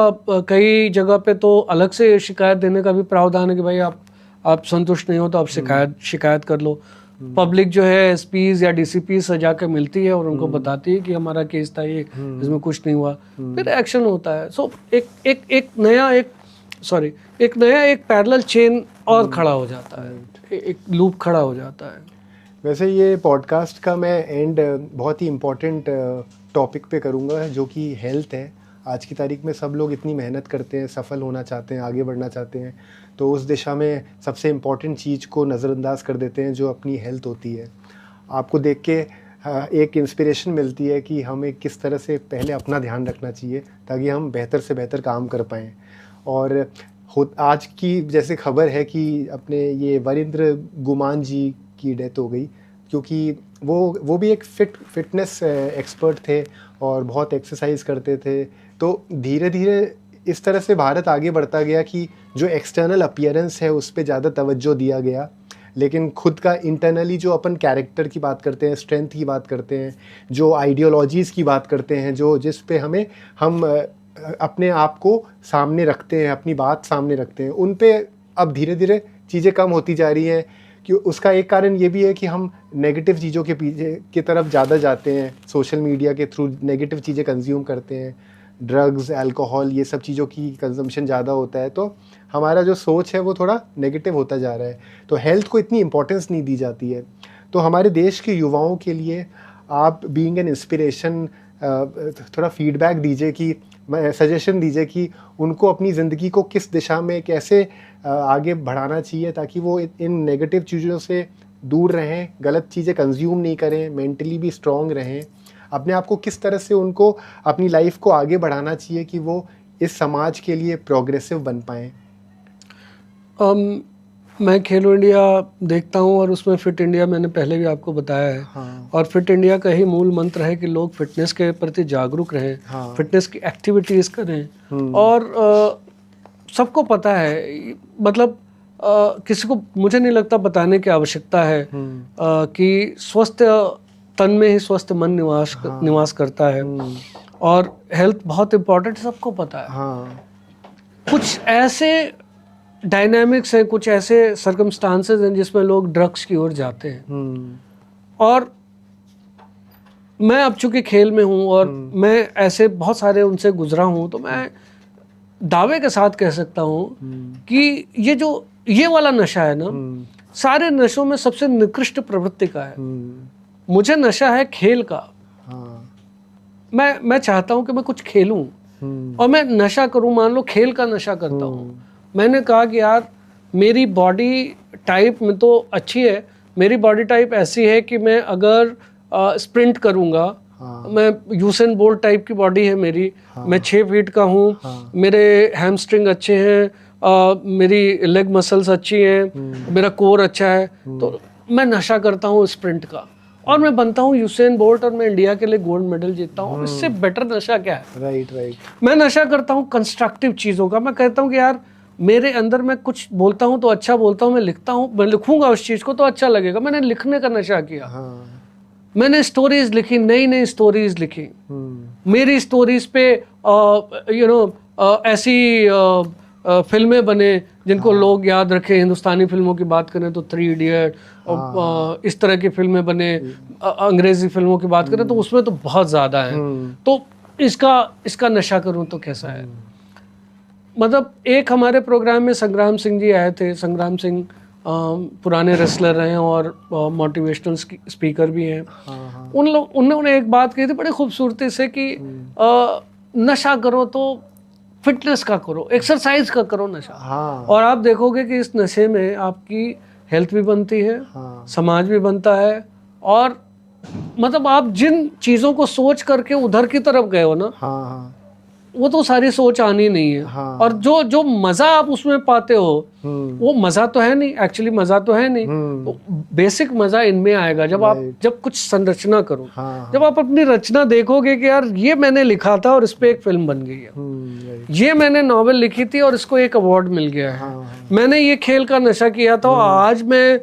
कई जगह पे तो अलग से शिकायत देने का भी प्रावधान है कि भाई आप संतुष्ट नहीं हो तो आप शिकायत कर लो। पब्लिक जो है एसपीज या डीसीपी से जाकर मिलती है और उनको बताती है कि हमारा केस था ये, इसमें कुछ नहीं हुआ, फिर एक्शन होता है। सो एक नया एक पैरेलल चेन और खड़ा हो जाता है, एक लूप खड़ा हो जाता है। वैसे ये पॉडकास्ट का मैं एंड बहुत ही इम्पोर्टेंट टॉपिक पे करूँगा, जो कि हेल्थ है। आज की तारीख में सब लोग इतनी मेहनत करते हैं, सफल होना चाहते हैं, आगे बढ़ना चाहते हैं, तो उस दिशा में सबसे इम्पॉर्टेंट चीज़ को नज़रअंदाज कर देते हैं, जो अपनी हेल्थ होती है। आपको देख के एक इंस्पिरेशन मिलती है कि हमें किस तरह से पहले अपना ध्यान रखना चाहिए ताकि हम बेहतर से बेहतर काम कर पाएँ। और आज की जैसे खबर है कि अपने ये वरिंद्र गुमान जी की डेथ हो गई, क्योंकि वो भी एक फिटनेस एक्सपर्ट थे और बहुत एक्सरसाइज करते थे। तो धीरे धीरे इस तरह से भारत आगे बढ़ता गया कि जो एक्सटर्नल अपीयरेंस है उस पे ज़्यादा तवज्जो दिया गया, लेकिन खुद का इंटरनली जो अपन कैरेक्टर की बात करते हैं, स्ट्रेंथ की बात करते हैं, जो आइडियोलॉजीज़ की बात करते हैं, जो जिस पे हम अपने आप को सामने रखते हैं, अपनी बात सामने रखते हैं, उन पे अब धीरे धीरे चीज़ें कम होती जा रही हैं। कि उसका एक कारण ये भी है कि हम नेगेटिव चीज़ों के पीछे की तरफ ज़्यादा जाते हैं, सोशल मीडिया के थ्रू नेगेटिव चीज़ें कंज्यूम करते हैं, ड्रग्स, अल्कोहल, ये सब चीज़ों की कंजम्पशन ज़्यादा होता है, तो हमारा जो सोच है वो थोड़ा नेगेटिव होता जा रहा है। तो हेल्थ को इतनी इम्पोर्टेंस नहीं दी जाती है। तो हमारे देश के युवाओं के लिए आप बीइंग एन इंस्पिरेशन थोड़ा फीडबैक दीजिए, कि सजेशन दीजिए कि उनको अपनी ज़िंदगी को किस दिशा में कैसे आगे बढ़ाना चाहिए ताकि वो इन नेगेटिव चीज़ों से दूर रहें, गलत चीज़ें कंज्यूम नहीं करें, मेंटली भी स्ट्रॉन्ग रहें। अपने आप को किस तरह से उनको अपनी लाइफ को आगे बढ़ाना चाहिए कि वो इस समाज के लिए प्रोग्रेसिव बन पाएँ। मैं खेलो इंडिया देखता हूँ और उसमें फिट इंडिया मैंने पहले भी आपको बताया है। हाँ। और फिट इंडिया का ही मूल मंत्र है कि लोग फिटनेस के प्रति जागरूक रहें। हाँ। फिटनेस की एक्टिविटीज़ करें। और सबको पता है, मतलब किसी को मुझे नहीं लगता बताने की आवश्यकता है कि स्वस्थ तन में ही स्वस्थ मन निवास करता है। और हेल्थ बहुत इम्पोर्टेंट, सबको पता है। हाँ। कुछ ऐसे डायनामिक्स हैं, कुछ ऐसे सर्कमस्टांसेस हैं जिसमें लोग ड्रग्स की ओर जाते हैं। और मैं अब चूंकि खेल में हूँ और मैं ऐसे बहुत सारे उनसे गुजरा हूँ, तो मैं दावे के साथ कह सकता हूँ कि ये वाला नशा है ना, सारे नशों में सबसे निकृष्ट प्रवृत्ति का है। मुझे नशा है खेल का। मैं चाहता हूँ कि मैं कुछ खेलूं और मैं नशा करूं। मान लो खेल का नशा करता हूँ। मैंने कहा कि यार मेरी बॉडी टाइप में तो अच्छी है, मेरी बॉडी टाइप ऐसी है कि मैं अगर स्प्रिंट करूंगा, मैं यूसेन बोल्ट टाइप की बॉडी है मेरी। मैं 6 फीट का हूँ। मेरे हैमस्ट्रिंग अच्छे हैं, मेरी लेग मसल्स अच्छी हैं, मेरा कोर अच्छा है। तो मैं नशा करता हूँ स्प्रिंट का और मैं बनता हूँ यूसेन बोल्ट और मैं इंडिया के लिए गोल्ड मेडल जीतता हूँ। इससे बेटर नशा क्या है? राइट। मैं नशा करता हूँ कंस्ट्रक्टिव चीज़ों का। मैं कहता हूँ कि यार मेरे अंदर मैं कुछ बोलता हूँ तो अच्छा बोलता हूँ, मैं लिखता हूँ, मैं लिखूंगा उस चीज़ को तो अच्छा लगेगा। मैंने लिखने का नशा किया। मैंने स्टोरीज लिखी, नई स्टोरीज लिखी। मेरी स्टोरीज पे ऐसी फिल्में बने जिनको लोग याद रखें। हिंदुस्तानी फिल्मों की बात करें तो 3 इडियट, इस तरह की फिल्में बने। अंग्रेजी फिल्मों की बात करें तो उसमें तो बहुत ज़्यादा है। तो इसका नशा करूं तो कैसा है? मतलब एक हमारे प्रोग्राम में संग्राम सिंह जी आए थे। संग्राम सिंह पुराने रेसलर हैं और मोटिवेशनल स्पीकर भी हैं। उन्होंने एक बात कही थी बड़ी खूबसूरती से कि नशा करो तो फिटनेस का करो, एक्सरसाइज का करो नशा। और आप देखोगे कि इस नशे में आपकी हेल्थ भी बनती है, समाज भी बनता है। और मतलब आप जिन चीज़ों को सोच करके उधर की तरफ गए हो ना, वो तो सारी सोच आनी नहीं है। और जो मजा आप उसमें पाते हो वो मजा तो है नहीं, एक्चुअली मजा तो है नहीं। तो बेसिक मजा इनमें आएगा जब कुछ संरचना करो। जब आप अपनी रचना देखोगे कि यार ये मैंने लिखा था और इस पे एक फिल्म बन गई है, ये मैंने नॉवेल लिखी थी और इसको एक अवार्ड मिल गया है, मैंने ये खेल का नशा किया था आज मैं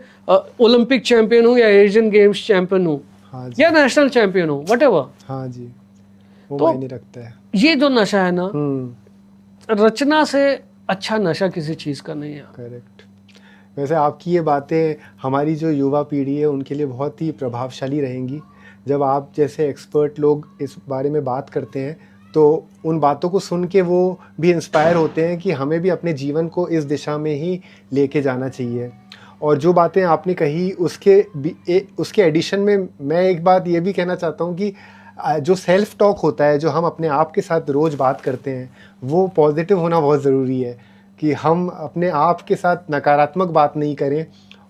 ओलंपिक चैंपियन हूँ या एशियन गेम्स चैंपियन हूँ या नेशनल चैंपियन हूँ, व्हाटएवर। हाँ जी, वो तो मायने रखता है। ये जो नशा है ना, रचना से अच्छा नशा किसी चीज का नहीं है। करेक्ट। वैसे आपकी ये बातें हमारी जो युवा पीढ़ी है उनके लिए बहुत ही प्रभावशाली रहेंगी। जब आप जैसे एक्सपर्ट लोग इस बारे में बात करते हैं तो उन बातों को सुन के वो भी इंस्पायर होते हैं कि हमें भी अपने जीवन को इस दिशा में ही लेके जाना चाहिए। और जो बातें आपने कही उसके एडिशन में मैं एक बात ये भी कहना चाहता हूँ कि जो सेल्फ टॉक होता है, जो हम अपने आप के साथ रोज़ बात करते हैं, वो पॉजिटिव होना बहुत ज़रूरी है। कि हम अपने आप के साथ नकारात्मक बात नहीं करें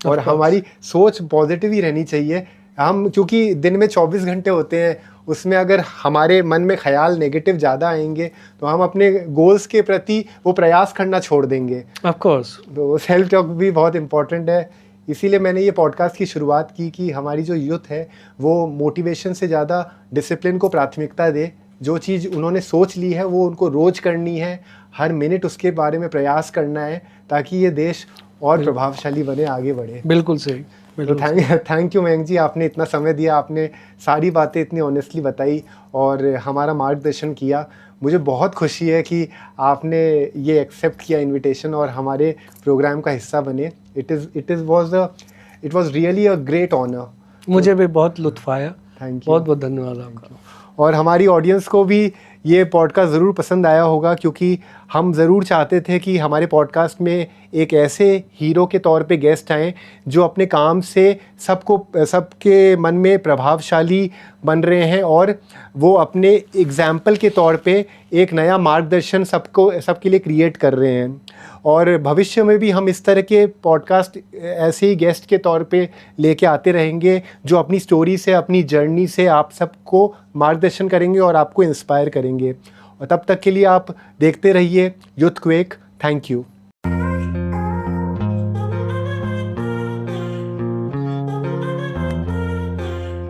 और हमारी सोच पॉजिटिव ही रहनी चाहिए। हम क्योंकि दिन में 24 घंटे होते हैं, उसमें अगर हमारे मन में ख्याल नेगेटिव ज़्यादा आएंगे तो हम अपने गोल्स के प्रति वो प्रयास करना छोड़ देंगे। Of course. तो सेल्फ टॉक भी बहुत इम्पॉर्टेंट है। इसीलिए मैंने ये पॉडकास्ट की शुरुआत की कि हमारी जो यूथ है वो मोटिवेशन से ज़्यादा डिसिप्लिन को प्राथमिकता दे। जो चीज़ उन्होंने सोच ली है वो उनको रोज़ करनी है, हर मिनट उसके बारे में प्रयास करना है ताकि ये देश और प्रभावशाली बने, आगे बढ़े। बिल्कुल सही। तो थैंक यू मयंक जी, आपने इतना समय दिया, आपने सारी बातें इतनी ऑनेस्टली बताई और हमारा मार्गदर्शन किया। मुझे बहुत खुशी है कि आपने ये एक्सेप्ट किया इनविटेशन और हमारे प्रोग्राम का हिस्सा बने। It was really a great honour. मुझे भी बहुत लुत्फ आया। थैंक यू, बहुत बहुत धन्यवाद आपका। और हमारी ऑडियंस को भी ये पॉडकास्ट ज़रूर पसंद आया होगा क्योंकि हम ज़रूर चाहते थे कि हमारे पॉडकास्ट में एक ऐसे हीरो के तौर पे गेस्ट आएँ जो अपने काम से सबके मन में प्रभावशाली बन रहे हैं और वो अपने एग्जाम्पल के तौर पे एक नया मार्गदर्शन सबके लिए क्रिएट कर रहे हैं। और भविष्य में भी हम इस तरह के पॉडकास्ट ऐसे ही गेस्ट के तौर पे लेके आते रहेंगे जो अपनी स्टोरी से, अपनी जर्नी से आप सबको मार्गदर्शन करेंगे और आपको इंस्पायर करेंगे। और तब तक के लिए आप देखते रहिए यूथक्वेक। Thank you.